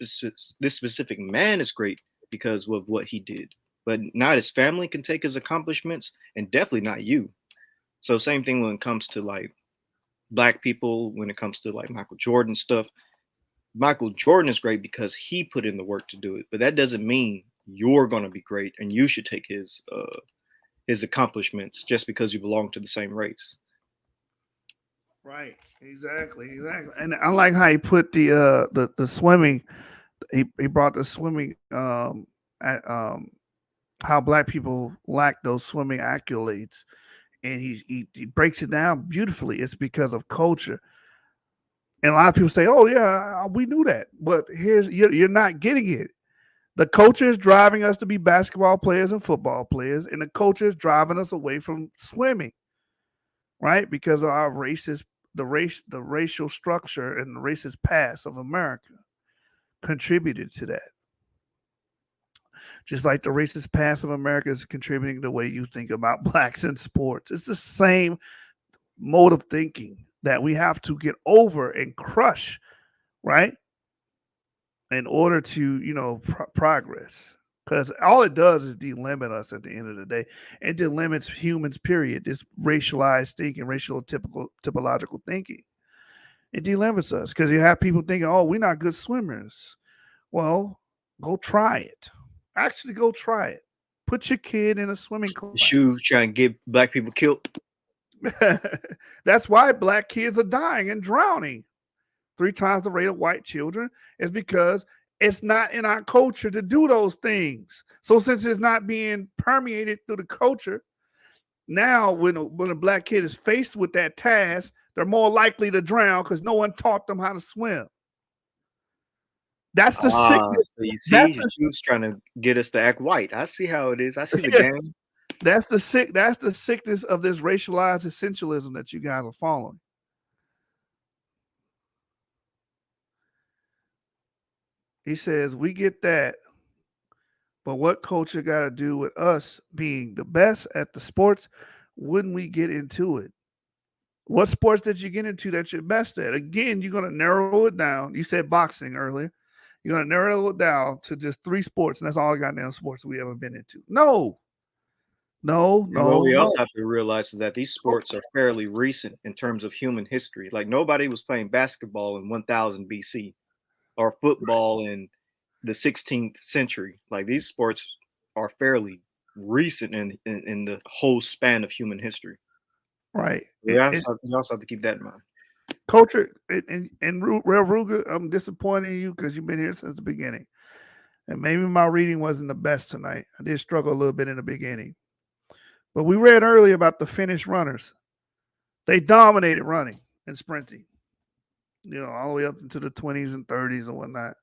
specific man is great because of what he did, but not his family can take his accomplishments, and definitely not you. So same thing when it comes to like black people, when it comes to like Michael Jordan stuff. Michael Jordan is great because he put in the work to do it, but that doesn't mean you're going to be great and you should take his accomplishments just because you belong to the same race. Right. Exactly. And I like how he put the swimming. He brought the swimming at how black people lack those swimming accolades, and he breaks it down beautifully. It's because of culture. And a lot of people say, "Oh yeah, we knew that," but you're not getting it. The culture is driving us to be basketball players and football players, and the culture is driving us away from swimming, right? Because of our the racial structure and the racist past of America contributed to that. Just like the racist past of America is contributing to the way you think about blacks in sports. It's the same mode of thinking that we have to get over and crush, right? In order to, progress. Because all it does is delimit us at the end of the day. It delimits humans, period. This racialized thinking, racial typological thinking. It delimits us because you have people thinking, oh, we're not good swimmers. Well, go try it. Actually, go try it. Put your kid in a swimming class. Shoe trying to get black people killed. That's why black kids are dying and drowning 3 times the rate of white children, is because it's not in our culture to do those things. So since it's not being permeated through the culture, now when a black kid is faced with that task, they're more likely to drown because no one taught them how to swim. That's the sickness. So you see, she was trying to get us to act white. I see how it is. I see the game. That's the sickness of this racialized essentialism that you guys are following. He says, we get that, but what culture got to do with us being the best at the sports? Wouldn't we get into it? What sports did you get into that you're best at? Again, you're going to narrow it down. You said boxing earlier. You're going to narrow it down to just 3 sports, and that's all goddamn sports we ever been into. No. What we also have to realize is that these sports are fairly recent in terms of human history. Like nobody was playing basketball in 1000 BC or football in the 16th century. Like these sports are fairly recent in the whole span of human history. Right. We also have to keep that in mind. Culture and Real Ruger, I'm disappointed in you because you've been here since the beginning. And maybe my reading wasn't the best tonight. I did struggle a little bit in the beginning. But we read earlier about the Finnish runners. They dominated running and sprinting, all the way up into the 20s and 30s and whatnot.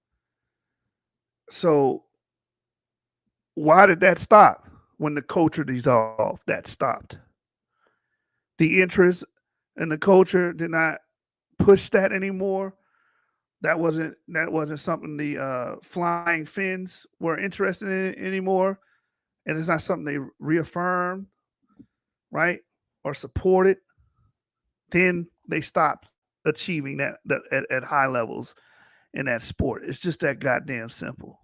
So why did that stop? When the culture dissolved, that stopped. The interest in the culture did not push that anymore. That wasn't something the Flying Finns were interested in anymore. And it's not something they reaffirmed, right? Or supported. Then they stopped achieving that at high levels in that sport. It's just that goddamn simple.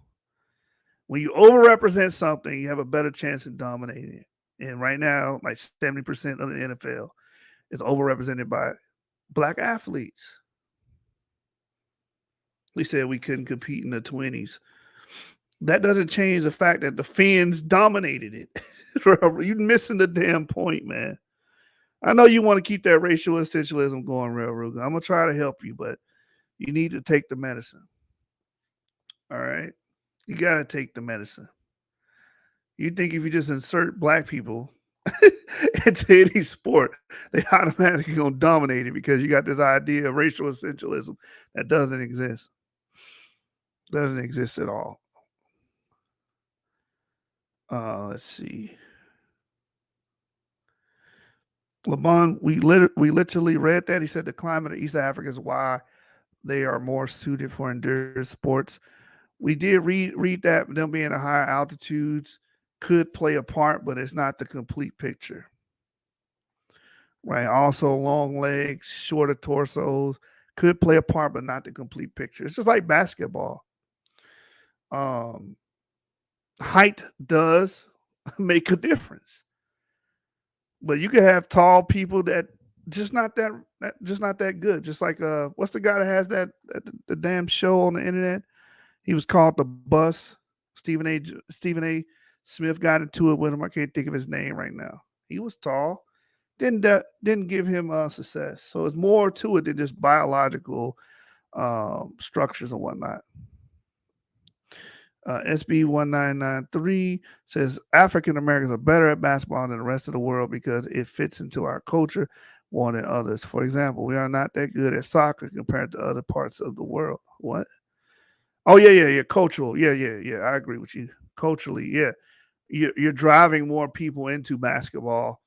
When you overrepresent something, you have a better chance of dominating it. And right now, like 70% of the NFL is overrepresented by black athletes. We said we couldn't compete in the 20s. That doesn't change the fact that the Finns dominated it. You're missing the damn point, man. I know you want to keep that racial essentialism going, Real Ruger. I'm going to try to help you, but you need to take the medicine. All right? You got to take the medicine. You think if you just insert black people into any sport, they automatically going to dominate it because you got this idea of racial essentialism that doesn't exist. Doesn't exist at all. Let's see. LeBron, we literally read that. He said the climate of East Africa is why they are more suited for endurance sports. We did read that them being at higher altitudes could play a part, but it's not the complete picture. Right. Also, long legs, shorter torsos could play a part, but not the complete picture. It's just like basketball. Height does make a difference. But you could have tall people that just not that good. Just like what's the guy that has that the damn show on the internet? He was called The Bus. Stephen A. Smith got into it with him. I can't think of his name right now. He was tall. Didn't give him success. So it's more to it than just biological structures and whatnot. SB 1993 says African Americans are better at basketball than the rest of the world because it fits into our culture more than others. For example, we are not that good at soccer compared to other parts of the world. What? Oh, yeah. Cultural. Yeah. I agree with you. Culturally, yeah. You're driving more people into basketball,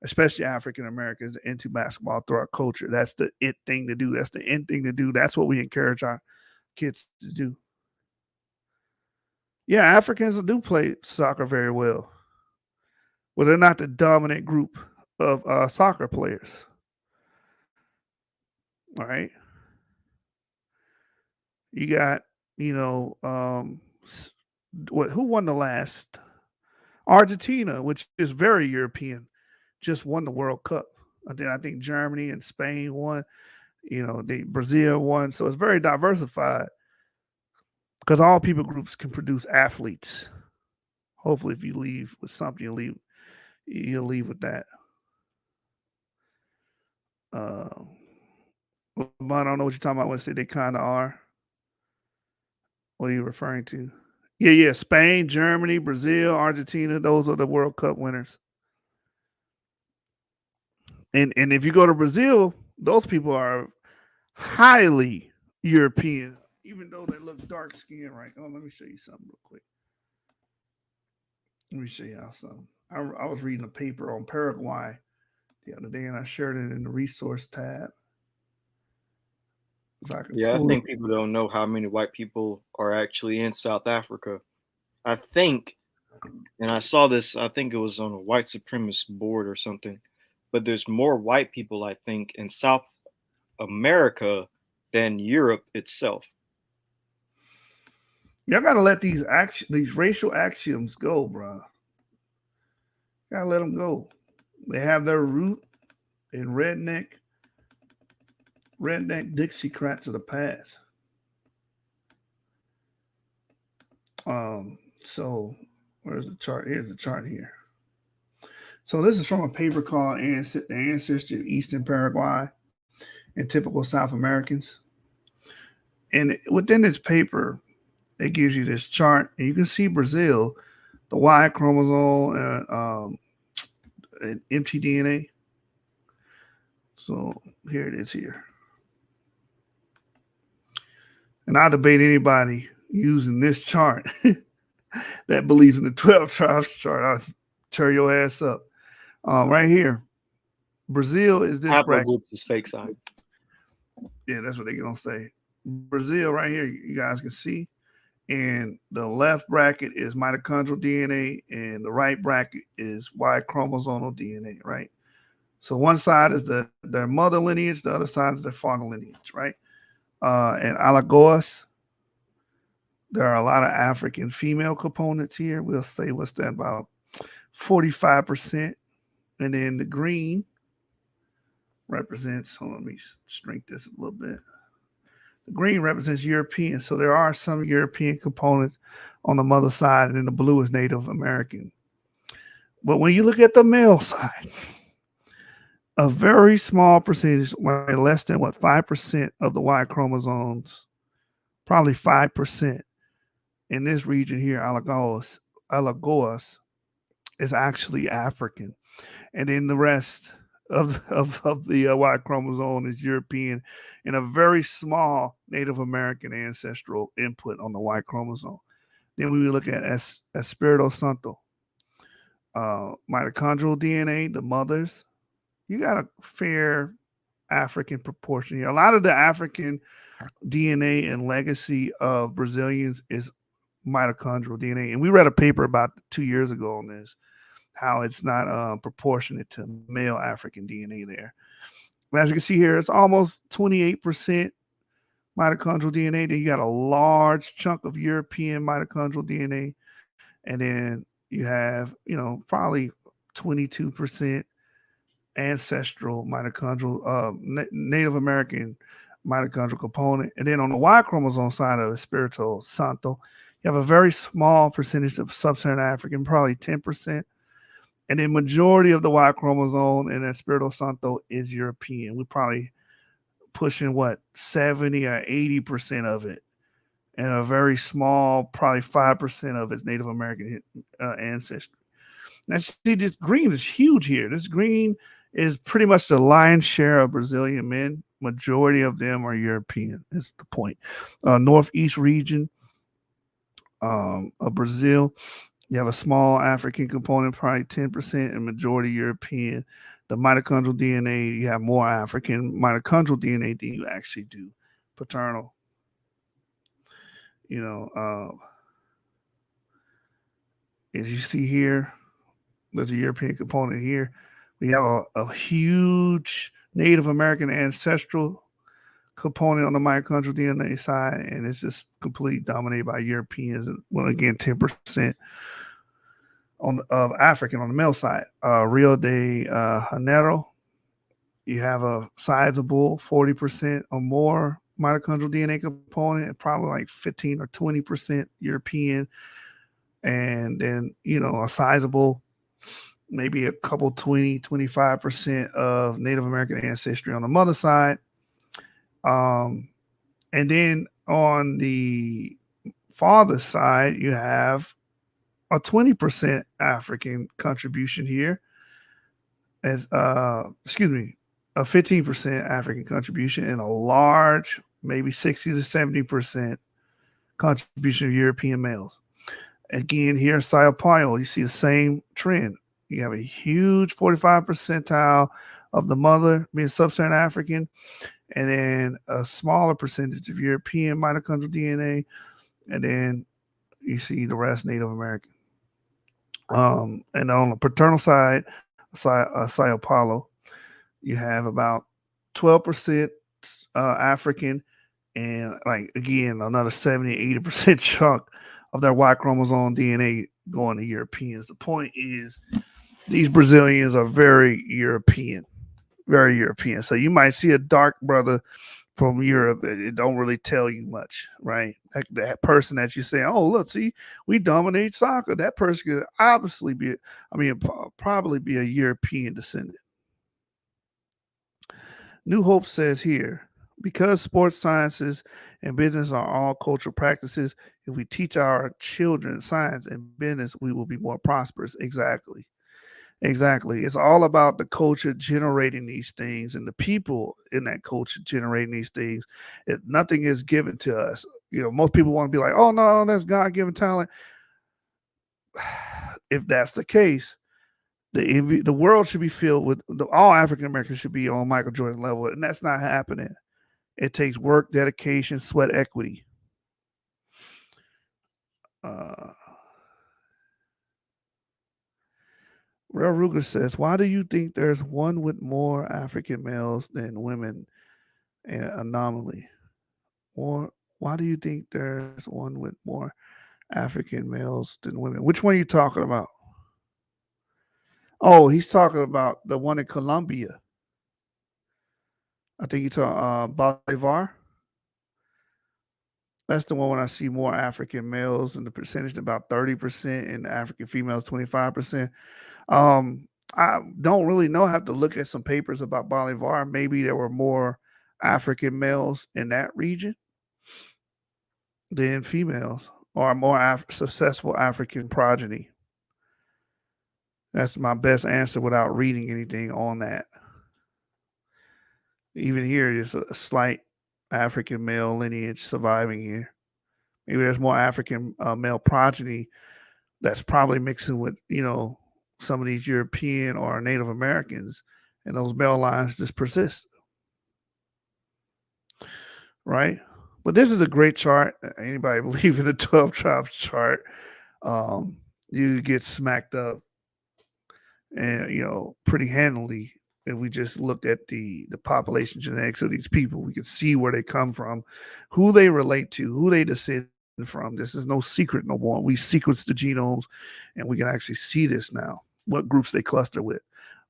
especially African Americans, into basketball through our culture. That's the it thing to do. That's the in thing to do. That's what we encourage our kids to do. Yeah, Africans do play soccer very well. Well, they're not the dominant group of soccer players. All right. You got, who won the last? Argentina, which is very European, just won the World Cup. I think Germany and Spain won. Brazil won. So it's very diversified because all people groups can produce athletes. Hopefully, if you leave with something, you'll leave with that. I don't know what you're talking about when I say they kind of are. What are you referring to? Yeah. Spain, Germany, Brazil, Argentina. Those are the World Cup winners. And if you go to Brazil, those people are highly European, even though they look dark skinned, right? Oh, let me show you something real quick. Let me show you something. I was reading a paper on Paraguay the other day, and I shared it in the resource tab. I think people don't know how many white people are actually in South Africa. I think, and I saw this, I think it was on a white supremacist board or something, but there's more white people, I think, in South America than Europe itself. Y'all gotta let these racial axioms go, bro. Gotta let them go. They have their root in redneck Dixiecrats of the past. So where's the chart? Here's the chart here. So this is from a paper called The Ancestry of Eastern Paraguay and Typical South Americans. And within this paper, it gives you this chart, and you can see Brazil, the Y chromosome, and mtDNA. So here it is here. And I'll debate anybody using this chart that believes in the 12 tribes chart. I'll tear your ass up. Right here. Brazil is this bracket. Is fake science. Yeah, that's what they're going to say. Brazil right here, you guys can see. And the left bracket is mitochondrial DNA, and the right bracket is Y chromosomal DNA, right? So one side is their mother lineage, the other side is their father lineage, right? And Alagoas, There are a lot of African female components here. We'll say what's that, about 45%. And then the green represents, hold on, let me shrink this a little bit. The green represents European. So there are some European components on the mother side, and then the blue is Native American. But when you look at the male side, a very small percentage, less than 5% of the Y chromosomes, probably 5% in this region here, Alagoas, is actually African. And then the rest of the Y chromosome is European, and a very small Native American ancestral input on the Y chromosome. Then we look at Espirito Santo, mitochondrial DNA, the mothers. You got a fair African proportion here. A lot of the African DNA and legacy of Brazilians is mitochondrial DNA. And we read a paper about 2 years ago on this, how it's not proportionate to male African DNA there. But as you can see here, it's almost 28% mitochondrial DNA. Then you got a large chunk of European mitochondrial DNA. And then you have, probably 22% ancestral mitochondrial, Native American mitochondrial component. And then on the Y chromosome side of Espirito Santo, you have a very small percentage of sub-Saharan African, probably 10%. And then majority of the Y chromosome in Espirito Santo is European. We're probably pushing 70 or 80% of it. And a very small, probably 5% of its Native American ancestry. Now, see, this green is huge here. This green is pretty much the lion's share of Brazilian men. Majority of them are European. That's the point. Northeast region of Brazil, you have a small African component, probably 10%, and majority European. The mitochondrial DNA, you have more African mitochondrial DNA than you actually do paternal. As you see here, there's a European component here. We have a huge Native American ancestral component on the mitochondrial DNA side, and it's just completely dominated by Europeans. Well, again, 10% of African on the male side. Rio de Janeiro, you have a sizable 40% or more mitochondrial DNA component, and probably like 15 or 20% European, and then a sizable, maybe a couple 25% of Native American ancestry on the mother side. And then on the father side, you have a 20% African contribution here, as a 15% African contribution, and a large, maybe 60 to 70% contribution of European males. Again, here in Sao Paulo, you see the same trend. You have a huge 45 percentile of the mother being sub-Saharan African, and then a smaller percentage of European mitochondrial DNA, and then you see the rest Native American. And on the paternal side, Sao Paulo, you have about 12% African, and again, another 70-80% chunk of their Y chromosome DNA going to Europeans. The point is, these Brazilians are very European. So you might see a dark brother from Europe. It don't really tell you much, right? Like that person that you say, oh, look, see, we dominate soccer. That person could obviously probably be a European descendant. New Hope says here, because sports sciences and business are all cultural practices, if we teach our children science and business, we will be more prosperous. Exactly. It's all about the culture generating these things and the people in that culture generating these things. Nothing is given to us. Most people want to be like, oh, no, that's God-given talent. If that's the case, the world should be filled with all African Americans should be on Michael Jordan level, and that's not happening. It takes work, dedication, sweat equity. Real Ruger says, why do you think there's one with more African males than women? An anomaly. More Why do you think there's one with more African males than women? Which one are you talking about? Oh, he's talking about the one in Colombia. I think you talk Bolivar. That's the one when I see more African males and the percentage about 30% and African females 25%. Um, I don't really know. I have to look at some papers about Bolivar. Maybe there were more African males in that region than females, or more successful African progeny. That's my best answer without reading anything on that. Even here, there's a slight African male lineage surviving here. Maybe there's more African male progeny that's probably mixing with, some of these European or Native Americans, and those male lines just persist. Right? But this is a great chart. Anybody believe in the 12 tribes chart, you get smacked up and pretty handily if we just looked at the population genetics of these people. We can see where they come from, who they relate to, who they descend from. This is no secret no more. We sequence the genomes and we can actually see this now, what groups they cluster with,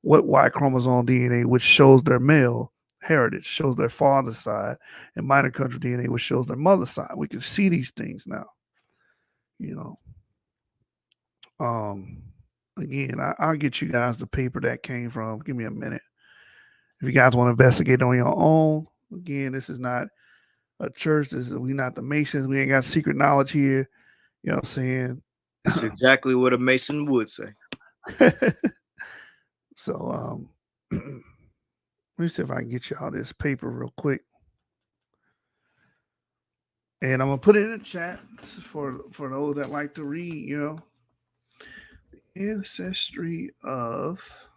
what Y chromosome DNA, which shows their male heritage, shows their father's side, and mitochondrial DNA, which shows their mother's side. We can see these things now. Again, I'll get you guys the paper that came from. Give me a minute. If you guys want to investigate on your own, again, this is not a church. We not the Masons. We ain't got secret knowledge here. You know what I'm saying? That's exactly what a Mason would say. So, let me see if I can get y'all this paper real quick. And I'm going to put it in the chat for those that like to read, ancestry of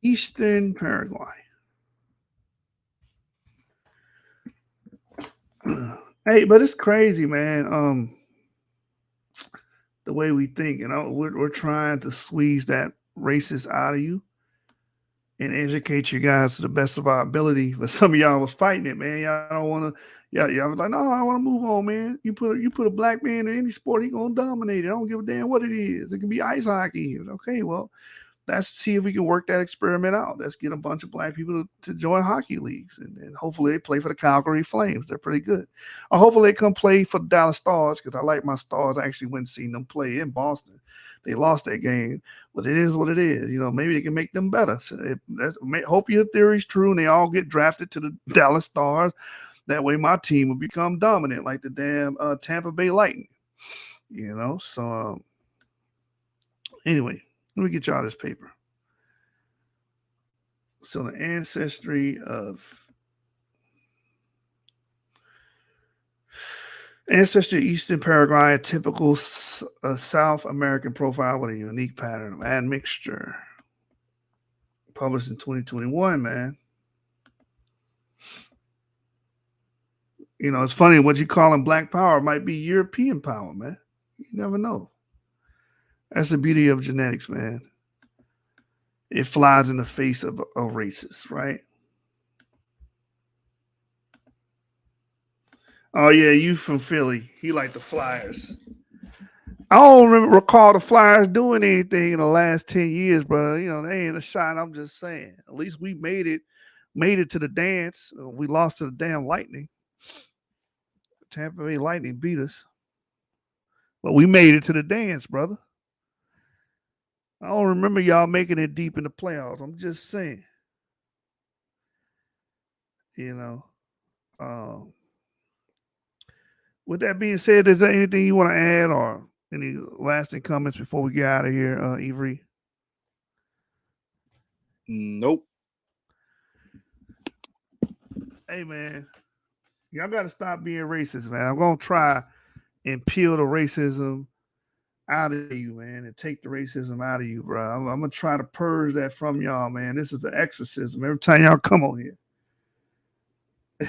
Eastern Paraguay. Hey, but it's crazy, man. The way we think, we're trying to squeeze that racist out of you and educate you guys to the best of our ability. But some of y'all was fighting it, man. Y'all don't want to. Y'all was like, no, I want to move on, man. You put a black man in any sport, he gonna dominate it. I don't give a damn what it is. It can be ice hockey. Okay, well, let's see if we can work that experiment out. Let's get a bunch of black people to join hockey leagues, and hopefully they play for the Calgary Flames. They're pretty good. Or hopefully they come play for the Dallas Stars, because I like my Stars. I actually went and seen them play in Boston. They lost that game, but it is what it is. Maybe they can make them better. So hope your theory's true, and they all get drafted to the Dallas Stars. That way my team will become dominant like the damn Tampa Bay Lightning. So anyway, let me get y'all this paper. So the ancestry of Eastern Paraguay, a typical South American profile with a unique pattern of admixture. Published in 2021, man. It's funny, what you call them black power might be European power, man. You never know. That's the beauty of genetics, man. It flies in the face of racists, right? Oh, yeah, you from Philly. He like the Flyers. I don't recall the Flyers doing anything in the last 10 years, brother. They ain't a shot. I'm just saying. At least we made it to the dance. We lost to the damn Lightning. Tampa Bay Lightning beat us. But we made it to the dance, brother. I don't remember y'all making it deep in the playoffs. I'm just saying. With that being said, is there anything you want to add or any lasting comments before we get out of here, Avery? Nope. Hey, man. Y'all got to stop being racist, man. I'm going to try and peel the racism out of you, man, and take the racism out of you, bro. I'm going to try to purge that from y'all, man. This is an exorcism every time y'all come on here.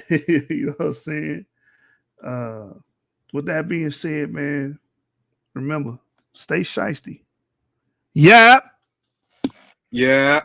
You know what I'm saying? With that being said, man, remember, stay shiesty. Yeah. Yeah.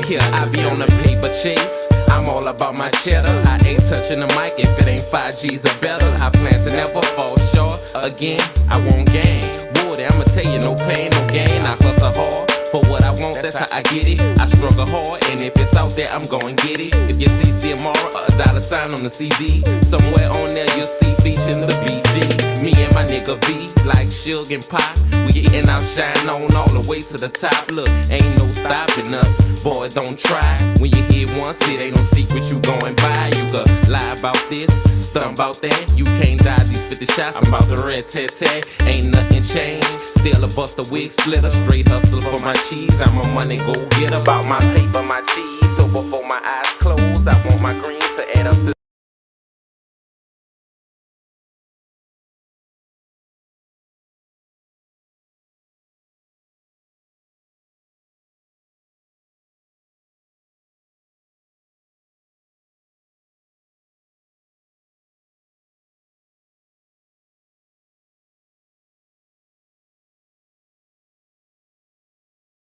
here, I be on a paper chase. I'm all about my cheddar. I ain't touching the mic if it ain't 5Gs or better. I plan to never fall short. Again, I won't gain. Boy, I'ma tell you, no pain, no gain. I hustle hard for what I want, that's how I get it. I struggle hard, and if it's out there, I'm gon' get it. If you see Ciamara, a $sign on the CD, somewhere on there you'll see featuring the BG. Me and my nigga B, like Suge and Pop, we getting our shine on all the way to the top. Look, ain't no stopping us, boy, don't try. When you hear once, it ain't no secret you going by. You could lie about this, stunt about that. You can't die these 50 shots, I'm about to red-tat-tat. Ain't nothing changed, still a buster wig splitter. Straight hustler for my cheese, I'm a money go get about my paper, my cheese. So before my eyes close, I want my green to add up to